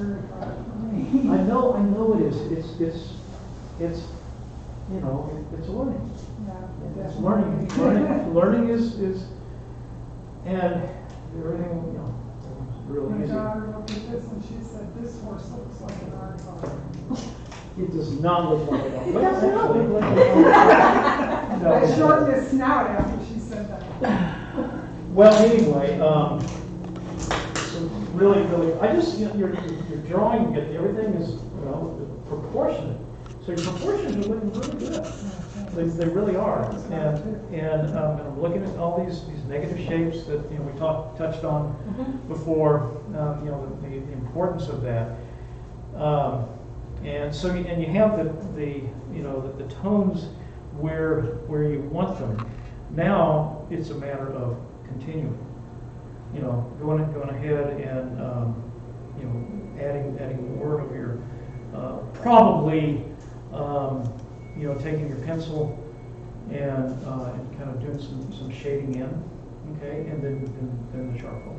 very hard for me. I know it is. It's you know, it's learning. Yeah, It's definitely. learning is, and everything, you know, really My easy. daughter looked at this and she said, "This horse looks like an aardvark." It does not look like it. It does not look like No, I it shortened doesn't. his snout after she said that. Well, anyway, so really, I just, you know, you're drawing, everything is, you know, proportionate. So your proportions are looking really good. They really are. And I'm looking at all these negative shapes that, you know, we touched on before, you know, the importance of that. And so, and you have the you know, the tones where you want them. Now it's a matter of continuing. You know, going ahead and you know, adding more of your probably you know, taking your pencil and kind of doing some shading in, okay, and then the charcoal.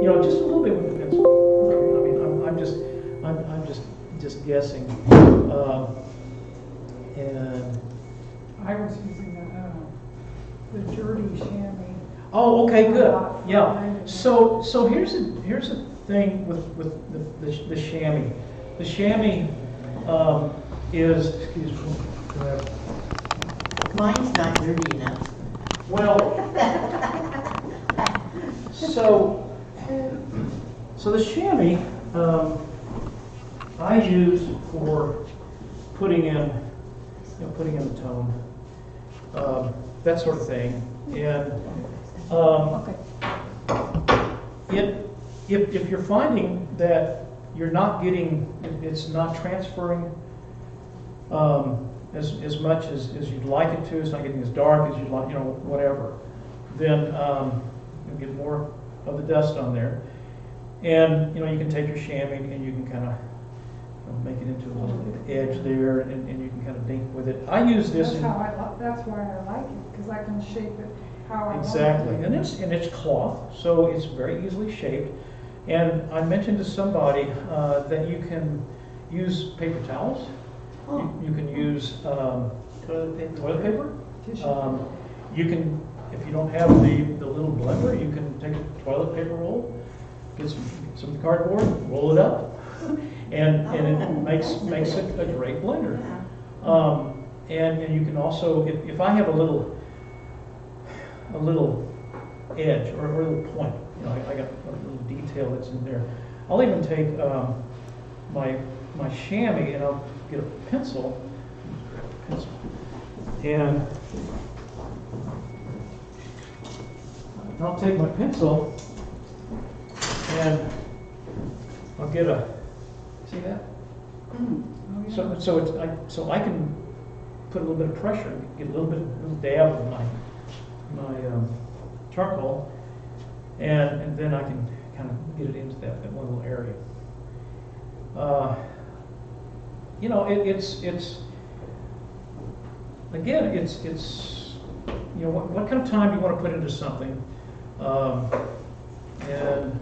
You know, just a little bit with the pencil. I mean, I'm just guessing, and I was using the dirty chamois. oh, okay, good, yeah. So here's the thing with the chamois. The chamois is, excuse me, go ahead. Mine's not dirty enough. Well, so the chamois I use for putting in, you know, putting in the tone, that sort of thing, and if you're finding that you're not getting, it's not transferring as much as you'd like it to, it's not getting as dark as you'd like, you know, whatever, then you'll get more of the dust on there. And, you know, you can take your chamois and you can kind of, you know, make it into a little edge there, and you can kind of dink with it. I use this That's in... that's why I like it, because I can shape it how I want it. Exactly, and it's cloth, so it's very easily shaped. And I mentioned to somebody that you can use paper towels. You can use toilet paper. Tissue. You can, if you don't have the little blender, you can take a toilet paper roll, get some cardboard, roll it up, and it makes it a great blender. And you can also, if I have a little edge or a little point, you know, I got a little detail that's in there. I'll even take my chamois and I'll get a pencil, and I'll take my pencil and I'll get a, see that? So I can put a little bit of pressure and get a little dab of my charcoal, and then I can kind of get it into that one little area. You know, it's again, it's you know, what kind of time you want to put into something, and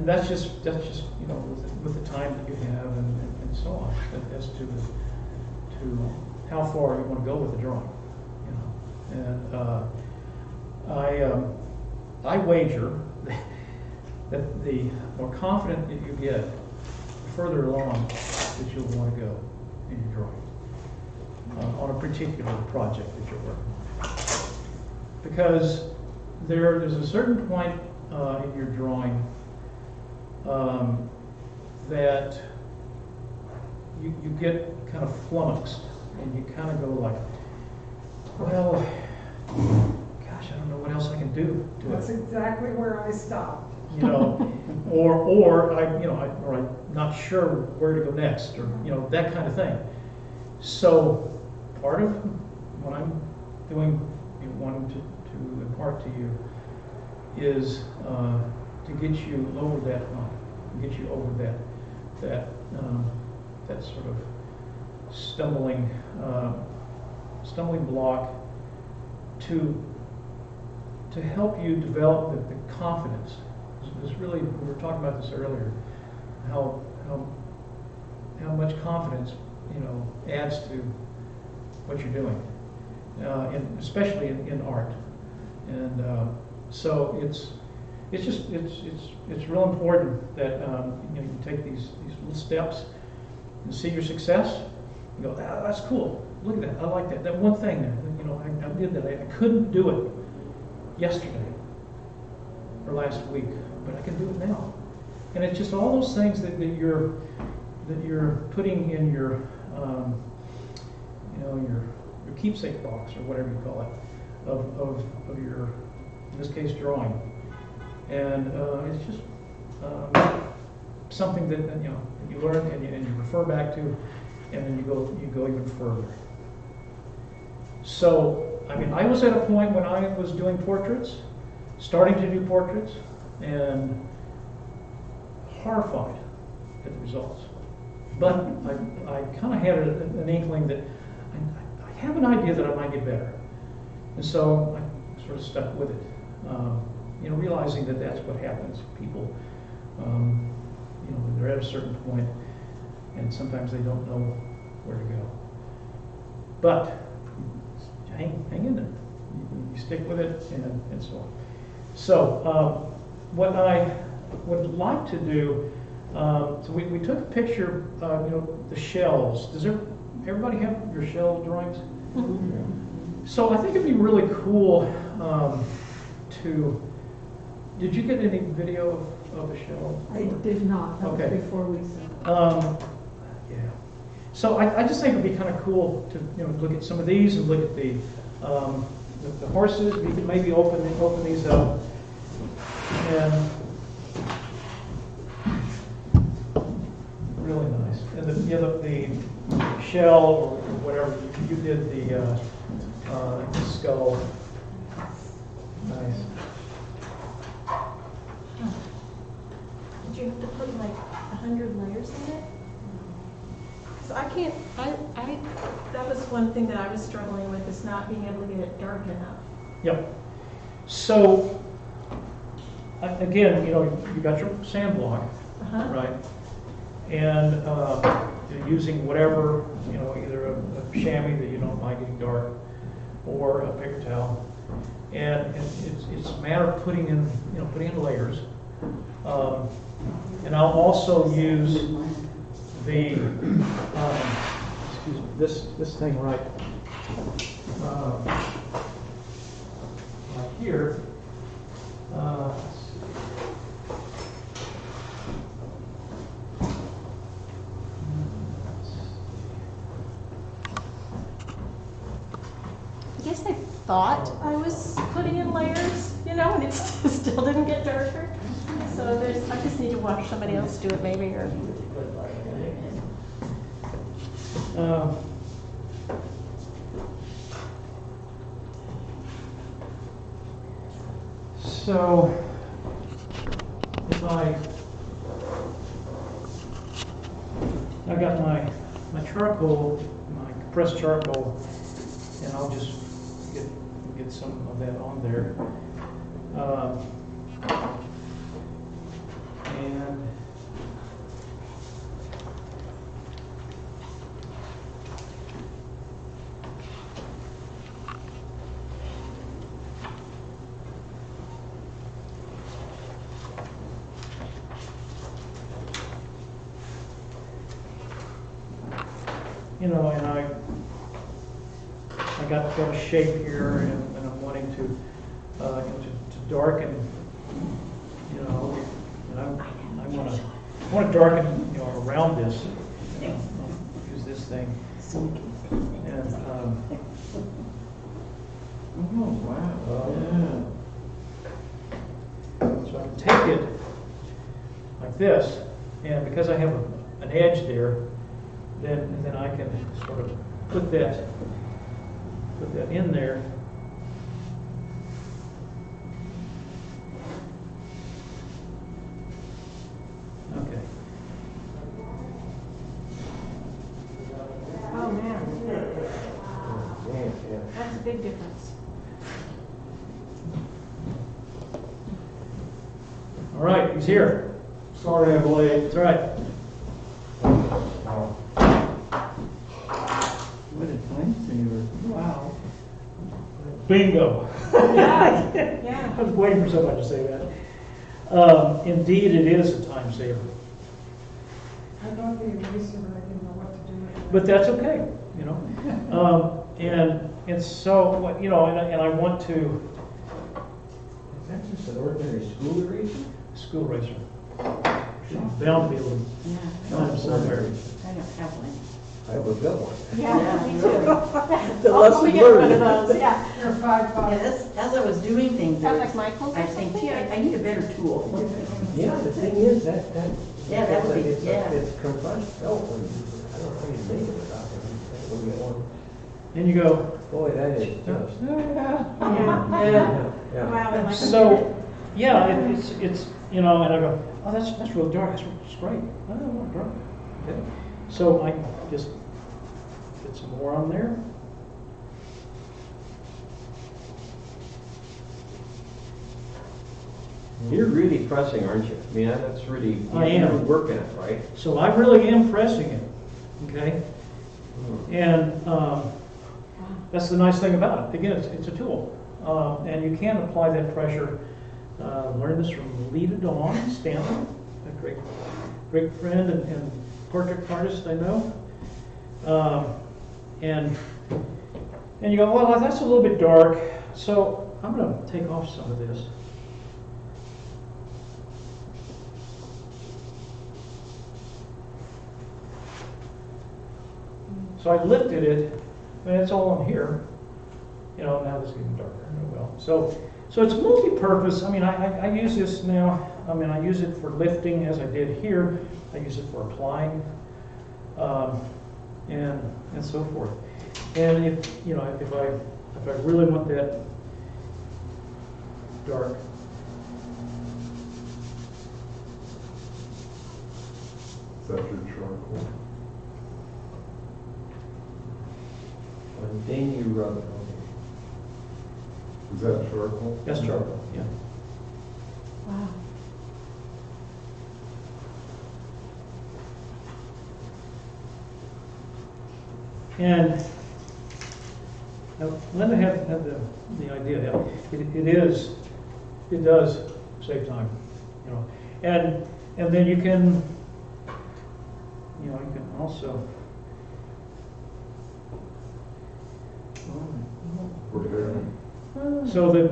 that's just you know, with the time that you have and so on, as to how far you want to go with the drawing, you know. And I wager that the more confident that you get, the further along that you'll want to go in your drawing on a particular project that you're working on. Because there's a certain point in your drawing that you get kind of flummoxed, and you kind of go like, well, gosh, I don't know what else I can do to That's it. exactly where I stopped. You know, or I'm not sure where to go next, or you know, that kind of thing. So part of what I'm doing, wanting to impart to you, is to get you over that hump, get you over that sort of stumbling block, to help you develop the confidence It's really, we were talking about this earlier, how much confidence, you know, adds to what you're doing, especially in art. And so it's real important that you know, you take these little steps and see your success and go, ah, that's cool. Look at that. I like that. That one thing there. You know, I did that. I couldn't do it yesterday or last week, but I can do it now. And it's just all those things that you're putting in your you know, your keepsake box or whatever you call it of your, in this case, drawing. And it's just something that you know, that you learn and you refer back to, and then you go even further. So, I mean, I was at a point when I was doing portraits, starting to do portraits, and horrified at the results. But I kind of had an inkling that I have an idea that I might get better. And so I sort of stuck with it, you know, realizing that that's what happens. People, you know, they're at a certain point, and sometimes they don't know where to go. But hang in there. You stick with it, and so on. So what I would like to do, so we took a picture of, you know, the shells. Does everybody have your shell drawings? Mm-hmm. So I think it'd be really cool to. Did you get any video of a shell? I did not. That Okay. was before we said. Yeah. So I just think it'd be kind of cool to, you know, look at some of these and look at the horses. We could maybe open these up and really nice. And the shell or whatever you did, the skull. Nice. Did you have to put like 100 layers in it? So I can't, that was one thing that I was struggling with, is not being able to get it dark enough. Yep. So, again, you know, you got your sand block, right? And you're using whatever, you know, either a chamois that you don't mind getting dark, or a paper towel. And it's a matter of putting in layers. And I'll also use the excuse me, this thing right here. I guess I thought I was putting in layers, you know, and it still didn't get darker. So I just need to watch somebody else do it maybe, or. So if I got my charcoal, my compressed charcoal, and I'll just get some of that on there. And you know, and I got a shape here, and I'm wanting to, you know, to darken, you know, and I want to darken, you know, around this. I'll use this thing, and Oh, wow. so I can take it like this, and because I have an edge there, then I can sort of put that in there. Okay. Oh man, that's a big difference. All All right, he's here. Sorry I'm late. That's all right. What a time saver. Wow. Bingo. Yeah. I was waiting for somebody to say that. Indeed, it is a time saver. I bought the eraser, but I didn't know what to do with it. But that's okay, you know. And so, you know, and I want to Is that just an ordinary school eraser? school racer. Bound to be able to Yeah, find them somewhere. I don't have one. I have a good one. Yeah, me too. The I'll lesson get one of learned. those, yeah. You're $5. Yeah, as I was doing things, Sounds like Michael's or I think, something? gee, I need a better tool. Yeah, the thing is that. Yeah, that would be- it's yeah. It's compressed felt when you, I don't know how you make it without it. When you get one, And you go, boy, that is just. Yeah. Yeah. Wow, I like so, yeah, it's, you know, and I go, oh, that's really dark, that's great. Oh, dark. Okay. So I just get some more on there. You're really pressing, aren't you? I mean, that's really. I am. You're working it, right? So I really am pressing it, okay? And that's the nice thing about it. Again, it's a tool. And you can apply that pressure. Learned this from Lita Dawn Stanley, a great friend and portrait artist I know. And you go, well, that's a little bit dark, so I'm going to take off some of this. So I lifted it, and it's all on here. You know, now this is getting darker. Oh well. So it's multi-purpose. I mean, I use this now. I mean, I use it for lifting as I did here. I use it for applying, and so forth. And if you know, if I really want that dark, Is that your charcoal? And then you rub it on Is that charcoal? that's charcoal. Yeah. Wow. And Linda had the idea that it does save time, you know, and then you can also so the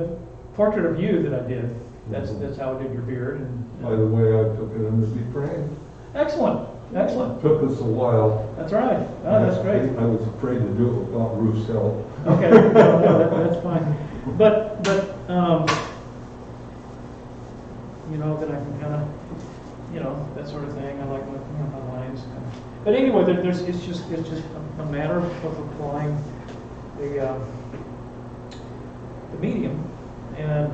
portrait of you that I did, that's how I did your beard. And, By the way, I took it under the frame. excellent. Took us a while. That's right. Oh, that's great. I was afraid to do it without Ruth's help. Okay, no, that's fine. But you know, that I can kind of, you know, that sort of thing. I like my lines. But anyway, it's just a matter of applying the medium, and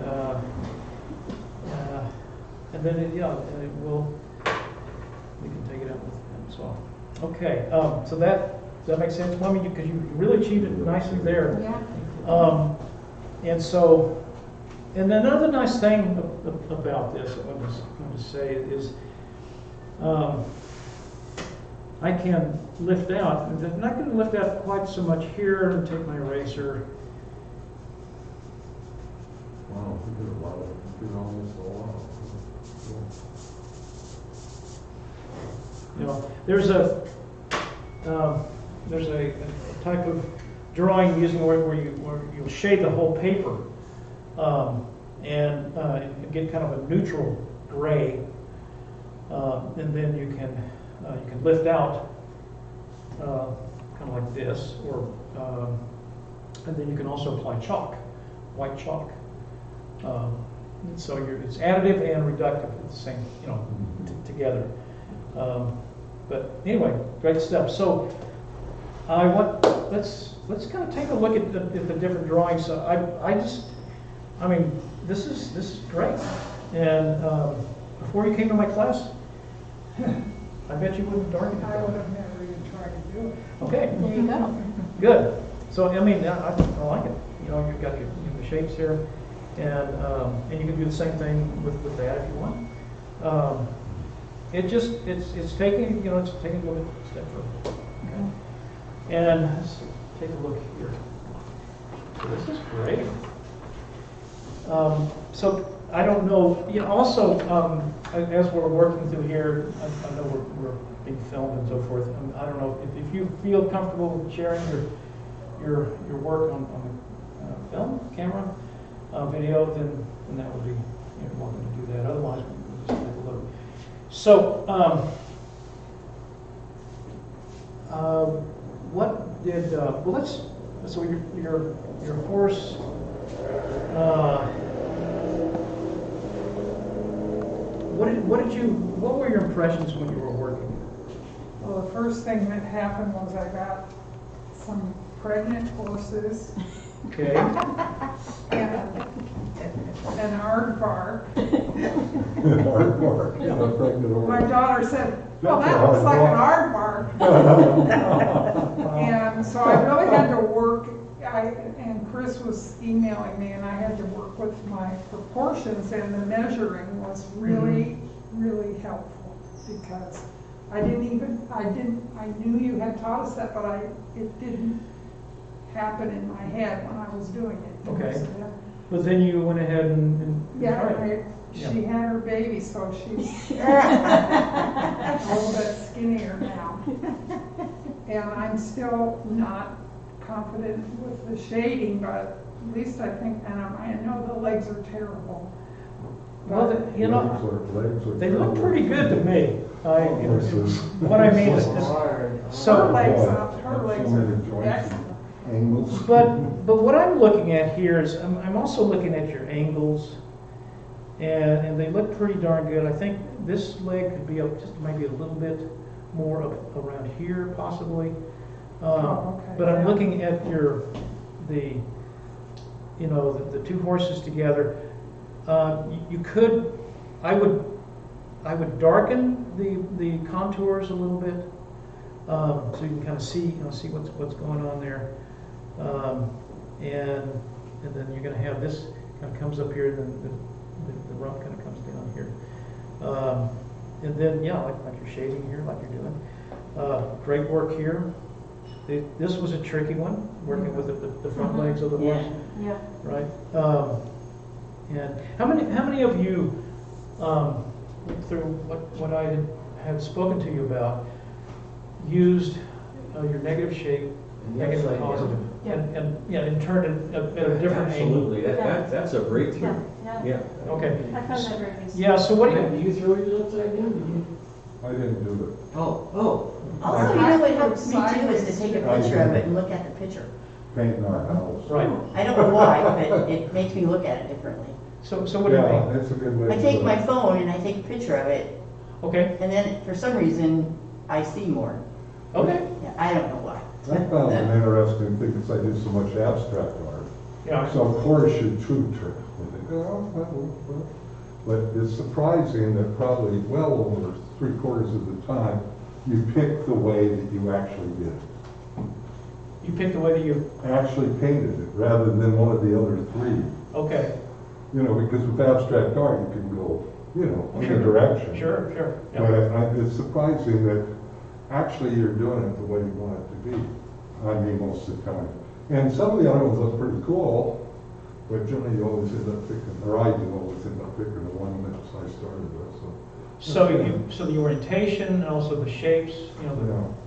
then and it will. We can take it out with that. So, okay. So does that make sense, Mommy? Because you really achieved it nicely there. Yeah. And so, and another nice thing about this, I want to say is, I can lift out. I'm not going to lift out quite so much here and take my eraser. Wow, we did a lot of, we did almost a lot. You know, there's a type of drawing using where you shade the whole paper and get kind of a neutral gray, and then you can lift out kind of like this, or and then you can also apply chalk, white chalk. So it's additive and reductive at the same, you know, together. But anyway, great stuff. So let's kind of take a look at the different drawings. So I mean, this is great. And before you came to my class, I bet you wouldn't darken it. I would have never even tried to do it. Okay, There you go. good. So I mean, I like it. You know, you've got the shapes here, and you can do the same thing with that if you want. it's taking, it's taking a little step further. Okay. And let's take a look here. So this is great. So I don't know, also, as we're working through here, I know we're being filmed and so forth. I don't know if you feel comfortable sharing your work on film, camera, video, then that would be, you're welcome to do that. Otherwise, we'll just take a look. So, what did, so your horse, what were your impressions when you were working? Well, the first thing that happened was I got some pregnant horses Okay. and an aardvark. Aardvark, yeah, pregnant horse. My daughter said, well, That's that a looks like an aardvark. aardvark. And so I really had to work, and Chris was emailing me, and I had to work with my proportions, and the measuring was really, really helpful, because I knew you had taught us that, but it didn't happen in my head when I was doing it. Okay. So But then you went ahead and yeah, tried it. she had her baby, so she's a little bit skinnier now. And I'm still not confident with the shading, but at least I think, and I know the legs are terrible. Well, But Legs are they look terrible. pretty good to me. Horses. What I mean is, her so, legs, Yeah, her legs so many are joints and excellent. angles. but what I'm looking at here is, I'm also looking at your angles, and they look pretty darn good. I think this leg could be up just maybe a little bit more up around here, possibly. Oh, okay, But I'm yeah. looking at the two horses together. You could, I would darken the contours a little bit, so you can kind of see what's going on there, and then you're going to have this kind of comes up here, and then the rump kind of comes down here, and then like you're shading here, like you're doing. Great work here. This was a tricky one, working with the front legs of the horse, Yeah. right? And how many of you, through what I had spoken to you about, used your negative shape, negative and positive, and turned it at a different angle? Absolutely, that's a breakthrough. Yeah. Okay. I found that very useful. Yeah. So what do Did you throw yours upside down? I didn't do it. Oh. Also, you know what helps me too is to take a picture of it and look at the picture. Painting our house. Right. I don't know why, but it makes me look at it differently. So what do you Yeah, mean? that's a good way. I to take do my it. phone and I take a picture of it, Okay. and then for some reason, I see more. Okay. Yeah, I don't know why. I found an interesting thing, because I did so much abstract art. Yeah. So of course you too trick with it. Well. But it's surprising that probably well over 3/4 of the time, you pick the way that you actually did it. You picked the way that you. Actually painted it rather than one of the other three. Okay. Because with abstract art, you can go, in Sure. a direction. Sure. Yeah. But it's surprising that actually you're doing it the way you want it to be. I mean, most of the time. And some of the other ones look pretty cool, but generally you always end up picking, or I do always end up picking the one that I started with, So the orientation and also the shapes, Yeah.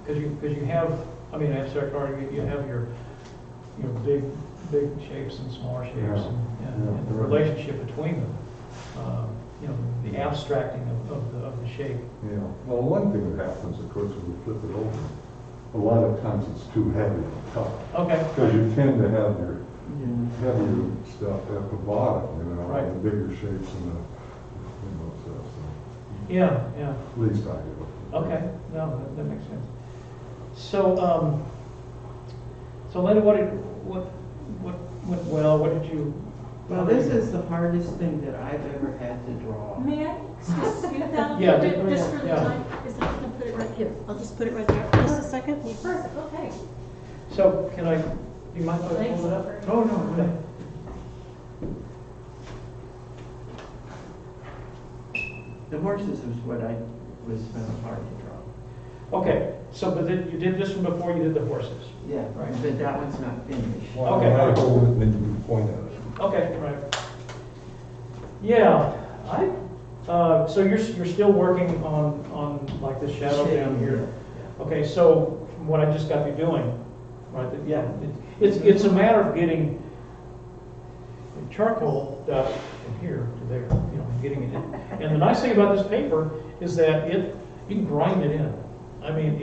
because you have, abstract art, you have your big shapes and smaller shapes, Yeah. and the Right. relationship between them. The abstracting of the shape. Yeah. Well, one thing that happens, of course, when you flip it over, a lot of times it's too heavy on top. Okay. Because you tend to have your heavier stuff at the bottom, Right. the bigger shapes and the, stuff. So Yeah. at least I do. Okay. No, that makes sense. So, Linda, what went well? What did you? Well, this is the hardest thing that I've ever had to draw. May I just scoot down a Yeah, little bit, just for the yeah. time? Is that gonna put it right here? I'll just put it right there. Just a second. Perfect, okay. So, can I? Do you mind if I Thanks. pull it up? Oh no. The horses was what I was hard to draw. Okay, so but then you did this one before you did the horses. Yeah, Right. but that one's not finished. Well, Okay. I hold it and then you can point at it. Okay, right. Yeah, so you're still working on like the shadow down here. Okay, so what I just got you doing, right? Yeah. It's a matter of getting the charcoal dust from here to there, you know, getting it in. And the nice thing about this paper is that you can grind it in. I mean,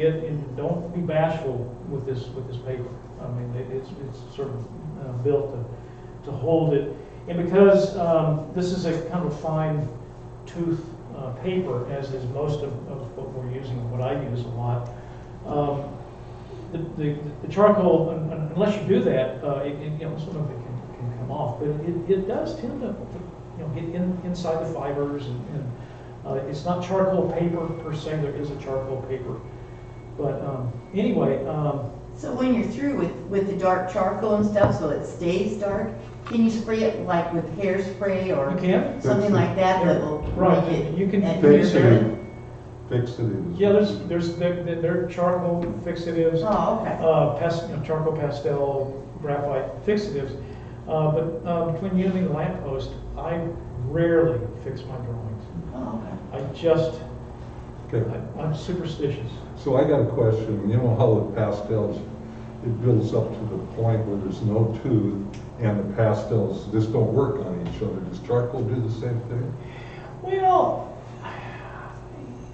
don't be bashful with this paper. I mean, it's sort of built to hold it. And because this is a kind of fine tooth paper, as is most of what we're using, what I use a lot, the charcoal, unless you do that, you know, some of it can come off. But it does tend to you know, get inside the fibers, and it's not charcoal paper per se. There is a charcoal paper, but anyway. So when you're through with the dark charcoal and stuff, so it stays dark, can you spray it like with hairspray or You can. something like that that will Right. make it? You can and- Fixative. Yeah, there are charcoal fixatives, Oh, okay. charcoal pastel, graphite fixatives. But between you and me, the lamppost, I rarely fix my drawings. Oh, okay. Okay. I'm superstitious. So I got a question. You know how with pastels, it builds up to the point where there's no tooth and the pastels just don't work on each other. Does charcoal do the same thing? Well,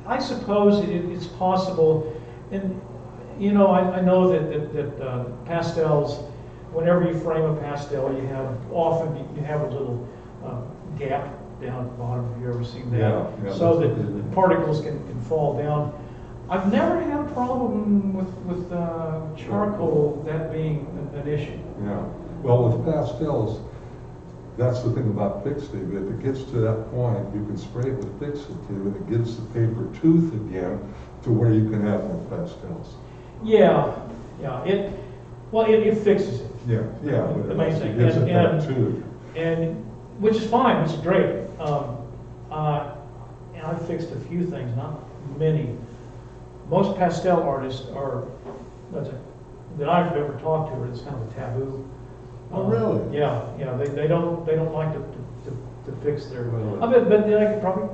I suppose it's possible. And, you know, I know that pastels, whenever you frame a pastel, you have a little gap down at the bottom. Have you ever seen that? Yeah, so that's that the particles can fall down. I've never had a problem with charcoal, that being an issue. Yeah. Well, with pastels, that's the thing about fixative. If it gets to that point, you can spray it with fixative and it gives the paper tooth again to where you can have more pastels. Yeah. It fixes it. Yeah, yeah. But The main it thing. gives it that And- tooth. And which is fine, which is great. And I've fixed a few things, not many. Most pastel artists that I've ever talked to, it's kind of a taboo. Oh, really? Yeah. They don't like to fix their. Well, I bet they could probably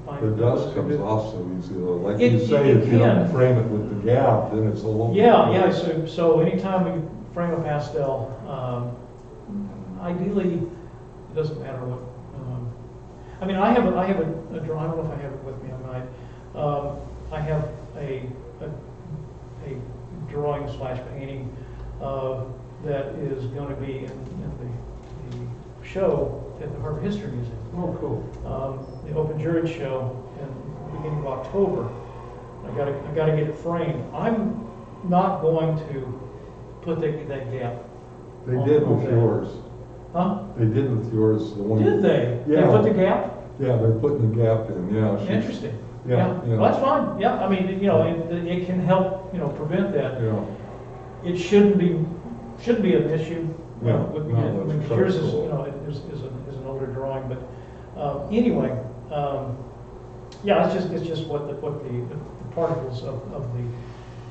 find. The dust comes off so easy. Like It- you say, it if you don't can. frame it with the gap, then it's all over. Yeah. So anytime we frame a pastel, ideally, it doesn't matter what. I mean, I have a drawing. I don't know if I have it with me. I have a drawing / painting that is going to be in the show at the Harvard History Museum. Oh, cool. The Open Jury Show in the beginning of October. I got to get it framed. I'm not going to put that gap. They on- did on with that. yours. Huh? They did with yours, the one. Did they? Yeah. They put the gap? Yeah, they're putting the gap in, yeah. Interesting. Yeah. Well, that's fine. Yeah, I mean, it can help, prevent that. Yeah. It shouldn't be an issue. Yeah, With no, I mean, that's yours is, charcoal. is an older drawing, but anyway, yeah, it's just what the particles of the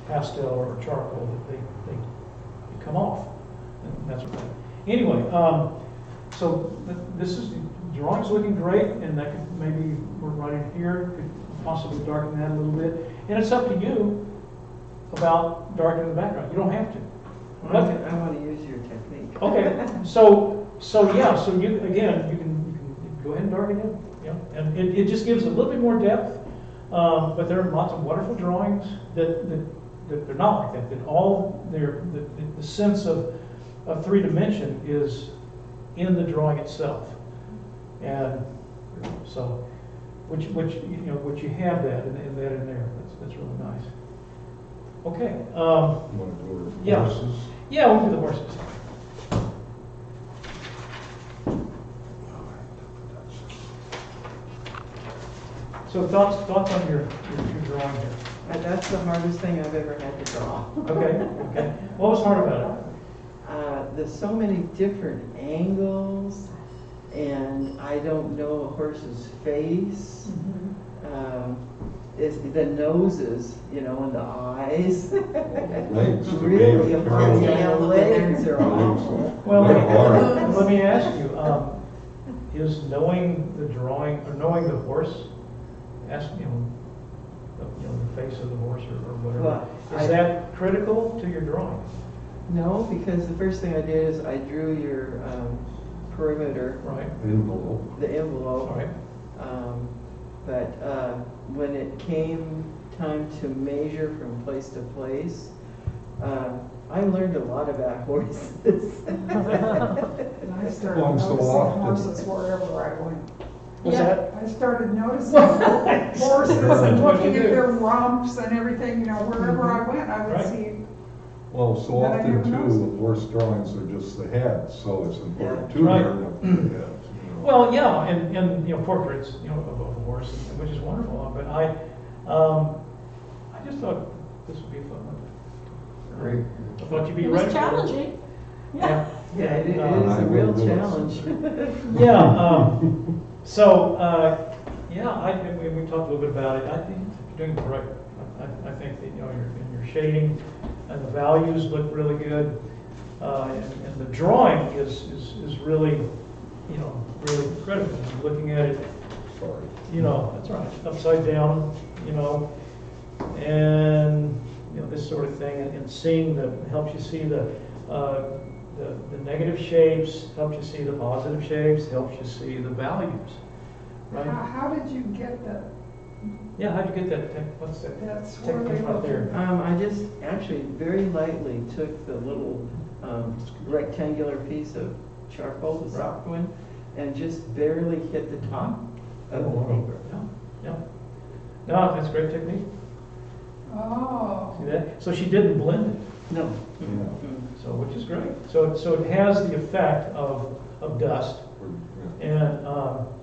pastel or charcoal that they come off, and that's what. Anyway, so this is the drawing's looking great, and that could maybe we're right in here, could possibly darken that a little bit, and it's up to you about darkening the background. You don't have to. I want to use your technique. Okay, so you can go ahead and darken it, and it just gives a little bit more depth. But there are lots of wonderful drawings that they're not like that. That all the sense of 3 dimension is in the drawing itself, and so which you have that and that in there. That's really nice. Okay. You want to do the Yeah. horses? Yeah, we'll do the horses. So thoughts on your drawing here? That's the hardest thing I've ever had to draw. Okay. What was hard about it? There's so many different angles, and I don't know a horse's face. is the noses, you know, and the eyes. Legs, the Really, tail, funny, tail. and the legs are awful. Well, They're hard. let me ask you, is knowing the drawing, or knowing the horse, ask, you know, the face of the horse or whatever, Well, is that critical to your drawing? No, because the first thing I did is I drew your perimeter, Right, Envelope. the envelope. all right. But when it came time to measure from place to place, I learned a lot about horses. And I started Well, so noticing often- horses wherever I went. What's that? I started noticing horses and What'd you looking at do? their rumps and everything, you know, wherever I went, I would Right. see. Well, so But I often never too, noticed. the horse drawings are just the head, so it's important Yeah. to Right. learn what the head, you know. Well, yeah, and, you know, portraits, you know, of a horse, which is wonderful, but I just thought this would be a fun one. Great. I thought you'd be It ready was for it. challenging. Yeah. Yeah, it is I a will real do it. challenge. Yeah, we talked a little bit about it. I think you're doing it right. I think that, you know, your shading and the values look really good. And the drawing is really, you know, really incredible. Looking at it, Sorry. you know, that's right, upside down, you know, and, you know, this sort of thing, and seeing helps you see the negative shapes, helps you see the positive shapes, helps you see the values, right? How did you get that? Yeah, how'd you get that, what's that? That's Technique really right there. I just actually very lightly took the little rectangular piece of charcoal, the soft one, and just barely hit the top of the paper. Yeah. No, that's a great technique. Oh. See that? So she didn't blend it. No. Yeah. So, which is great. So it has the effect of dust, and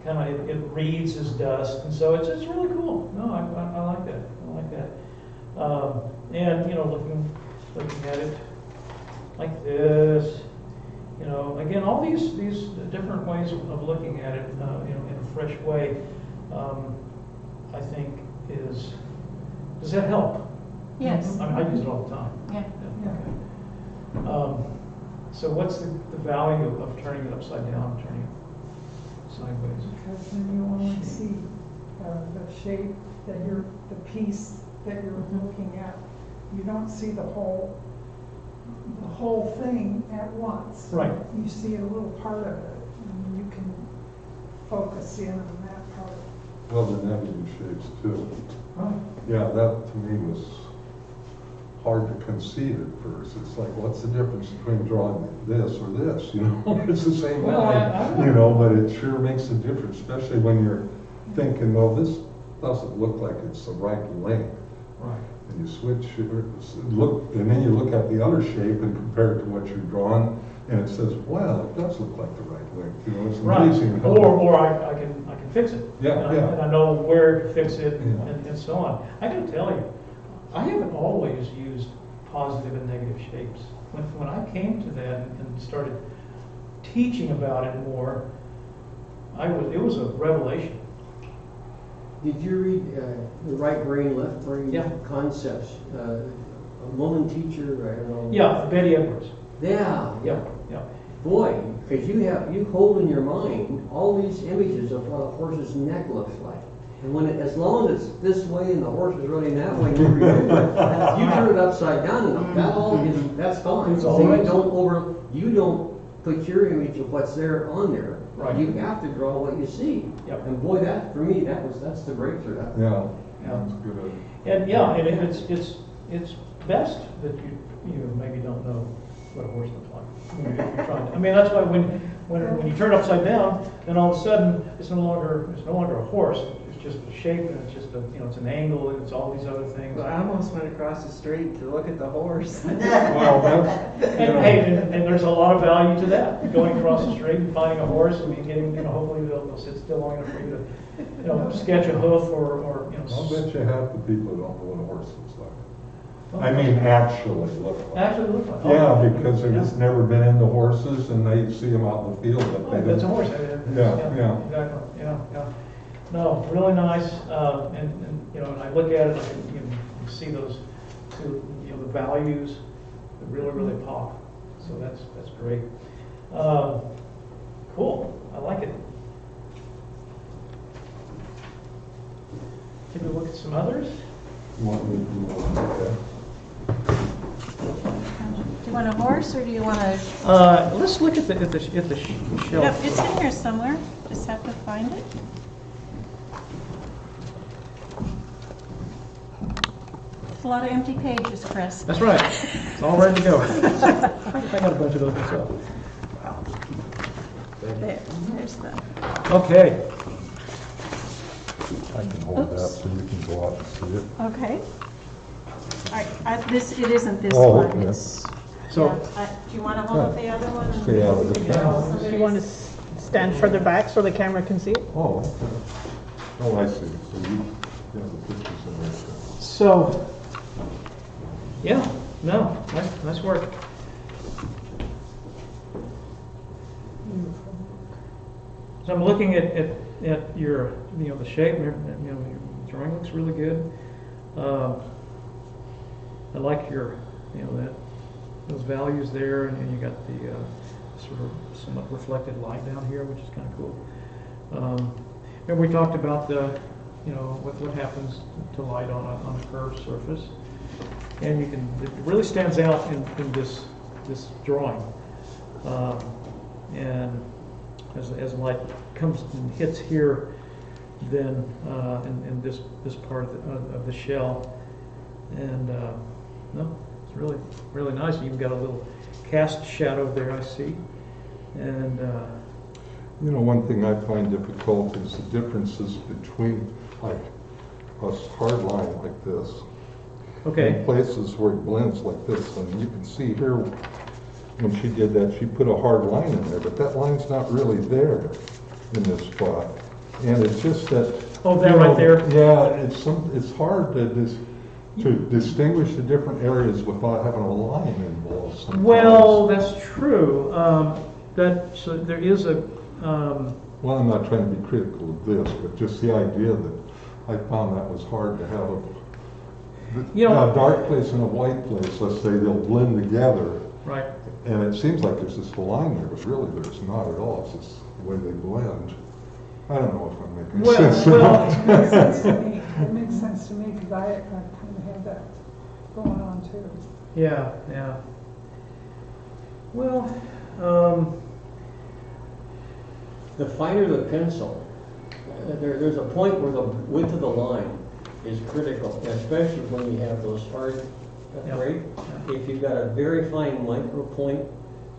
kind of it reads as dust, and so it's really cool. No, I like that. I like that. And you know, looking at it like this, you know, again, all these different ways of looking at it, you know, in a fresh way, I think does that help? Yes. I mean, I use it all the time. Yeah. Okay. So what's the value of turning it upside down, turning it sideways? Because then you only see the shape the piece that you're looking at. You don't see the whole thing at once. Right. You see a little part of it, and you can focus in on that part. Well, the negative shapes too. Right. Yeah, that to me was hard to conceive at first. It's like, what's the difference between drawing this or this, you know? It's the same Well, line, you know, but it sure makes a difference, especially when you're thinking, well, this doesn't look like it's the right length. Right. And you switch, and then you look at the other shape and compare it to what you're drawing, and it says, well, it does look like the right length. You know, it's amazing. Right. Or I can fix it. Yeah, and yeah. And I know where to fix it Yeah. and so on. I gotta tell you, I haven't always used positive and negative shapes. When I came to that and started teaching about it more, it was a revelation. Did you read the right brain, left brain Yeah. concepts? A woman teacher, I don't know. Yeah, Betty Edwards. Yeah. Yeah. Boy, because you hold in your mind all these images of what a horse's neck looks like. And as long as it's this way and the horse is running that way, you remember it. You turn it upside down and that's fine. It's So all right. you don't put your image of what's there on there. Right. You have to draw what you see. Yep. And boy, for me, that's the breakthrough. Yeah, Yeah. that's good. And it's best that you maybe don't know what a horse looks like. If you're trying to, I mean, that's why when you turn it upside down, then all of a sudden it's no longer a horse. It's just a shape, and it's just it's an angle, and it's all these other things. Well, I almost went across the street to look at the horse. Well, that's, And there's a lot of value to that. Going across the street and finding a horse, and getting, hopefully they'll sit still long enough for you to, sketch a hoof or I'll bet you half the people don't know what a horse looks like. I mean, actually look like. Actually look like. Yeah, because they've just never been into horses and they see them out in the field, but they Oh, that's a don't. horse. Yeah. Exactly. Yeah. no, really nice, and, you know, and I look at it, and you see those two, you know, the values that really pop. So that's great. Cool, I like it. Maybe look at some others. You want me to look at that? Do you want a horse or do you want a? Let's look at the shelf. Yep, it's in here somewhere. Just have to find it. It's a lot of empty pages, Chris. That's right. It's all ready to go. I got a bunch of those myself. There's the. Okay. I can hold that so you can go out and see it. Okay. It isn't this Oh, one. okay. It's, So, do you want to hold up the other one? Stay out of the camera. Do you want to stand further back so the camera can see it? Oh, okay. Oh, I see. So you have the pictures in there. so, yeah, no, nice work. So I'm looking at your, you know, the shape, you know, your drawing looks really good. I like your, you know, those values there, and you got the sort of somewhat reflected light down here, which is kind of cool. And we talked about the, you know, what happens to light on a curved surface, and you can, it really stands out in this drawing. And as light comes and hits here, then in this part of the shell, and no, it's really nice. You've got a little cast shadow there, I see, and You know, one thing I find difficult is the differences between, like, a hard line like this. okay, And places where it blends like this, and you can see here, when she did that, she put a hard line in there, but that line's not really there in this spot. And it's just that. Oh, that you know, right there? Yeah, it's hard to distinguish the different areas without having a line involved sometimes. well, that's true. So there is a. Well, I'm not trying to be critical of this, but just the idea that I found that was hard to have You know- a dark place and a white place, let's say they'll blend together. Right. And it seems like there's this line there, but really there's not at all. It's just the way they blend. I don't know if I'm making Well, sense. well, It makes sense to me. It makes sense to me because I kind of have that going on too. Yeah. Well, The finer the pencil, there's a point where the width of the line is critical, especially when you have those hard Yeah. right? If you've got a very fine micro point,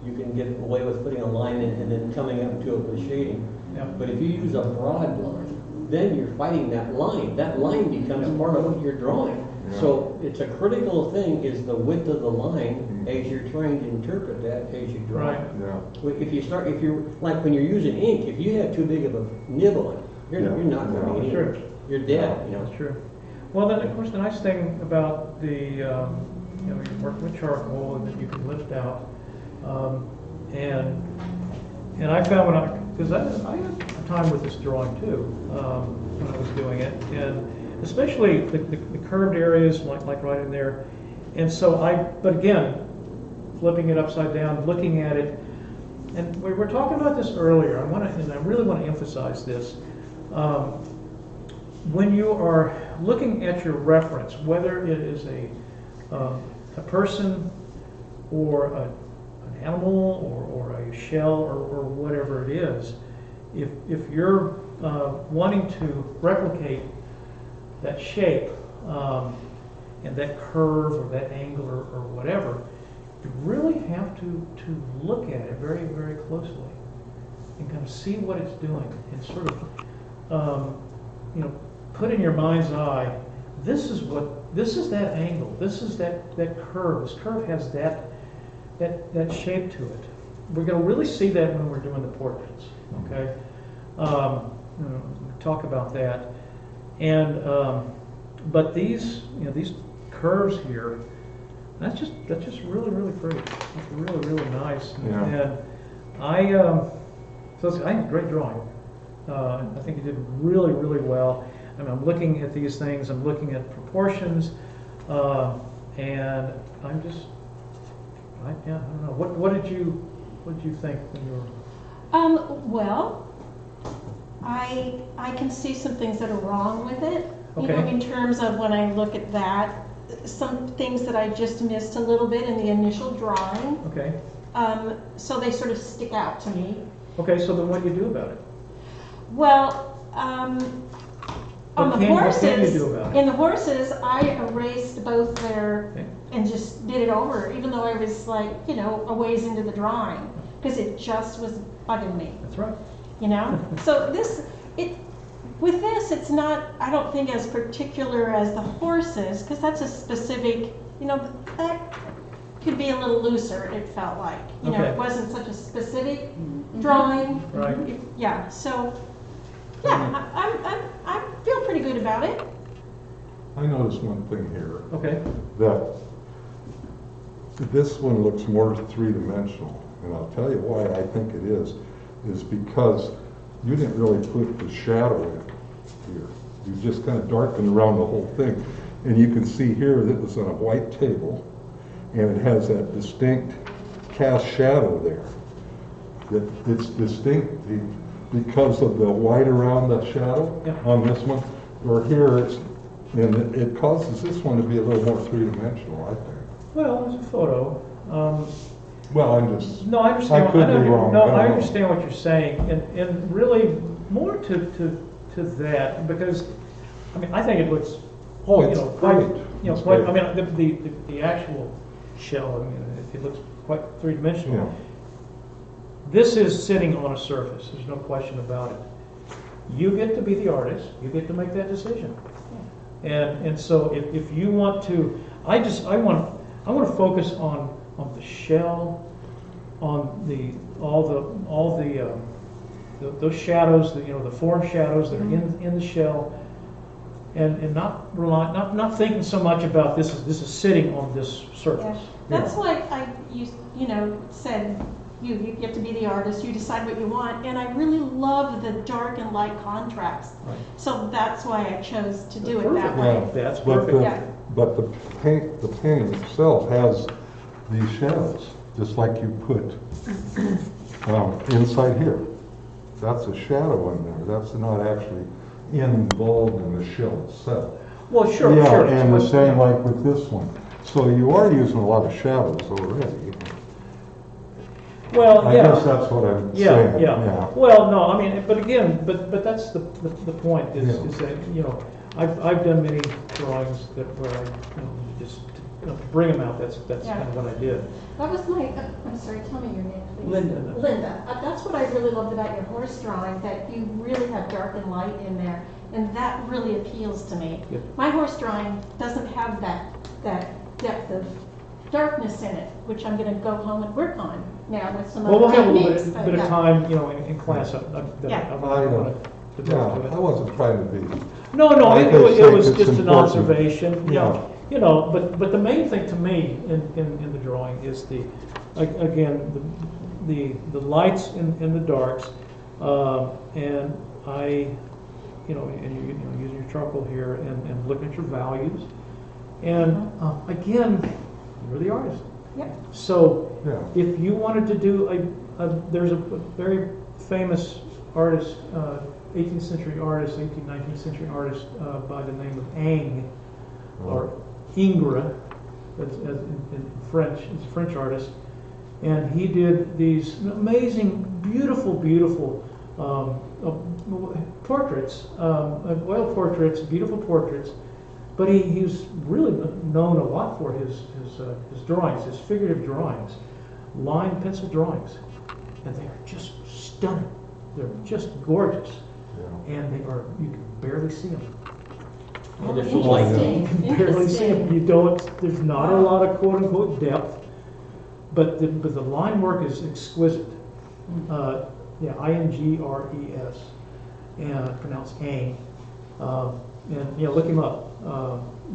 you can get away with putting a line in and then coming up to it with shading. yeah. But if you use a broad line, then you're fighting that line. That line becomes part of what you're drawing. Yeah. So it's a critical thing is the width of the line as you're trying to interpret that as you draw. Right. Yeah. If you're, like when you're using ink, if you have too big of a nib on it, you're not going to get Sure. ink. You're dead, you know. That's true. Well, then, of course, the nice thing about the, you know, you're working with charcoal and that you can lift out. And I found because I had a time with this drawing too, when I was doing it, and especially the curved areas like right in there. And so but again, flipping it upside down, looking at it, and we were talking about this earlier. I really want to emphasize this. When you are looking at your reference, whether it is a person or an animal or a shell or whatever it is, if you're wanting to replicate that shape and that curve or that angle or whatever, you really have to look at it very, very closely and kind of see what it's doing and sort of you know, put in your mind's eye, this is that angle, this is that curve. This curve has that shape to it. We're going to really see that when we're doing the portraits. Okay, you know, talk about that. And but these curves here, that's just really, really pretty. It's really, really nice. Yeah. And I think it's a great drawing. I think you did really, really well. I mean, I'm looking at these things, I'm looking at proportions, and I'm just, I don't know. What did you think when you were? Well, I can see some things that are wrong with it. You know, Okay. in terms of when I look at that, some things that I just missed a little bit in the initial drawing. Okay. So they sort of stick out to me. Okay, so then what do you do about it? Well, on What the can you horses, do about it? in the horses, I erased both their, Okay. and just did it over, even though I was like, you know, a ways into the drawing, because it just was bugging me, That's right. you know? So with this, it's not, I don't think as particular as the horses, because that's a specific, you know, that could be a little looser, it felt like. You know, Okay. it wasn't such a specific drawing. Right. Yeah, so, yeah, I feel pretty good about it. I noticed one thing here, Okay. that this one looks more three-dimensional, and I'll tell you why I think it is because you didn't really put the shadow in here. You just kind of darkened around the whole thing. And you can see here that it was on a white table, and it has that distinct cast shadow there. That it's distinct because of the white around the shadow Yeah. on this one. Or here, and it causes this one to be a little more three-dimensional, I think. Well, it's a photo. Well, I'm just, No, I understand. I could know be you- wrong. No, I don't I know. understand what you're saying, and really more to that, because, I mean, I think it looks, oh, you it's know, quite, great. you know, It's quite, great. I mean, the actual shell, I mean, it looks quite three-dimensional. Yeah. This is sitting on a surface, there's no question about it. You get to be the artist, you get to make that decision. And so if you want to, I want to focus on the shell, on all the those shadows, the form shadows that are in the shell, and not thinking so much about this is sitting on this Yeah. surface. That's why you said you get to be the artist, you decide what you want, and I really love the dark and light contrast. Right. So that's why I chose to do it Perfect. that way. That's But perfect. Yeah. but the painting itself has these shadows, just like you put inside here. That's a shadow in there. That's not actually involved in the shell itself. Well, sure, Yeah, sure. and the same like with this one. So you are using a lot of shadows already. Well, I yeah. guess that's what I'm Yeah, saying. yeah. Well, no, I mean, but again, but that's the point is that, I've done many drawings that where I, just bring them out. That's Yeah. kind of what I did. That was my, I'm sorry, tell me your name, please. Linda. Linda. That's what I really loved about your horse drawing, that you really have dark and light in there, and that really appeals to me. Yeah. My horse drawing doesn't have that depth of darkness in it, which I'm gonna go home and work on now with some Well, we'll other have a little techniques. bit of Yeah. time, in class. I Yeah. want to devote to Yeah, it. I wasn't trying to be. No, I it just think was it's just an important. observation. Yeah. But the main thing to me in the drawing is again the lights in the darks, and I, and you using your charcoal here and looking at your values, and again, you're the artist. Yep. So Yeah. if you wanted to do there's a very famous artist, 18th century artist, 18th, 19th century artist by the name of Ang, or Ingres, as in French. He's a French artist, and he did these amazing, beautiful portraits, oil portraits, beautiful portraits. But he's really known a lot for his drawings, his figurative drawings, line pencil drawings, and they are just stunning. They're just gorgeous, Yeah. and you can barely see them. Oh, And they're so light. interesting. You can barely see them. Interesting. There's not a lot of quote unquote depth, but the line work is exquisite. Ingres, and pronounced Ang, and look him up.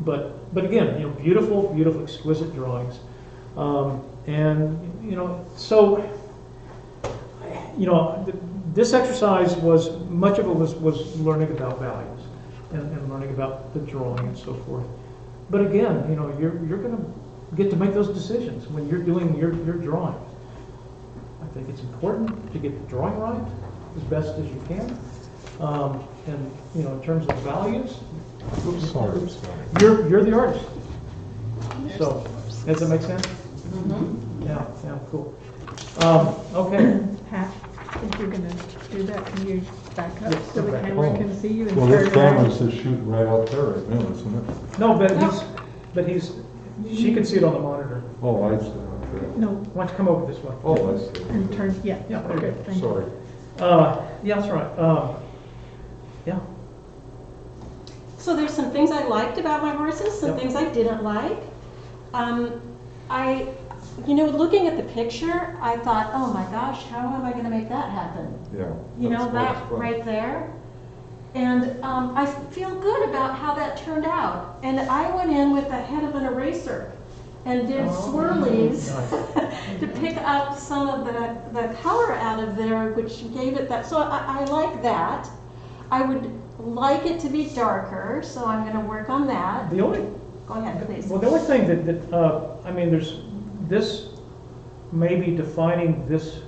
But again, beautiful, exquisite drawings, and so this exercise much of it was learning about values and learning about the drawing and so forth. But again, you're going to get to make those decisions when you're doing your drawing. I think it's important to get the drawing right as best as you can. And in terms of values, Sorry. you're the artist. So, does that make sense? Mm-hmm. Yeah, cool. Okay. Pat, if you're gonna do that, can you back up Yes, so the back up. camera can see you and Well, turn this around? camera's just shooting right out there right now, isn't it? No, she can see it on the monitor. Oh, I see, okay. No, Why don't you come over this way? Oh, I see. and turn, yeah. Yeah, there you Okay, go. thank you. Sorry. Yeah, that's right. Yeah. So there's some things I liked about my horses, some Yep. things I didn't like. Looking at the picture, I thought, oh my gosh, how am I gonna make that happen? Yeah. That that's fun. right there. And I feel good about how that turned out. And I went in with the head of an eraser and did swirlies to pick up some of the color out of there, which gave it that. So I like that. I would like it to be darker, so I'm going to work on that. The only, Go ahead, please. well, the only thing there's this maybe defining this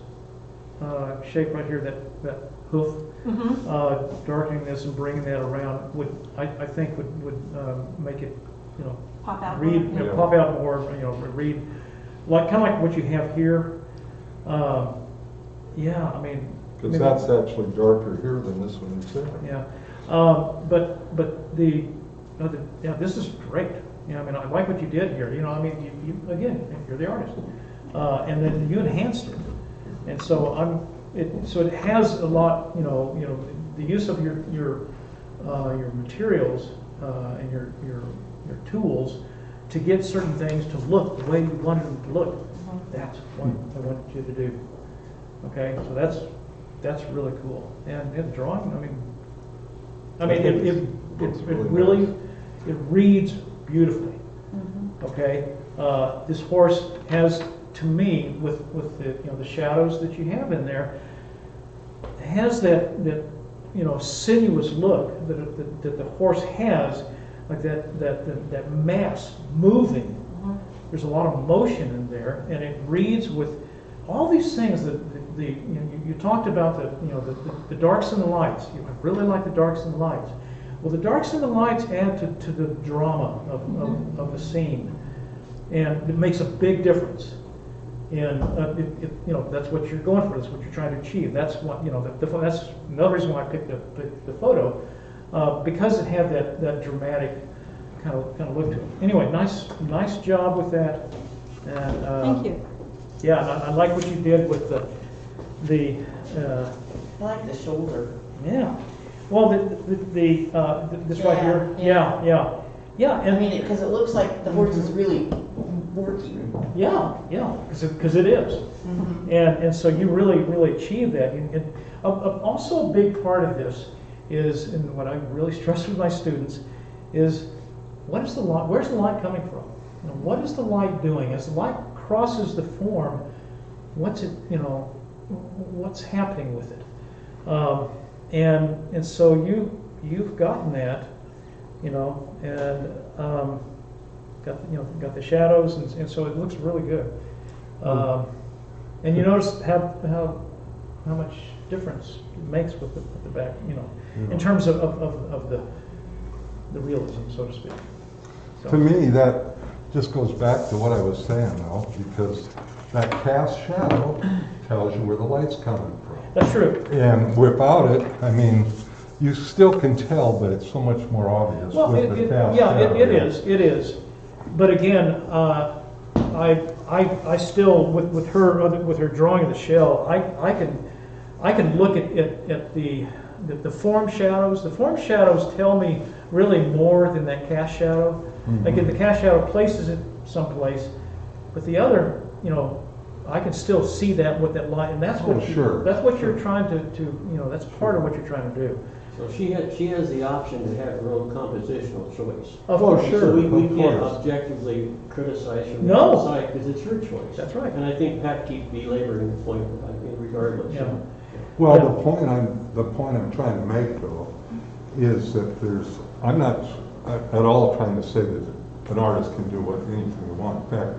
shape right here, that hoof, Mm-hmm. darkening this and bringing that around I think would make it, Pop out. read, more. Yeah. pop out more, read, kind of like what you have here. Yeah, I mean. Because maybe- that's actually darker here than this one is there. Yeah, but this is great. I mean, I like what you did here. I mean, you again, you're the artist, and then you enhanced it, and so it has a lot. The use of your materials and your tools to get certain things to look the way you wanted them to look. That's what I wanted you to do. Okay, so that's really cool. And the drawing, it reads beautifully. Okay, this horse has, to me, with the shadows that you have in there, has that sinuous look that the horse has, like that mass moving. There's a lot of motion in there, and it reads with all these things that you talked about the darks and the lights. I really like the darks and the lights. Well, the darks and the lights add to the drama of the scene, and it makes a big difference. And that's what you're going for. That's what you're trying to achieve. That's what that's another reason why I picked the photo, because it had that dramatic kind of look to it. Anyway, nice job with that. And Thank you. yeah, and I like what you did with the I like the shoulder. yeah. Well, this right here. Yeah. I mean, because it looks like the horse is really working. Yeah, because it is. Mm-hmm. And so you really achieve that. And also a big part of this is, and what I really stress with my students, is where's the light coming from? What is the light doing? As the light crosses the form, what's happening with it? And so you've gotten that, and got the shadows, and so it looks really good. And you notice how much difference it makes with the back, in terms of the realism, so to speak. So. To me, that just goes back to what I was saying though, because that cast shadow tells you where the light's coming from. That's true. And without it, I mean, you still can tell, but it's so much more obvious Well, with the cast shadow. it is. But again, I still with her drawing of the shell, I can look at the form shadows. The form shadows tell me really more than that cast shadow. Mm-hmm. Like if the cast shadow places it someplace, but the other, I can still see that with that light, and that's what that's what you're trying to that's part of what you're trying to do. So she has the option to have her own compositional choice. Sure. So we of can't course. objectively criticize from No. the outside because it's her choice. That's right. And I think Pat keeps belaboring the point, regardless. Yeah. Well, Yeah. the point I'm trying to make though, is that I'm not at all trying to say that an artist can do anything they want. In fact,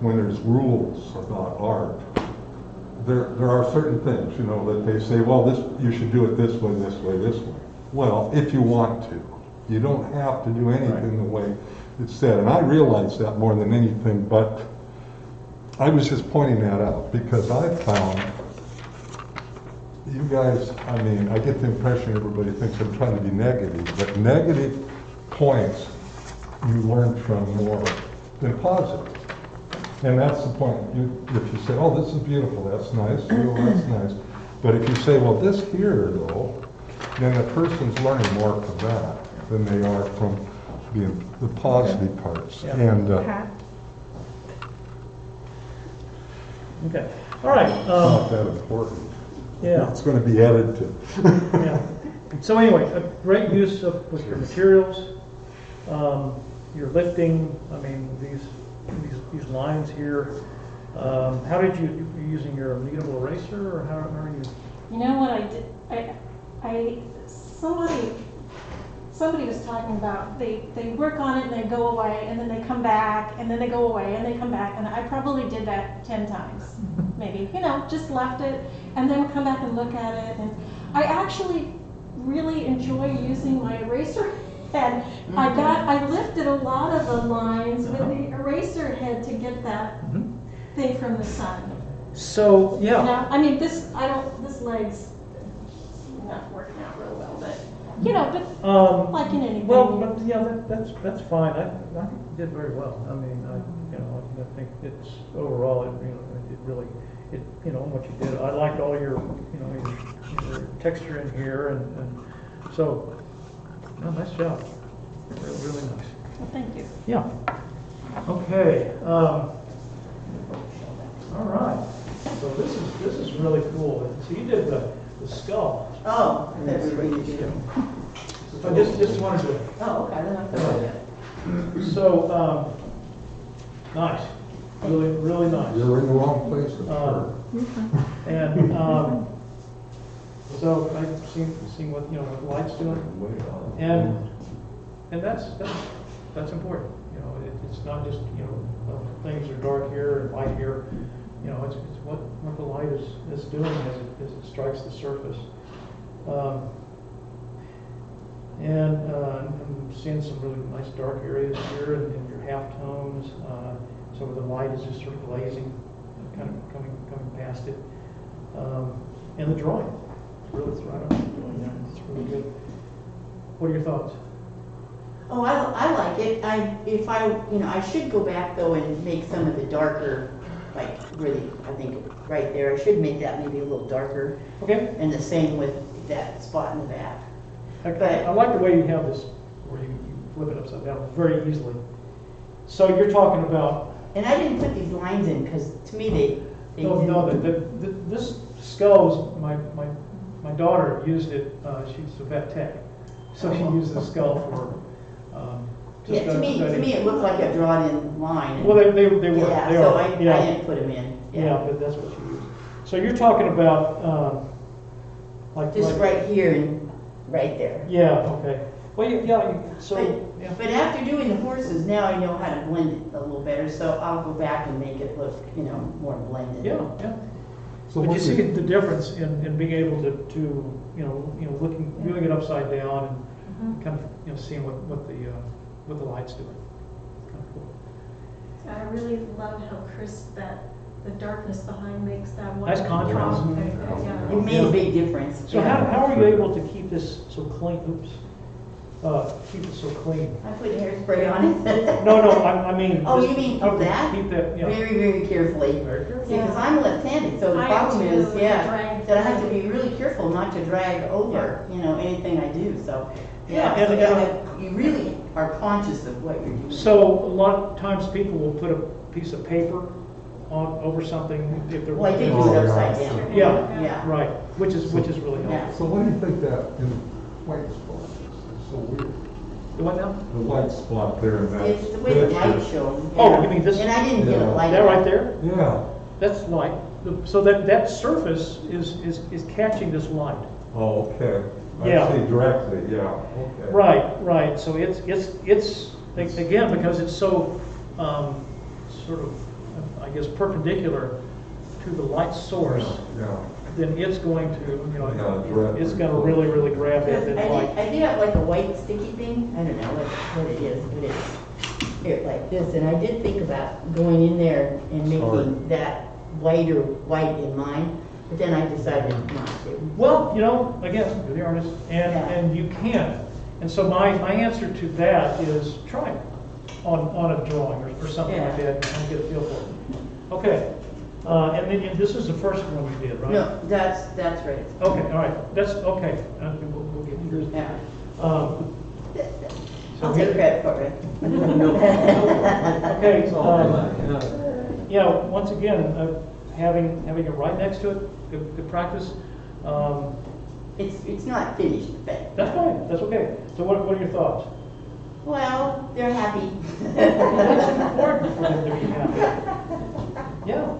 when there's rules about art, there are certain things, that they say, well, you should do it this way, this way, this way. Well, if you want to. You don't have to do anything the way it's said. And I realize that more than anything, but I was just pointing that out because I found you guys, I get the impression everybody thinks I'm trying to be negative, but negative points you learn from more than positive. And that's the point. If you say, oh, this is beautiful, that's nice, that's nice. But if you say, well, this here, though, then the person's learning more from that than they are from the positive parts. Yeah. And Pat? Okay, all right. it's not that important. Yeah. It's going to be edited. Yeah. So anyway, a great use with your materials, your lifting. These lines here. How did you using your kneadable eraser, or how are you? You know what I did? Somebody was talking about they work on it and they go away and then they come back and then they go away and they come back, and I probably did that 10 times, maybe. Just left it and then come back and look at it. And I actually really enjoy using my eraser head. I lifted a lot of the lines with the eraser head to get that thing from the sun. So yeah. This leg's not working out real well, but like in anything. Well, but yeah, that's fine. I think you did very well. I think it's overall it really what you did. I liked all your your texture in here, and so nice job. Really nice. Well, thank you. Yeah. Okay. All right. So this is really cool. So you did the skull. Oh, that's really good. I just wanted to. Oh, okay, then I'll put it. So nice. Really nice. You're in the wrong place. And so I've seen what what light's doing, and that's important. It's not just things are dark here and light here. It's what the light is doing as it strikes the surface. I'm seeing some really nice dark areas here in your halftones. So where the light is just sort of glazing, kind of coming past it. And the drawing, it's right on the drawing there. It's really good. What are your thoughts? Oh, I like it. I should go back though and make some of the darker, like really, I think right there. I should make that maybe a little darker. Okay. And the same with that spot in the back. I like the way you have this, where you flip it upside down very easily. So you're talking about. And I didn't put these lines in because to me they this skull is my daughter used it. She's a vet tech, so she used the skull for. Yeah, to me it looked like a drawn-in line. Well, they were. Yeah, they so are. I didn't put them in. Yeah, but that's what you used. So you're talking about Just right here and right there. Yeah. Okay. Well, But after doing the horses, now I know how to blend it a little better. So I'll go back and make it look, more blended. Yeah. So But what you see the difference in being able to viewing it upside down and kind of seeing what the light's doing. Kind of cool. I really love how crisp the darkness behind makes that one. Nice contrast. Yeah. It made a big difference. So how are you able to keep this so clean? Keep it so clean. I put hairspray on it. No, I mean. Oh, just you mean how to that? Keep that. Yeah. Very, very carefully. Very careful. Yeah, because I'm left-handed, so the I am problem too, is, with the drag. that I have to be really careful not to drag over, anything I do. So, Yeah, you really are conscious of what you're doing. So a lot of times people will put a piece of paper over something if they're. Well, I did do it upside down. Yeah. Yeah. Right, which is really helpful. Yeah. So what do you think that white spot is? It's so weird. The what now? The white spot there in that It's the way the light picture. shows. Oh, you mean this? And I didn't get a light. That right there? Yeah. That's light. so that surface is catching this light. Oh, okay. Yeah. I see directly, yeah, okay. Right. So it's again, because it's so sort of, I guess, perpendicular to the light source. Yeah. Then it's going to, Yeah, it's going to really grab that light. I did have like a white sticky thing, I don't know what it is, but it's here like this, and I did think about going in there and making that white in mine, but then I decided not to. Well, again, you're the artist, and you can. And so my answer to that is try it on a drawing or something like that, and get a feel for it. Okay. And then this is the first one you did, right? No, that's right. Okay, all right. That's okay. We'll get yours. Yeah. So I'll take credit for it. Okay. So, Yeah. Once again, having it right next to it, good practice. It's not finished, but. That's fine. That's okay. So what are your thoughts? Well, they're happy. That's important for them to be happy. Yeah.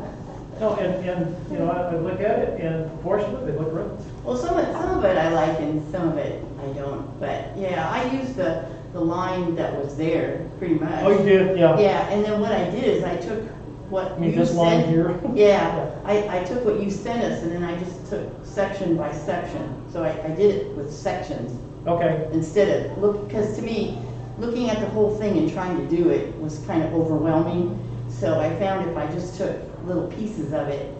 No, and I look at it, and proportionately, they look great. Well, some of it I like and some of it I don't. But yeah, I used the line that was there pretty much. Oh, you did? Yeah. Yeah, and then what I did is I took what You mean you this line sent. here? Yeah, I took what you sent us and then I just took section by section. So I did it with sections Okay. instead of because to me, looking at the whole thing and trying to do it was kind of overwhelming. So I found if I just took little pieces of it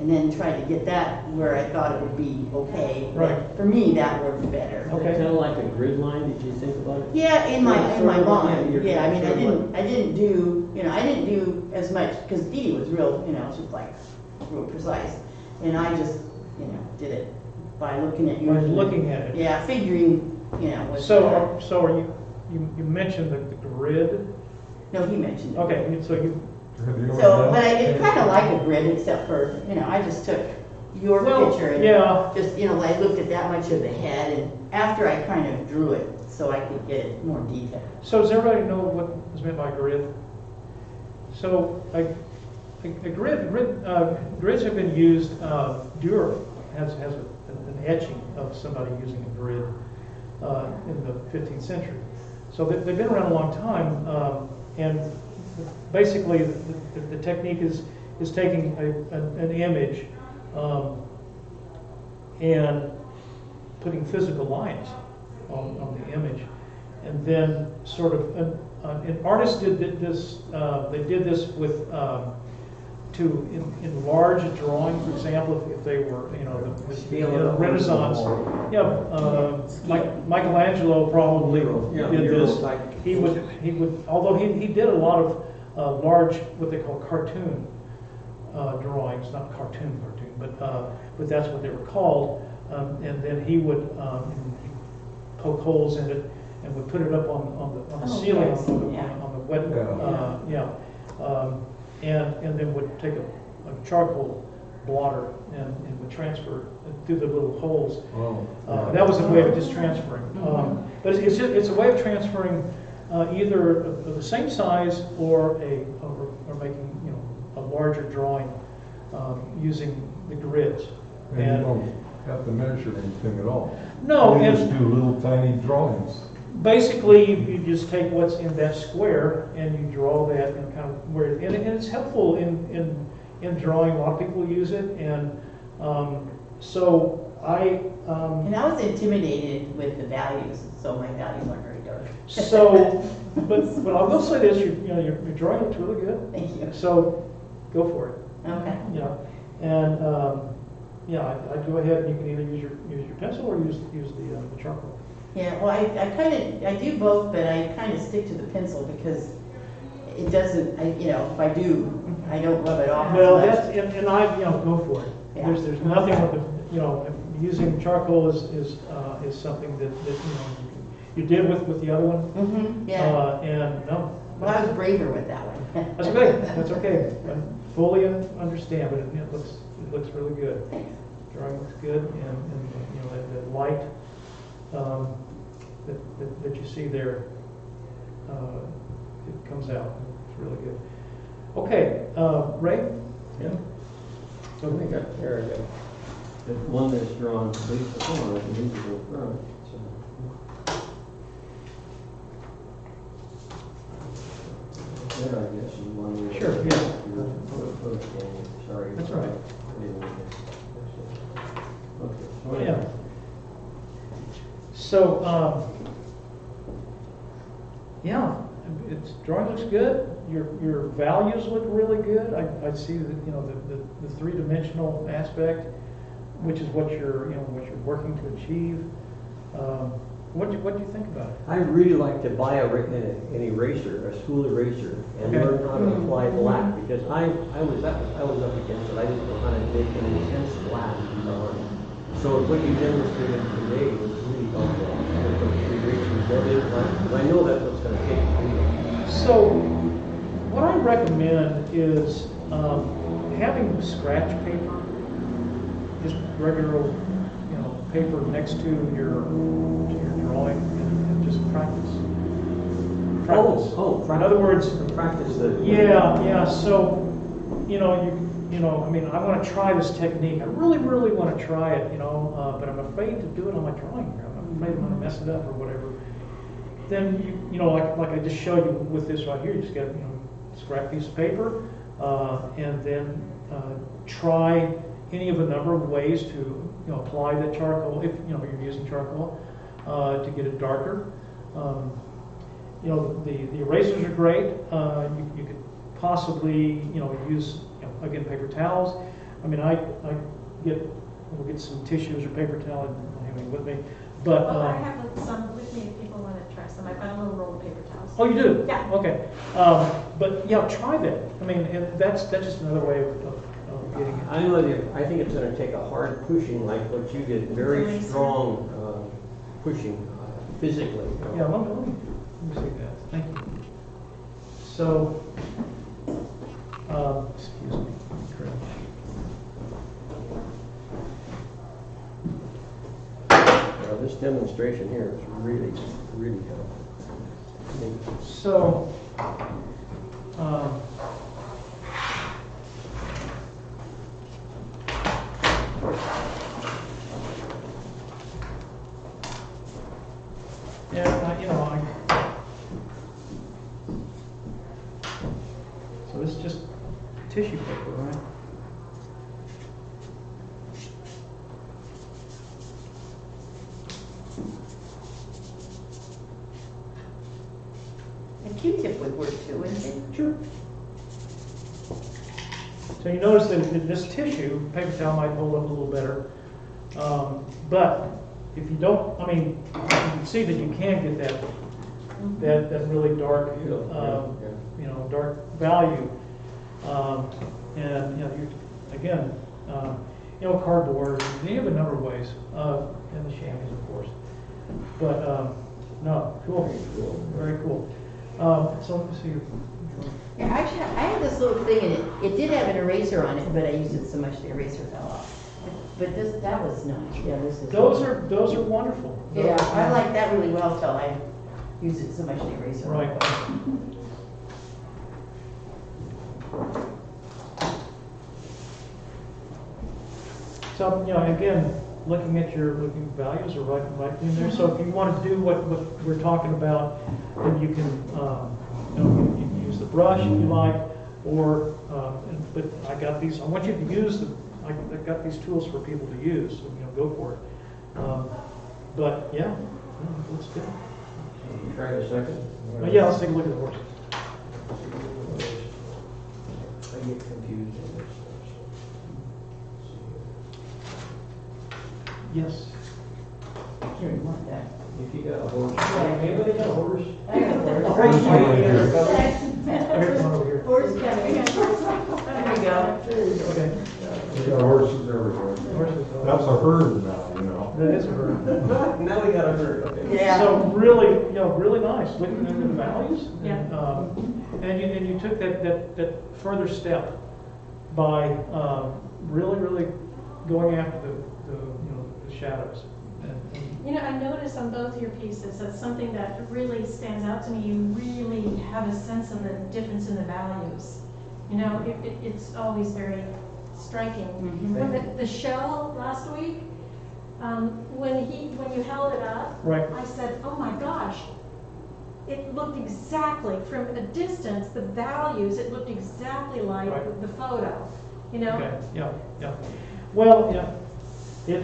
and then tried to get that where I thought it would be okay. Right. For me, that worked better. Okay. kind of like a grid line, did you think about it? Yeah, in my mind. you're Yeah, I mean, sort of I didn't do as much because Dee was real, she was like real precise, and I just did it by looking at you. By looking at it. Yeah, figuring what. So are you mentioned the grid? No, he mentioned it. Okay, so you. So, but it's kind of like a grid, except for I just took your picture and just I looked at that much of the head, and after I kind of drew it so I could get it more detailed. So does everybody know what is meant by grid? So a grids have been used. Dürer has an etching of somebody using a grid in the 15th century. So they've been around a long time, and basically the technique is taking an image and putting physical lines on the image, and then sort of an artist did this. They did this with to enlarge a drawing. For example, if they were the Renaissance, Michelangelo probably did this. He would although he did a lot of large what they call cartoon drawings, not cartoon, but that's what they were called. And then he would poke holes in it and would put it up on the ceiling, yes. on the wet, and then would take a charcoal blotter and would transfer through the little holes. That was a way of just transferring. But it's a way of transferring either of the same size or making a larger drawing using the grids. And you don't have to measure anything at all. No, You and just do little tiny drawings. basically you just take what's in that square and you draw that and kind of where and it's helpful in drawing. A lot of people use it, and so I. And I was intimidated with the values, so my values aren't very dark. So, but I will say this: your drawing looks really good. Thank you. So, go for it. Okay. And I'd go ahead and you can either use your pencil or use the charcoal. Yeah, well, I do both, but I kind of stick to the pencil because it doesn't, if I do, I don't rub it off. Well, as much. that's and I go for it. Yeah. There's nothing with the using charcoal is something that you did with the other one. Mm-hmm, yeah. And no. Well, I was braver with that one. That's okay. That's okay. I fully understand, but it looks really good. Thanks. Drawing looks good, and that light that you see there, it comes out. It's really good. Okay, Ray. Yeah. So we got, there we go. The one that's drawn, at least the corner, and these are in front, so. There, I guess, is one way. Sure, yeah. Sorry. That's all right. Okay. Yeah. So, yeah, drawing looks good. Your values look really good. I see that, you know, the three-dimensional aspect, which is what you're working to achieve. What do you think about it? I really like to buy an eraser, a school eraser, and Okay. learn how to apply black, because I was up against it. I didn't know how to make an intense black drawing. So what you demonstrated today was really helpful. With those erasers, that is black, because I know that's what's going to take to do it. So, what I recommend is having scratch paper, just regular old, paper next to your drawing, and just practice. Oh, In other words, practice the. yeah. So, I mean, I want to try this technique. I really want to try it, but I'm afraid to do it on my drawing. I'm afraid I'm going to mess it up or whatever. Then like I just showed you with this right here, you just get a scrap piece of paper, and then try any of a number of ways to apply that charcoal, if you're using charcoal, to get it darker. The erasers are great. You could possibly use again paper towels. I mean, we'll get some tissues or paper towel. I don't have any with me, but Well, I have some with me if people want to try some. I've got a little roll of paper towels. oh, you do? Yeah. Okay. But yeah, try that. I mean, and that's just another way of getting it. I know I think it's going to take a hard pushing, like what you did, very strong pushing physically. Yeah, let me see that. Thank you. So, excuse me. Correct. This demonstration here is really helpful. So, so this is just tissue paper, right? A Q-tip would work too, wouldn't it? Sure. So you notice that this tissue, paper towel might hold up a little better. But if you don't, I mean, you can see that you can get that really dark, dark value. And again, cardboard. You have a number of ways, and the chamois, of course. But no, cool, very cool. So let me see. Yeah, actually, I had this little thing and it did have an eraser on it, but I used it so much the eraser fell off. But that was nice. Yeah, this is. Those are wonderful. Yeah, I like that really well till I used it so much the eraser. Right. So, again, looking at your values are right in there. So if you want to do what we're talking about, then you can you can use the brush if you like, or but I got these. I want you to use I got these tools for people to use. So, go for it. But yeah, looks good. Try it a second. Yeah, let's take a look at the horses. I get confused on this. Yes. Sure, you want that. If you got a horse, anybody got a horse? I got a Horse horse. Here's one over here. Horse coming. There we go. Okay. We got horses everywhere. Horses. That's a herd now, That is a herd. Now we got a herd, okay. Yeah. So really, really nice, looking at the values. Yeah. And you took that further step by really going after the shadows. I noticed on both your pieces, that's something that really stands out to me. You really have a sense of the difference in the values. It's always very striking. Mhm. When the shell last week, when you held it up, Right. I said, oh my gosh, it looked exactly, from a distance, the values, it looked exactly like Right. the photo, you know? Okay, yeah. Well, yeah, it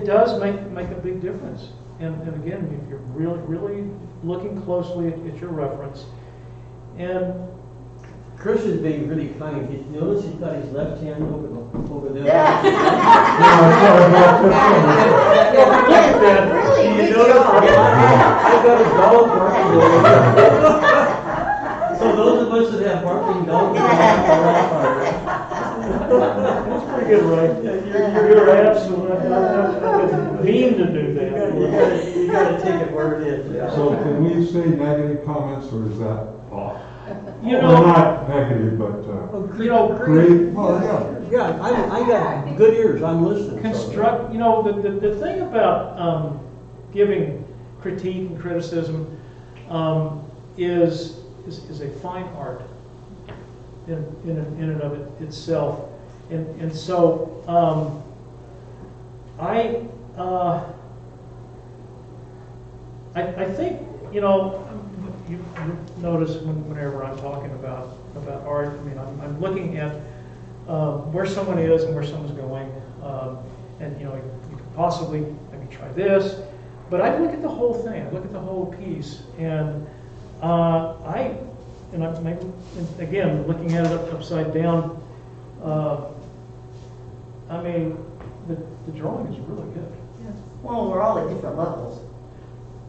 does make a big difference. And again, if you're really looking closely at your reference, and Chris is being really kind. You notice he's got his left hand over there. Really, You good notice job. I got a dog barking over there. So those of us that have barking dogs. that's pretty good, Ray. You're absolutely, I mean to do that. You gotta take it where it is. Yeah. So can we say negative comments, or is that off? You Well, know, not negative, but, great, well, yeah. Yeah, I got good ears. I'm listening. construct, you know, the thing about giving critique and criticism is a fine art in and of itself. And so I think, you know, you notice whenever I'm talking about art, I mean, I'm looking at where someone is and where someone's going, and you know, you could possibly maybe try this, but I look at the whole thing. I look at the whole piece, and again, looking at it upside down. I mean, the drawing is really good. Well, we're all at different levels.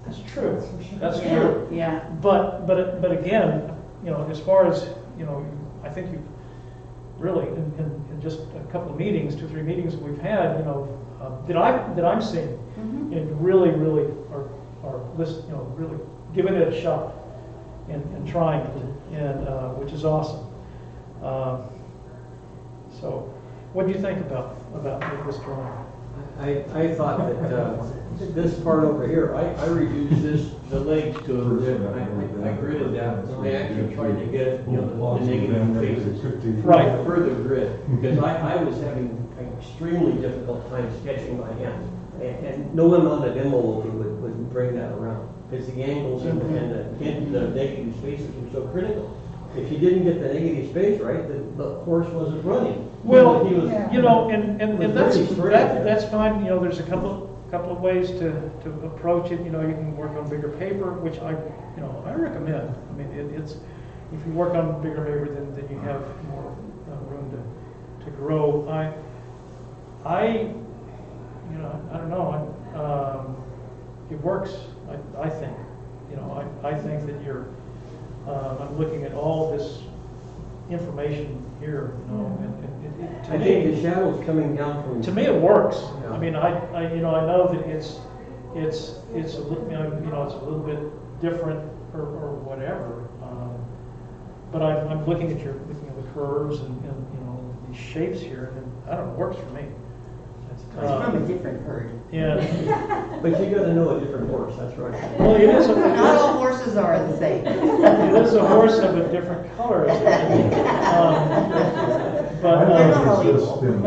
That's true. That's Yeah, true. yeah. But again, you know, as far as, you know, I think you really in just a couple of meetings, 2 or 3 meetings that we've had, you know, that I'm seeing, Mhm. and really are list, you know, really giving it a shot and trying it, and which is awesome. So, what do you think about this drawing? I thought that this part over here, I reduced the legs to a bit. I gridded that. I actually tried to get, you know, the negative faces. Right. Further grid, because I was having an extremely difficult time sketching by hand. And no amount of enveloping would bring that around, because the angles and the negative spaces were so critical. If you didn't get the negative space right, the horse wasn't running. Well, He was- you know, and that's Very straight, yeah. that's fine. You know, there's a couple of ways to approach it. You know, you can work on bigger paper, which I recommend. I mean, it's if you work on bigger paper, then you have more room to grow. You know, I don't know. It works. I think. You know, I think that you're. I'm looking at all this information here, you know, and to I me, think the shadow's coming down from. to me it works. Yeah. I mean, I you know, I know that it's a little, you know, it's a little bit different or whatever. But I'm looking at the curves and you know, these shapes here, and I don't know, it works for me. It's from a different herd. And But you gotta know a different horse, that's right. well, it is Not all horses are the same. it is a horse of a different color. But They're not I all think it's just equal. been,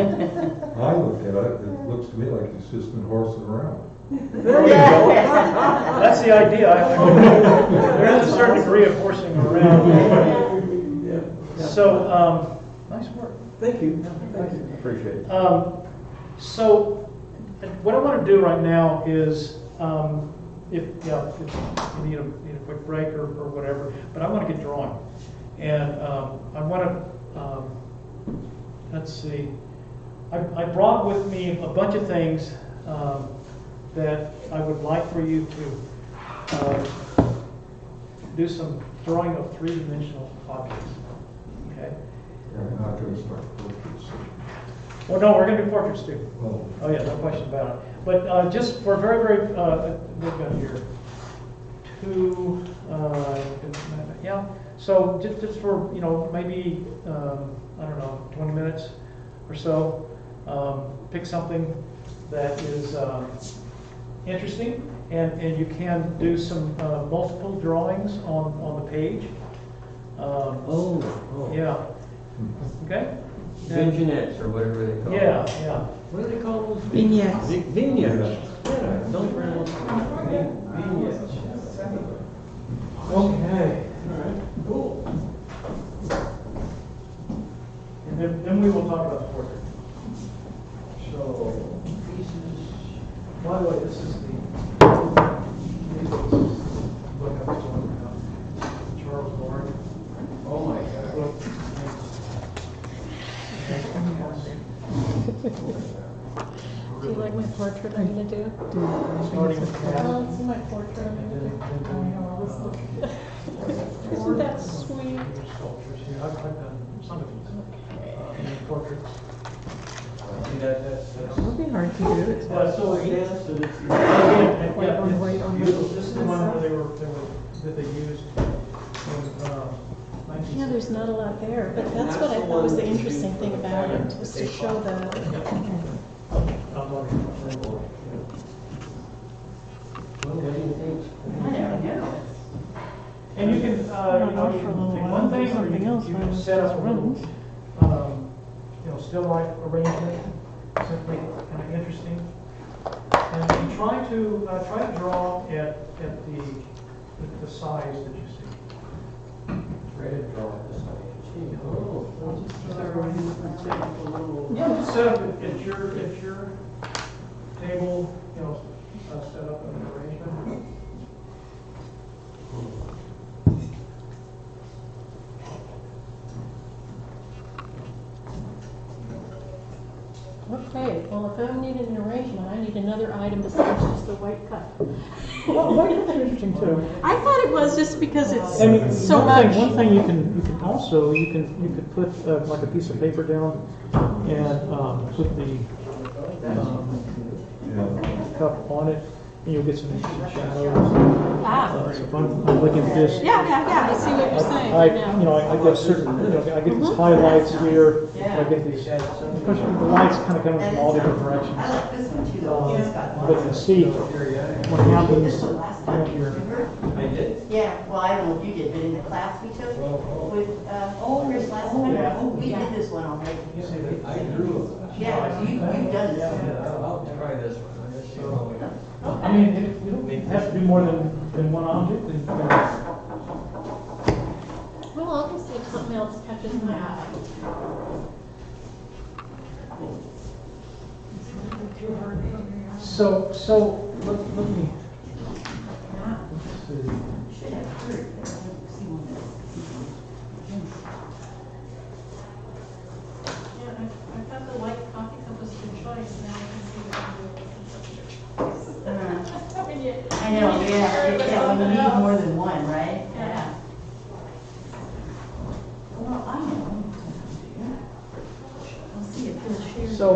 I look at it, it looks to me like he's just been horsing around. There you go. that's the idea. There is a certain degree of horsing around. Yeah. So, nice work. Thank you. Thank you. Appreciate it. So, what I want to do right now is, if you need a quick break or whatever, but I want to get drawing, and I want to, let's see, I brought with me a bunch of things that I would like for you to do some drawing of 3-dimensional objects. Okay. We're not gonna start portraits. Well, no, we're going to do portraits too. Oh, Oh yeah, no question about it. But just for very, we've got here 2, yeah. So just for, you know, maybe, I don't know, 20 minutes or so, pick something that is interesting, and you can do some multiple drawings on the page. Oh. Yeah. Okay? vignettes or whatever they call Yeah, them. yeah. What do they call those? Vignettes. Vignettes. Yeah, don't pronounce it. Vignettes. Okay. Alright, cool. And then we will talk about the portrait. So, pieces, by the way, this is the book I was talking about. Charles Warren. Oh my God. Book. Do you like my portrait I'm gonna do? Starting with cat. Oh, it's my portrait I'm gonna do. Isn't that sweet? Sculptures here. I've done some of these portraits. See that's. It'll be hard to do it. So advanced that it's. White on white on This is the one where that they used in, Yeah, there's not a lot there, but that's what I thought was the interesting thing about it, was to show the, What do you think? I don't know. And you can, you know, For a little while, one thing, do something else you while can it set up a little, runs. Still life arrangement, simply kind of interesting. And try to draw at the size that you see. Try to draw it this way. Oh. Yeah, just set up at your table, set up an arrangement. okay, well, if I'm needing an arrangement, I need another item besides just a white cup. Well, white cups are interesting too. I thought it was just because it's I mean, so one much. thing you can also, you could put like a piece of paper down and put the cup on it, and you'll get some shadows. Ah. So if I'm looking at this. Yeah, I see what you're saying. I now. get certain, I get these highlights here, I get these, especially the lights kind of coming from all different directions. I like this one too, though. It's got But you see what happens when you're, I did. Yeah, well, I don't know if you did, but in the class we took with, Chris last time, we did this one already. I drew. Yeah, you've done this one. I'll try this one. I'll just see how we go. I mean, you don't have to do more than one object. Well, I'll just see if something else catches my eye. So let me. Let's see. Should have heard, but I don't see one Yeah, I thought the white coffee cup was a good choice, now I can see what I'm doing. I know, yeah, when you need more than one, right? Yeah. Well, I know. I'll see if Phil shares. So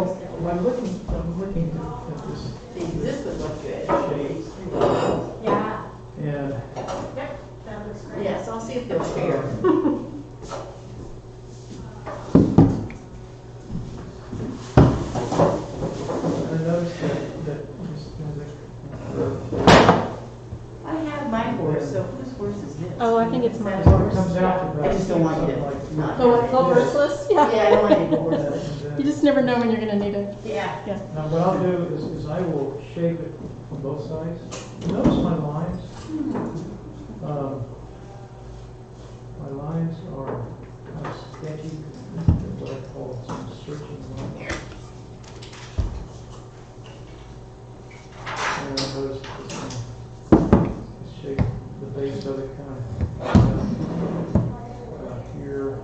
I'm looking at this See, this would look good. shape, Yeah. and Yep, that looks great. Yes, I'll see if they'll share. I noticed that I have my horse, so whose horse is this? Oh, I think it's my Is that horse. yours? comes out to I just don't want you to not. Oh, have it's it. all horseless? Yeah, I don't want you to horse. You just never know when you're gonna need it. Yeah. Yeah. Now, what I'll do is I will shape it on both sides. Notice my lines. My lines are kind of sketchy, what I call some searching lines. And notice the shape, the base of it kind of here.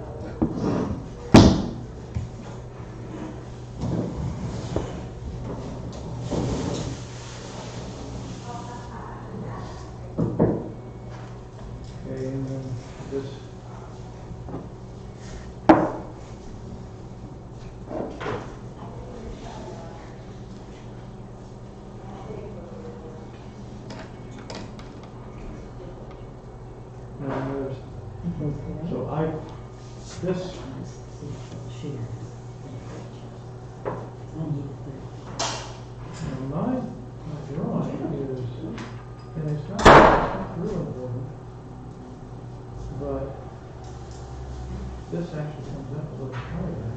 Okay, and then this. Now there's, so this, and my drawing is, and it's not real important, but this actually comes up a little harder.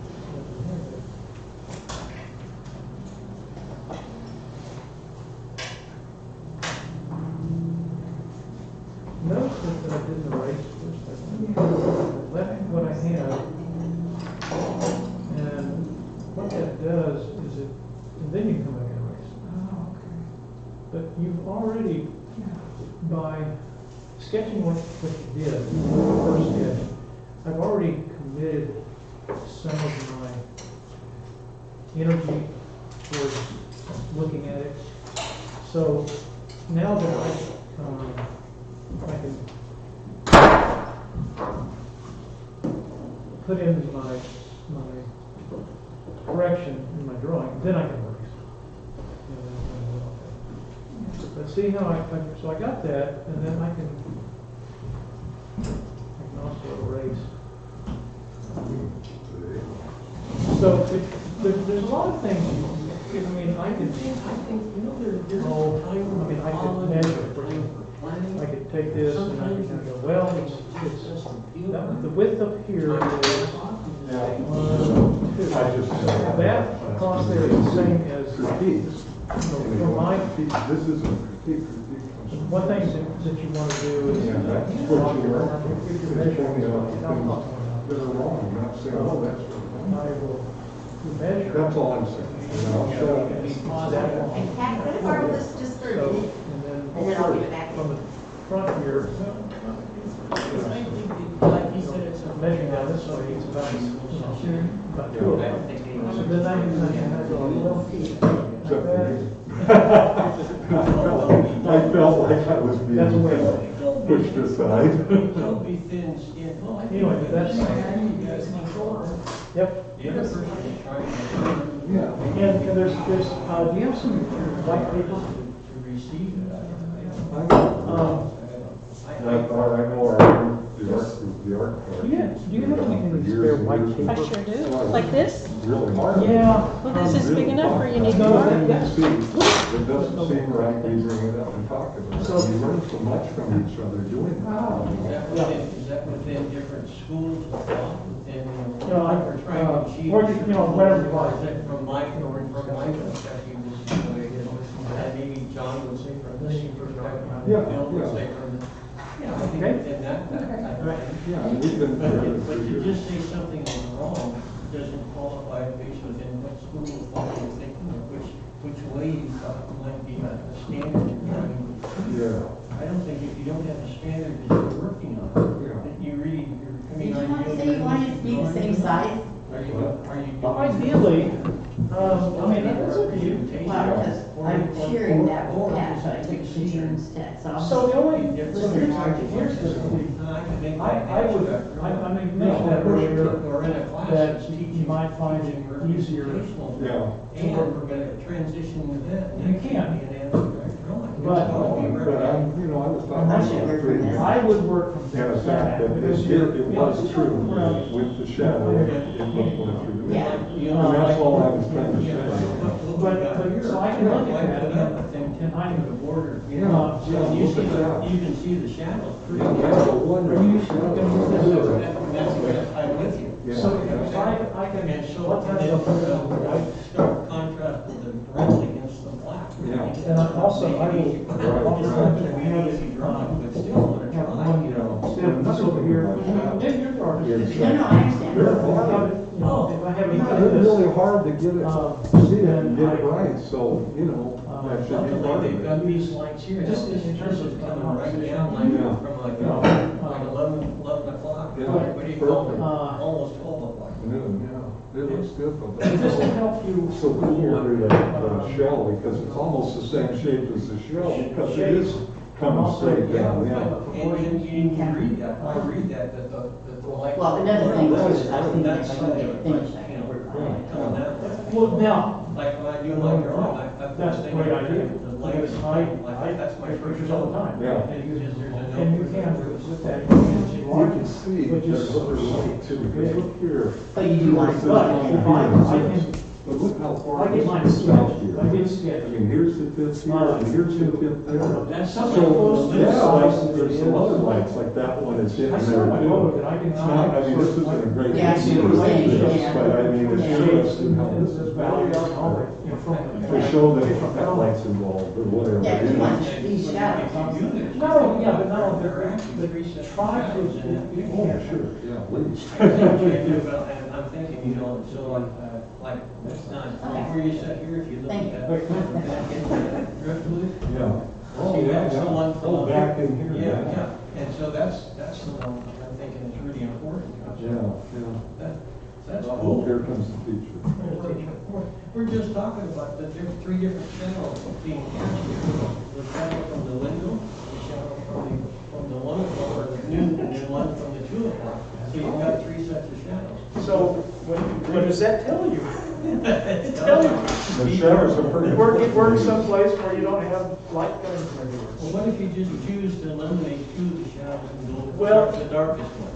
noticed that I didn't erase this. I left what I had. And what that does is and then you can come back and erase. Oh, okay. But you've already, by sketching what you did, the first sketch, I've already committed some of my energy towards looking at it. So now that I can put in my correction in my drawing, then I can erase. But see how so I got that, and then I can also erase. So there's a lot of things. I mean, I could measure. I could take this and I could go, well, the width up here is 1, 2. That across there is the same as for my. This is a critique. One thing that you want to do is That's what you're measuring. That are wrong, I'm not saying, oh, that's wrong. I will measure. That's all I'm saying. And I'll show you. And Pat, could I borrow this just for a minute? And And then I'll give it back. from the front here, measuring down this way, it's about 2 of them. So then I can go a little Except like I felt like I was being That's a way. pushed aside. Don't be thin skinned. Anyway, that's, yep. The other person is trying to Yeah. And there's, do you have some white paper? receive it. I know the art. Yeah, do you have anything spare white paper? I sure do. Like this? Really hard. Yeah. Well, this is big enough for you need No, more. that- See, it doesn't seem right, we bring it up and talk about it. You learn so much from each other doing that. Is that within different schools of thought, within, No, we're trying to achieve? or you know, whatever you Or like. is it from my perspective, this is the way it is, and maybe John would say from this perspective, Yeah, Bill would yeah. say from the, yeah, I think Okay. within that type of thing. Yeah, and we've been together for But to years. just say something is wrong doesn't qualify based within what school of thought you're thinking, or which way you thought might be a standard you're trying to. Yeah. I don't think if you don't have a standard that you're working on, Yeah. that you really, you're, I Did mean, you are not you? say you wanted it to be the same size? Are you? Well, ideally, I mean, that's up to you. Well, because I'm sharing that with Pat, so I took the children's text off. So the only, so Listen, here's the, And I can make I that would, abstract, I mean, mention that earlier, or in a class that that's you teaching. might find it easier. Yeah. And we're gonna transition with that. You can. Be an abstract drawing. But- It's gonna be But very- I was talking I about should learn from three. this. I would work from And the fact that this year it was true with the shadow, it was going through the Yeah. middle. And that's all I was trying to Yeah, say. But, so I can look at that, I think, and I the border. Yeah, You look see at that. you can see the shadows pretty Yeah, good. that's a wonderful shadow. I'm with you. Yeah. so if I can, And so, what and kind then, of, stark contrast with the red against the black. Yeah. and also I will, We need to be drawing, but still want to try. instead of this over here, yeah, you're artist. No, no, I understand. They're If I have hard. it, you know, if I have it Yeah, like they're really this, hard to get it, see it and get it right, so, you know, that should be part They've of got it. these lights here, Just just in terms of coming right down, like, Yeah. from like, Yeah. like 11 o'clock, Yeah. what do you call it? Perfect. Almost 12 o'clock. Noon, yeah, it looks good, but just to that's help you. so cool under the shell, because it's almost the same shape as the shell, because it is coming straight down, yeah. And you can read that, I read that the light. Well, another thing too, That's- is I was thinking That's if I can get it finished, I you can know, work we're on it. coming that way. Well, now, Like when I do my drawing, I put that's a things great like idea. the lights, I that's my take first pictures all the time. Yeah. And you Is there's a note and you for can, the- with that, you can You can see which is. there's other light too, because look here. But you do want to. But if I can, But look how I get mine South sketched, here. I get I sketched. mean, here's the fifth here, and here's the fifth there. That's something So, close to yeah, this like, size. there's some other lights like that one is in I there saw my photo, too. and I can. It's not, I mean, this isn't a great. Yeah, I see what you're saying, this, yeah. But I mean, it's Yeah. interesting how this is This very valley, out all there. right, you know, from. To show that that light's involved or whatever. Yeah, you too know. much, these shadows. No, yeah, but no, They're actually three separate try to, shadows in it. Oh, sure, yeah, please. I'm thinking, you know, so like, that's not, like where you sit here, if you look Thank at you. that. back into that driftwood, Yeah. So you have someone from. Oh, back in here. Yeah, yeah, and so that's the one I'm thinking is really important. Yeah, yeah. That's Oh, cool. here comes the teacher. We're just talking about that there are three different shadows being captured. The shadow from the window, the shadow from the 1 o'clock or the noon, and then one from the 2 o'clock. So you've got three sets of shadows. So, what does that tell you? It tells you. The shadows are pretty. Work someplace where you don't have light coming from everywhere. Well, what if you just choose to eliminate two of the shadows and go Well- with the darkest one?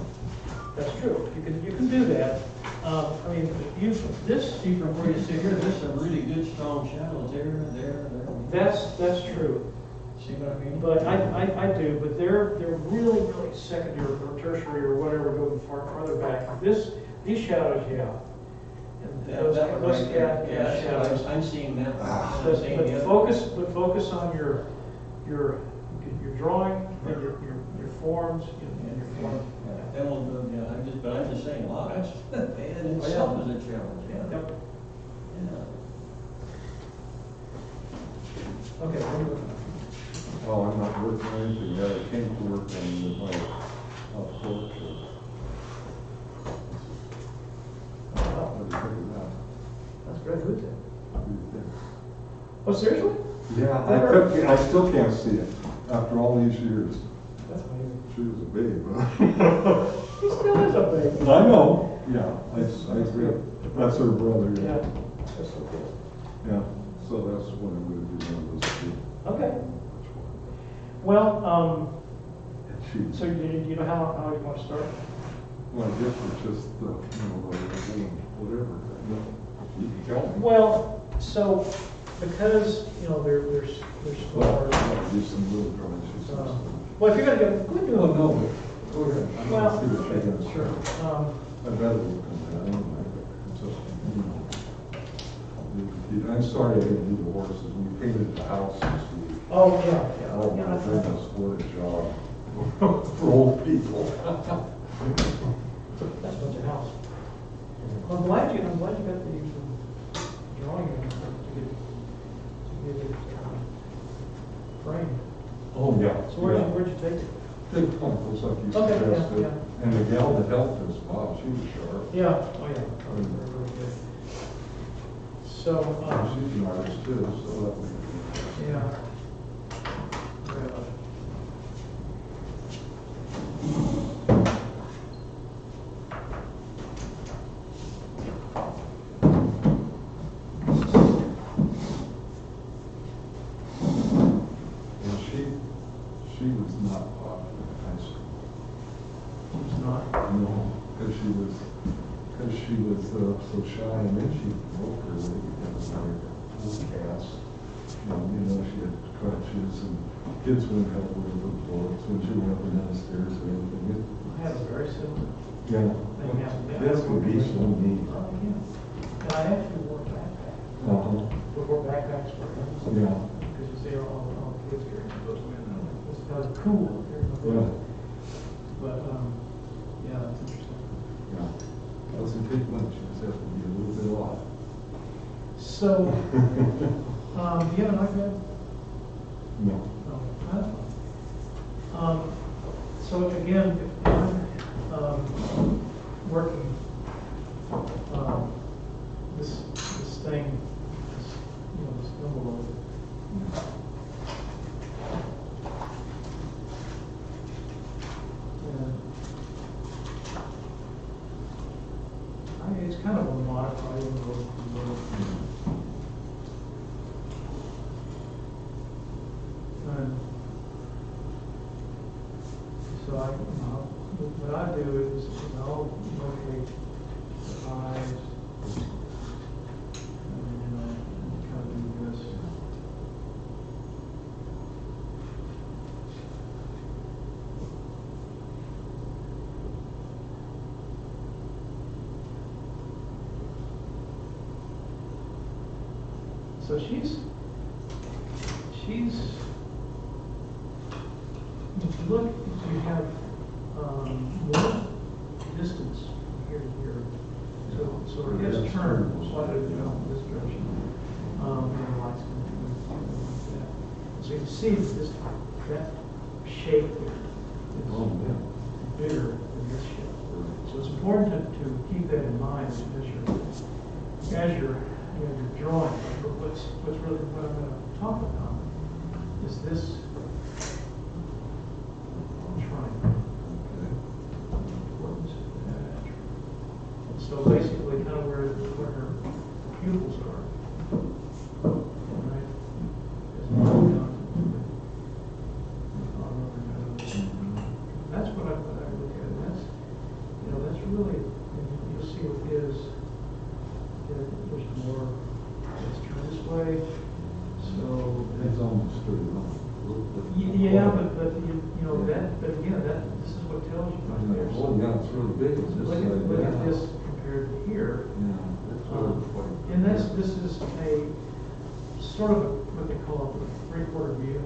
That's true, you can do that. I mean, this, See, from where you sit here, there's some really good strong shadows there. that's true. See what I mean? But I do, but they're really secondary or tertiary or whatever, going farther back. These shadows, yeah. And That those, one right there, yeah, that's what shadows. I'm seeing that. I'm But seeing the other. focus on your drawing and your forms and your form. Then we'll go, yeah, I'm just saying, wow, that's, that in Oh, itself yeah. is a challenge, yeah. Yep. Yeah. Okay, what are you looking Well, I'm not working on anything yet. I came to work on my portrait. at? What do you think of that? That's very good then. What do you think? Oh, seriously? Yeah, I still can't see it after all these years. That's amazing. She was a babe. He still is a baby. I know, yeah, I agree. That's her brother, Yeah, yeah. that's so cool. Yeah, so that's what I'm gonna do, one of those two. Okay, Which one? well, And she, so you know how you want to start? well, I guess it's just the, whatever. You can tell me. Well, so, because, there's Well, smaller, I'll do some little drawings. She says. well, if you're gonna go, go do Oh, it. no, go ahead. I Well, don't see what you're gonna sure. say. I'd rather look at that anyway, but it's up to you. I'm sorry I didn't do the horses. We painted the house this week. Oh, yeah. Oh, my Yeah, goodness, what a job. For old people. That's about your house. I'm glad you got the drawing to get it framed. Oh, yeah. So where'd you take it? Big pump, looks like you Okay, yeah, suggested. yeah. And the gal that helped us, wow, she was sharp. Yeah, oh, yeah. Very, very good. So, She's an artist too, so that would be. yeah. And she was not popular in high school. It's not. No, because she was so shy, and then she broke her leg against her old cast. She had crutches, and kids wouldn't help her with the floors when she went up and down the stairs or anything. I have a very similar. Yeah, Thing happened. this would be so neat. Oh, yeah. And I actually wore a backpack. Uh-huh. We wore backpacks for him. Yeah. Because you see all the kids here, those men, that was cool. Yeah. But, yeah, that's interesting. Yeah. Doesn't take much, you just have to be a little bit off. So, do you have an iPad? No. No. That's fine. So again, if I'm, working, this thing, this envelope. And it's kind of a modified envelope. And so what I do is, I'll locate the eyes, and So she's, if you look, you have more distance from here to here. So it has turned slightly, this direction. And the light's going to like that. So you can see that shape there is bigger than this shape. So it's important to keep that in mind as you're drawing. But what's really what I'm going to talk about is this triangle. Importance of that. So basically, kind of where her pupils are. Right? That's what I look at. That's really, you'll see with his, there's more, let's turn this way. So It's almost straight on. yeah, but again, this is what tells you right there. Oh, yeah, it's really big. It's just Look at this compared to here. Yeah, that's really quite. And this is a sort of what they call a 3/4 view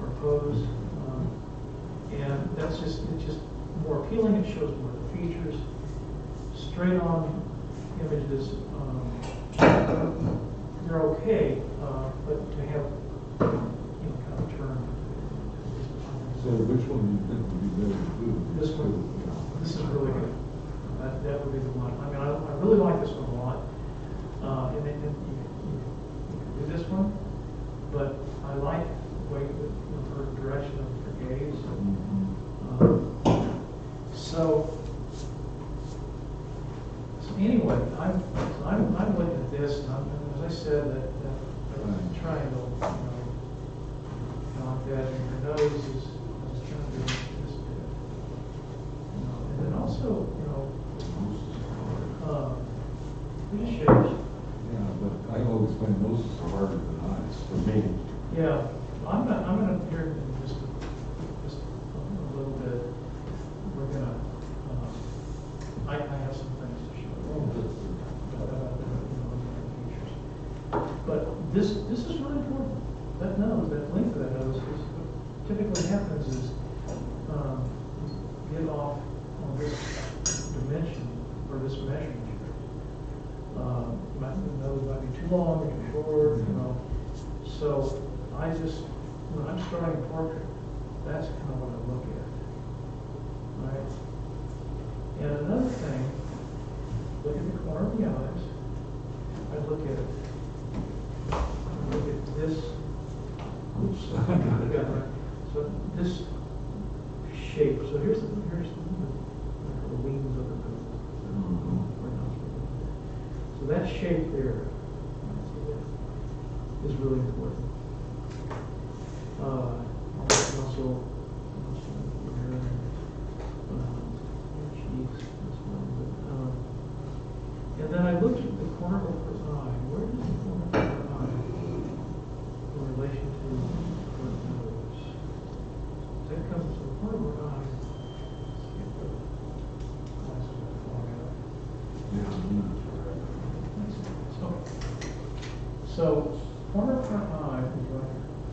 or pose. And it's just more appealing. It shows more of the features. Straight on images, they're okay, but to have, kind of turn. So which one do you think would be better to do? This one. This is really good. That would be the one. I mean, I really like this one a lot. And then you can do this one, but I like the way her direction of her gaze. So anyway, I'm looking at this, and as I said, that triangle, like that, and her nose is trying to be this bit. And then also, these shapes. Yeah, but I always find noses are harder than eyes for me. Yeah, I'm gonna here in just a little bit. We're gonna. I have some things to show you about the features. But this is really important. That nose, that length of that nose, is what typically happens is get off on this dimension or this measurement. The nose might be too long or too short, So when I'm starting a portrait, that's kind of what I look at. Right? And another thing, look at the corner of the eyes. I look at this. Oops. Right. So this shape. So here's the wings of the nose. So that shape there is really important. Also, cheeks as well. And then I looked at the corner of her eye. Where is the corner of her eye in relation to her nose? That comes to the corner of her eye. So, corner of her eye is right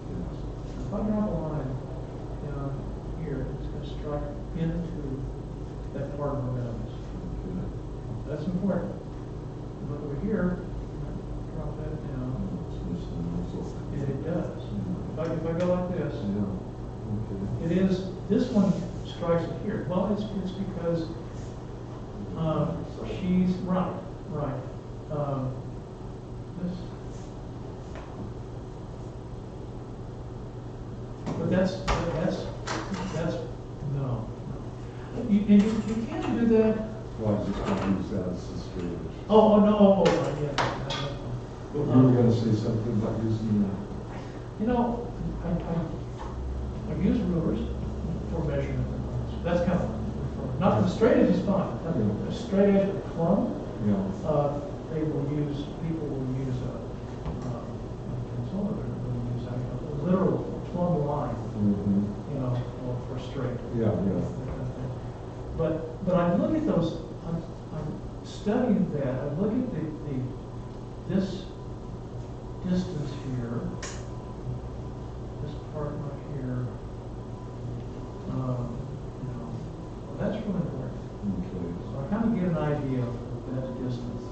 here. If I drop a line down here, it's going to strike into that part of the nose. That's important. But over here, drop that down, and it does. If I go like this, it is, this one strikes it here. Well, it's because she's, right. This. But that's no. You can't do that. Well, I just want to use that as a straight. Oh, no, right, yeah. You were going to say something about using I've used rulers for measurement. That's kind of, not the straight edge is fine. A straight edge with a plumb, people will use pencil, or they'll use a literal plumb line, for straight. Yeah. But I look at those. I'm studying that. I look at this distance here, this part right here, well, that's really north. Okay. So I kind of get an idea of that distance.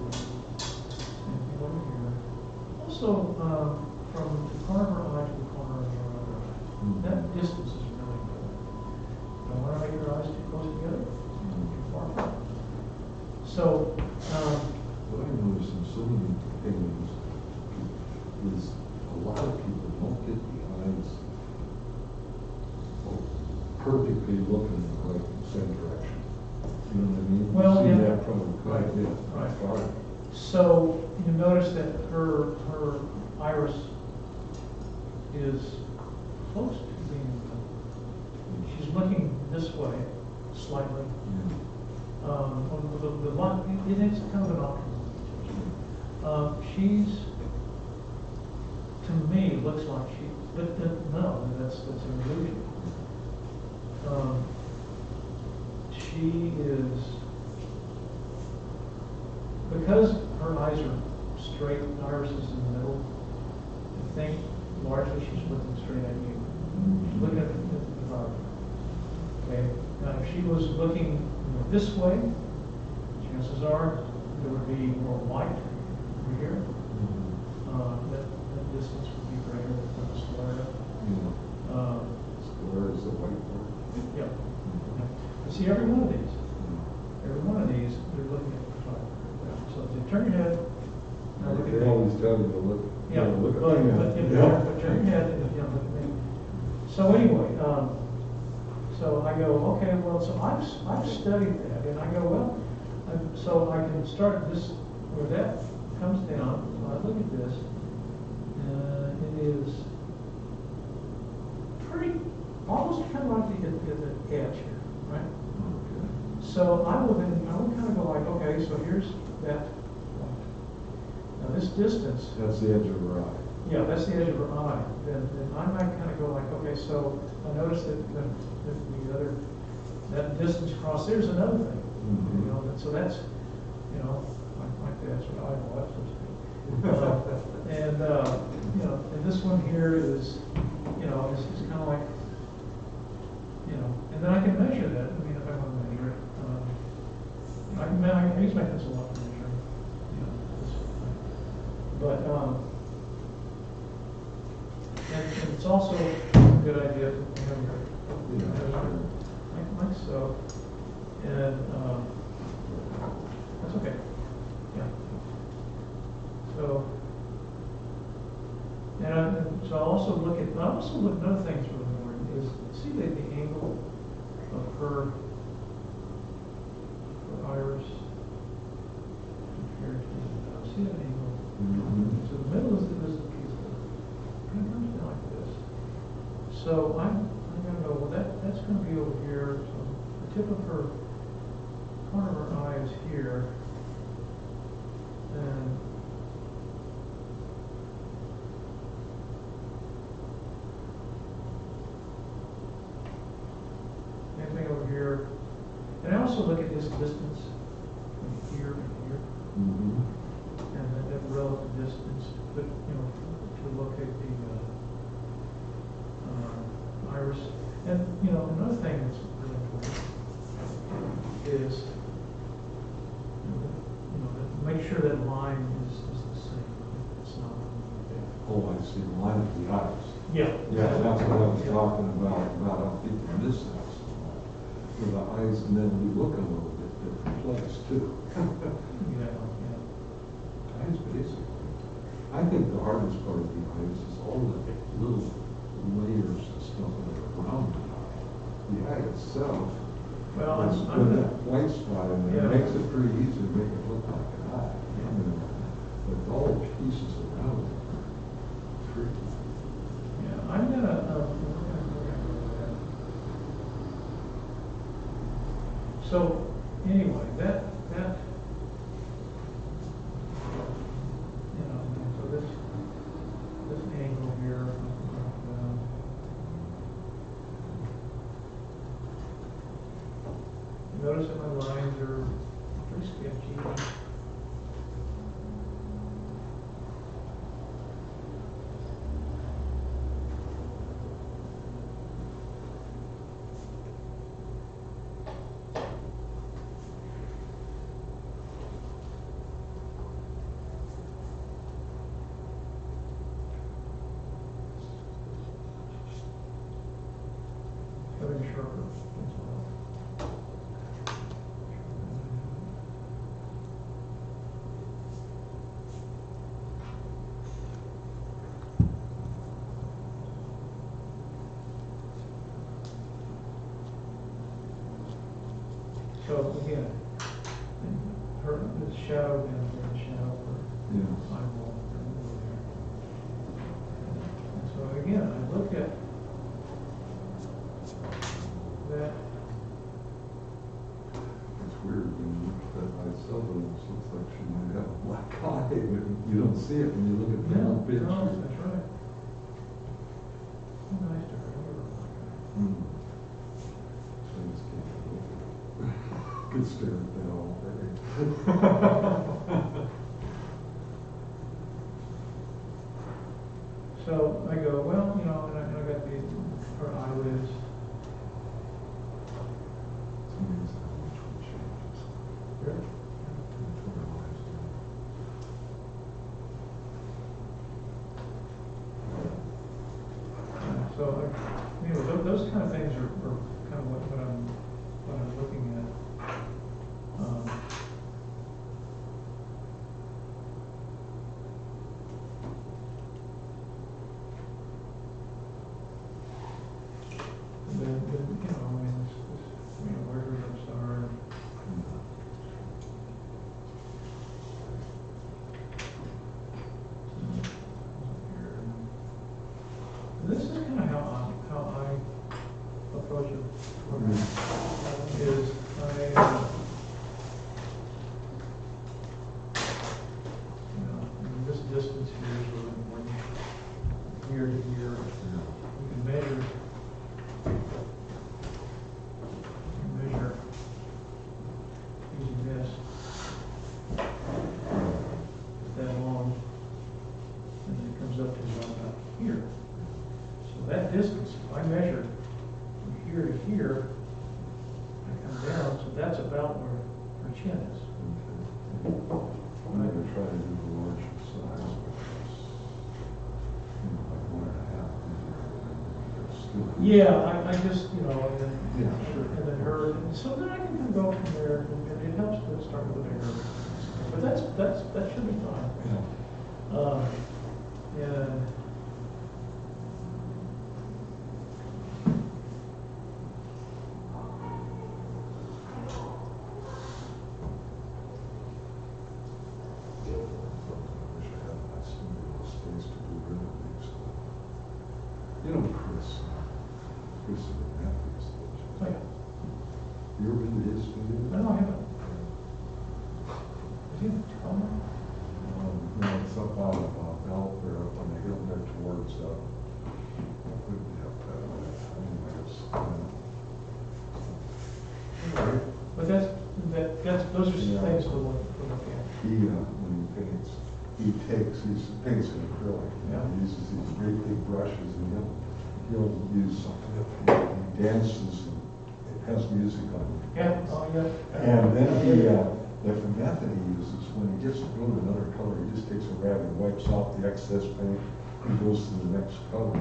And over here. Also, from the corner of her eye to the corner of her other eye, that distance is really good. Don't want to make your eyes too close together, too far apart. So, What I notice in so many paintings is a lot of people don't get the eyes perfectly looking in the right same direction. You know what I mean? Well, You see yeah. that probably quite a bit. Right. Far. so you notice that her iris is close to being, she's looking this way slightly. The line, it's kind of an optical. She's, to me, looks like but no, that's an illusion. She is, because her eyes are straight, the iris is in the middle, I think largely she's looking straight at you. She's looking at the photographer. Okay, now if she was looking this way, chances are there would be more light over here. That distance would be greater than the square. Square is the white part. Yeah. You see every one of these. Every one of these, they're looking at the photographer. So if you turn your head, now look at They me. always tell you to look. Yeah, look at but me. turn your head and look at me. So anyway, so I go, okay, well, so I've studied that, and I go, well, so I can start this where that comes down. So I look at this, it is pretty, almost kind of like the edge here, right? So I would kind of go like, okay, so here's that point. Now this distance. That's the edge of her eye. Yeah, that's the edge of her eye. Then I might kind of go like, okay, so I noticed that that distance across there's another thing. You know, so that's, like that's what I watch, so to speak. And this one here is, is kind of like, and then I can measure that. I mean, if I want to measure it, I use my pencil a lot to measure, this sort of thing. But and it's also a good idea to remember, like so, and that's okay. Yeah. So, so I also look another thing that's really important is see the angle of her iris compared to see that angle. So the middle is the piece that kind of comes down like this. So I'm gonna go, well that's gonna be over here. So the tip of her corner of her eye is here. And same thing over here. And I also look at this distance from here and here. And that relative distance, but to locate the iris. And another thing that's really important is make sure that line is the same. It's not there. Oh, I see, the line of the eyes. Yeah. Yeah, that's what I was talking about how people miss that so much. Where the eyes, and then we look a little bit different place too. Eyes basically. I think the hardest part of the eyes is all the little layers and stuff that are around the eye. The eye itself, Well, with that white spot in there, Yeah. makes it pretty easy to make it look like an eye. But all the pieces around it are tricky. Yeah, I'm gonna. So anyway, that so this angle here. Notice that my lines are pretty sketchy. So again, her, the shadow down there, the shadow for Yes. eyeball, over there. And so again, I look at that. It's weird when you look at that by itself, it almost looks like she might have a black eye, but you don't see it when you look at the whole picture. No, that's right. Nice to her. Hmm. So I just can't look at it. Could stare at that all day. So I go, well, you know, and I got her eyelids. It's amazing how much one changes. There. That's what our lives do. So, you know, those kind of things are kind of what I'm looking at. And then, you know, I mean, you know, where her lips are. This is kind of how I approach it. Is I, you know, I mean, this distance here is really important. Here to here, you can measure. Using this. It's that long, and then it comes up to about here. So that distance, if I measure from here to here, I come down, so that's about where her chin is. I'm going to try to do the larger size, which is, you know, like 1.5 still. Yeah, I just, you know, and then, Yeah, sure. and then her, and so then I can kind of go from there, and it helps to start with the bigger. But that should be fine. Yeah. And I wish I had my studio space to do really big stuff. You know, Chris is an athlete. oh yeah, You ever been to his studio? I haven't. Is he in Tacoma? No, it's up out of Bell, there up on the hill there towards, what would be up that way? I mean, I guess, anyway, But that's, those are some Yeah. things to look at. he, when he paints, he paints in acrylic. Yeah. He uses these great big brushes and he'll use something, he dances and it has music on it. Yeah, oh, yeah. And then the method he uses, when he gets to go to another color, he just takes a rag and wipes off the excess paint and goes to the next color.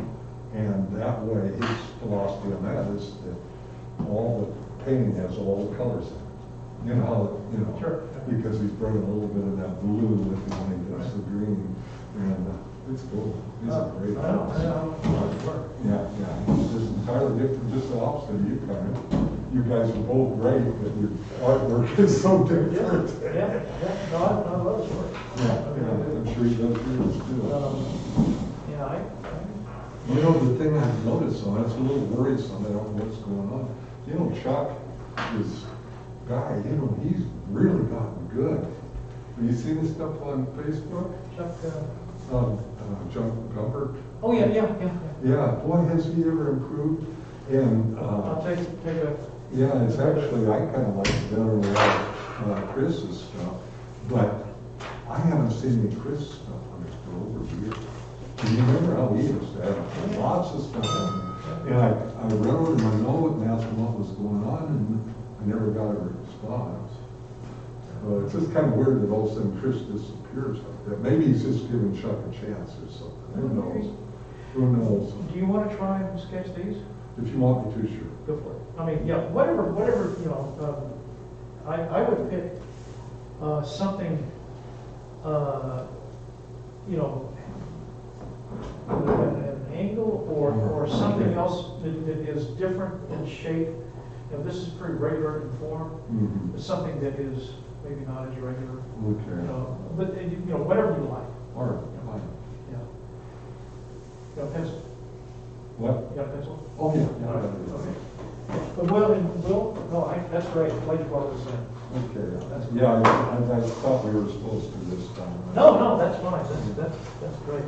And that way, his philosophy on that is that all the painting has all the colors in it. You know how, Sure. because he's bringing a little bit of that blue with him when he does the green. And it's cool. He's a great I know, artist. Yeah, it's just entirely different, just the opposite of you kind of. You guys are both great, but your artwork is so different. Yeah, no, I love his work. Yeah, I'm sure he does yours too. Yeah, You know, the thing I've noticed, though, it's a little worrisome, I don't know what's going on. You know, Chuck, this guy, you know, he's really gotten good. Have you seen his stuff on Facebook? Chuck, Chuck Gumbert? oh, yeah. Yeah, boy, has he ever improved. And, I'll take a, yeah, it's actually, I kind of like it better than a lot of Chris's stuff, but I haven't seen any Chris stuff on it for over a year. Do you remember how he used to have lots of stuff on there? And I wrote him a note and asked him what was going on, and I never got a response. It's just kind of weird that all of a sudden Chris disappears like that. Maybe he's just giving Chuck a chance or something. Who knows? Who knows? do you want to try and sketch these? If you want me to, sure. Go for it. I mean, yeah, whatever, you know, I would pick, something, you know, at an angle or something else that is different in shape. this is pretty regular in form. Mhm. It's something that is maybe not as regular, Okay. but, whatever you like. All right, fine. Yeah. You got a pencil? What? You got a pencil? Oh, yeah. All right, okay. But that's great, glad you brought this in. Okay, yeah, I thought we were supposed to this time. No, that's fine, that's great.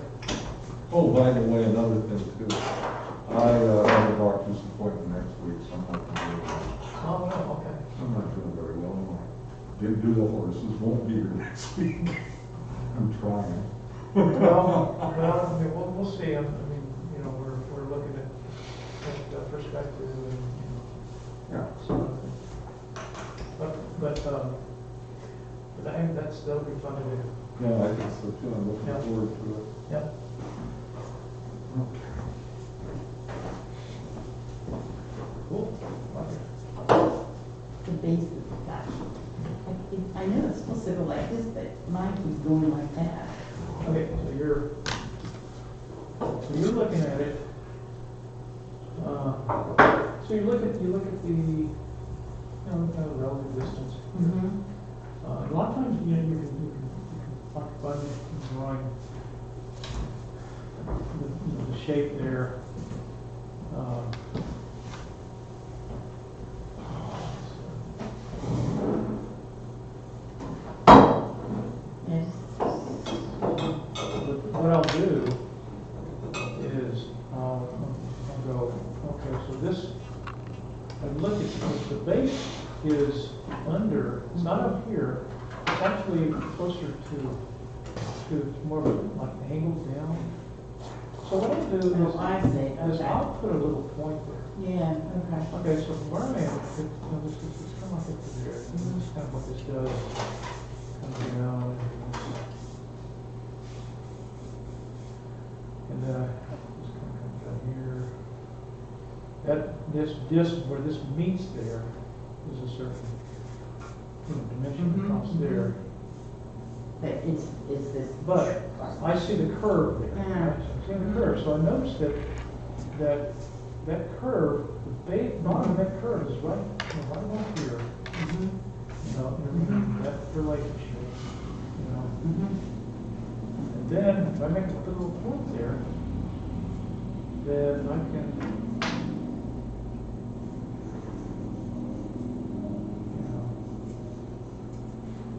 Oh, by the way, another thing too, I have a doctor's appointment next week, so I'm not doing very well. Oh, no, okay. I'm not doing very well, am I? Do the horses won't be here next week. I'm trying. Well, I mean, we'll see, I mean, we're looking at perspective and, Yeah. so, but I think that'll be fun to do. Yeah, I think so too, I'm looking Yeah. forward to it. Yep. Okay. Cool. The base of the top. I know it's supposed to go like this, but mine keeps going like that. Okay, so you're looking at it. So you look at the kind of relative distance. Mm-hmm. A lot of times, you can find the drawing the shape there. Yes. What I'll do is I'll go, okay, so this, I look at the base is under, it's not up here, it's actually closer to more of a, like an angle down. So what I'll do Oh, I see, is okay. I'll put a little point there. Yeah, okay. Okay, so from where I am, this is kind of like up to there. This is kind of what this does. Comes down. And then this kind of comes down here. This where this meets there is a certain dimension Mhm, across there. But it's this. But I see the curve there. Yeah. Right? So I'm seeing the curve. So I notice that curve, the bottom of that curve is right about here. Mhm. That relationship. Mhm. And then if I make a little point there, then I can.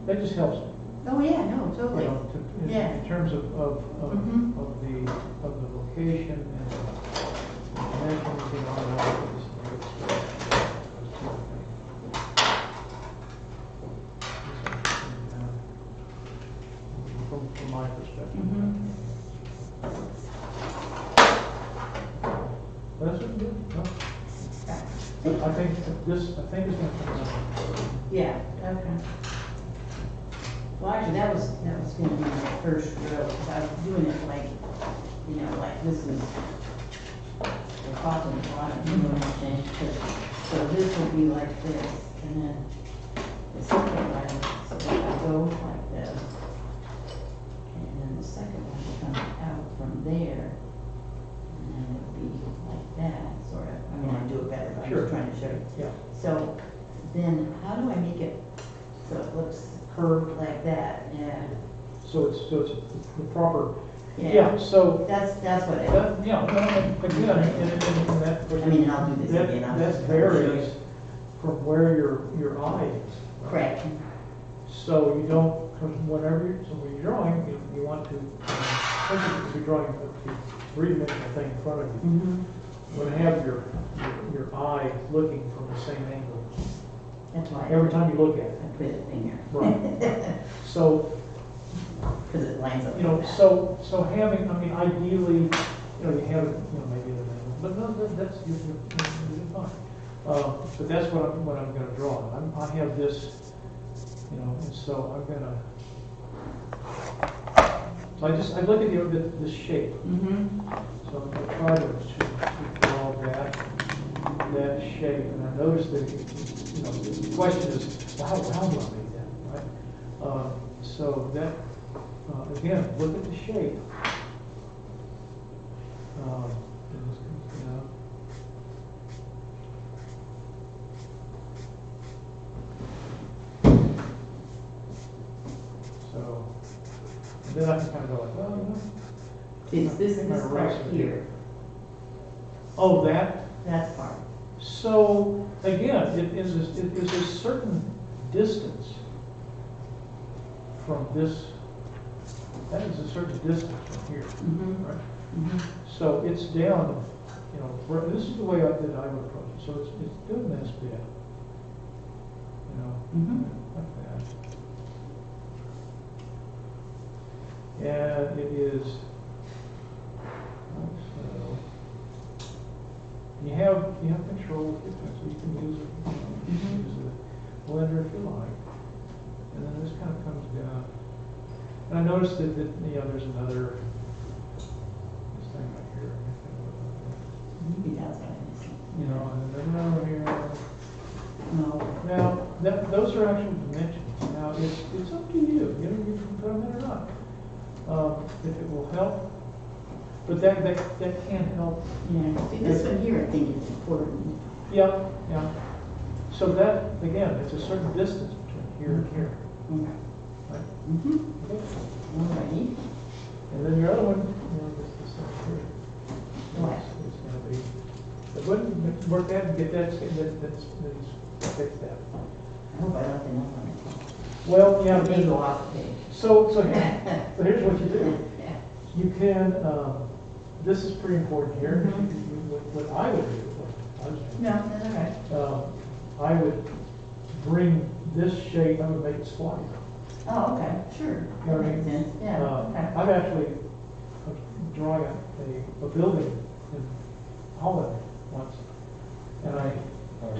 That just helps me. Oh, yeah, no, totally. Yeah. In terms of Mhm. the location and the dimensions and all that. From my perspective. Mhm. That's what you do. No? I think is going to come out. Yeah, okay. Well, actually, that was gonna be my first row, because I was doing it like, like this is the top and the bottom, you know what I'm saying? So this will be like this, and then the second one, so if I go like this, and then the second one comes out from there, and then it'll be like that, sort of. I mean, I do it better, but I'm Sure. just trying to show you. Yeah. So then how do I make it so it looks curved like that? Yeah. So it's the proper. Yeah. Yeah. So. That's what it is. Yeah, well, again, and that. I mean, and I'll do this that- again. I'll That just kinda show varies you. from where your eye is. Correct. So you don't, because when you're drawing, you want to, especially if you're drawing a three-dimensional thing in front of you, Mm-hmm. you want to have your eye looking from the same angle That's why. every time you look at it. I put a finger. Right. So, Because it lines up you know, like that. so having, I mean, ideally, you have it, maybe at an angle, but no, that's, you're fine. But that's what I'm gonna draw. I have this, and so I'm gonna, so I look at the shape. Mm-hmm. So I'm gonna try to draw that shape, and I notice that, the question is, well, how do I make that, right? So that, again, look at the shape. then I can kind of go like, well, you know. It's this I erase part it here, Oh, that? that part. So, again, it is a certain distance from this, that is a certain distance from here, Mhm. right? Mhm. So it's down, you know, this is the way that I would approach it. So it's doing this bit, you know, Mhm. like that. And it is, so, you have control with it, so you can use it, you can use a blender if you like. And then this kind of comes down. And I noticed that you know, there's another, this thing right here. Maybe that's what I missed. You know, and then another one here. No. Now, those are actual dimensions. Now, it's up to you. You know, you can put them in or not. If it will help, but that can help. Yeah, see, this one here, I think is important. Yeah, yeah. So that, again, it's a certain distance between here and here. Okay. Right? Mm-hmm. Okay. Alrighty. And then your other one, you know, this one here. What? It's going to be, but wouldn't work that and get that, that's fix that. I hope I left enough on it. Well, yeah. It may go off the page. So here's what you do. You can, this is pretty important here. What I would do, what I was doing, No, that's all right. I would bring this shape, I would make it slider. Oh, okay, sure. That makes sense, yeah, okay. I've actually drawn a building in Holland once, and I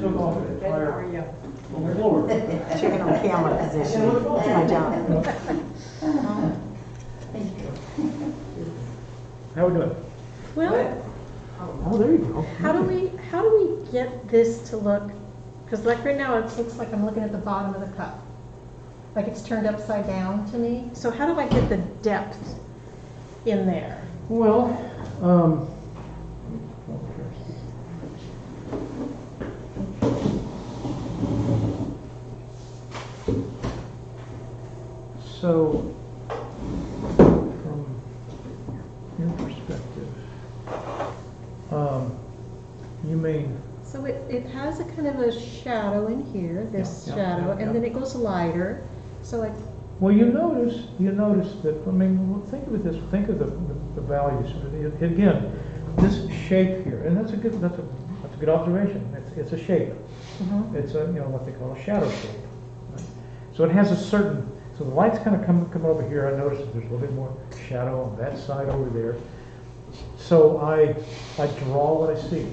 took off an entire floor. Checking on camera position. That's my job. Thank you. How we doing? Well, Oh, there you go. how do we get this to look, because like right now, it looks like I'm looking at the bottom of the cup. Like it's turned upside down to me. So how do I get the depth in there? Well, so from your perspective, you mean, So it has a kind of a shadow in here, this Yeah, shadow, yeah. and then it goes lighter. So like, well, you notice that, I mean, well, think of it this, think of the values. Again, this shape here, and that's a good observation. It's a shape. It's a, you know, what they call a shadow shape. Right? So it has a certain, so the light's kind of come over here. I notice that there's a little bit more shadow on that side over there. So I draw what I see.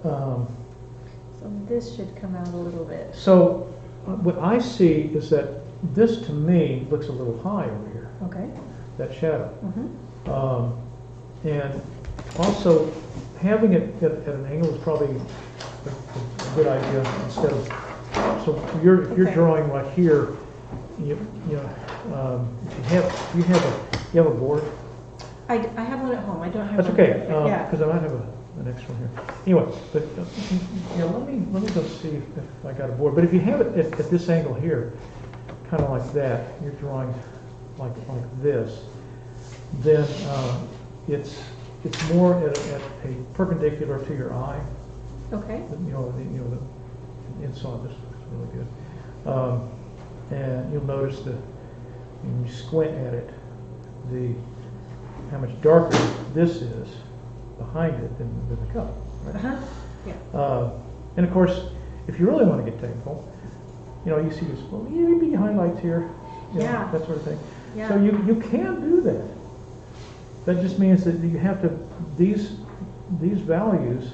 so this should come out a little bit. So what I see is that this to me looks a little high over here, Okay. that shadow. Mm-hmm. And also having it at an angle is probably a good idea instead of, so if you're Okay. drawing like here, you know, if you have a board. I have one at home. I don't have That's one okay, here. Yeah. because I might have an extra one here. Anyway, but you know, let me go see if I got a board. But if you have it at this angle here, kind of like that, you're drawing like this, then it's more at a perpendicular to your eye. Okay. You know the inside. This looks really good, and you'll notice that when you squint at it, how much darker this is behind it than the cup. Right? Uh-huh. Yeah. And of course, if you really want to get technical, you know, you see this, well, maybe highlights here, you know, Yeah. that sort of thing. Yeah. So you can do that. That just means that you have to, these values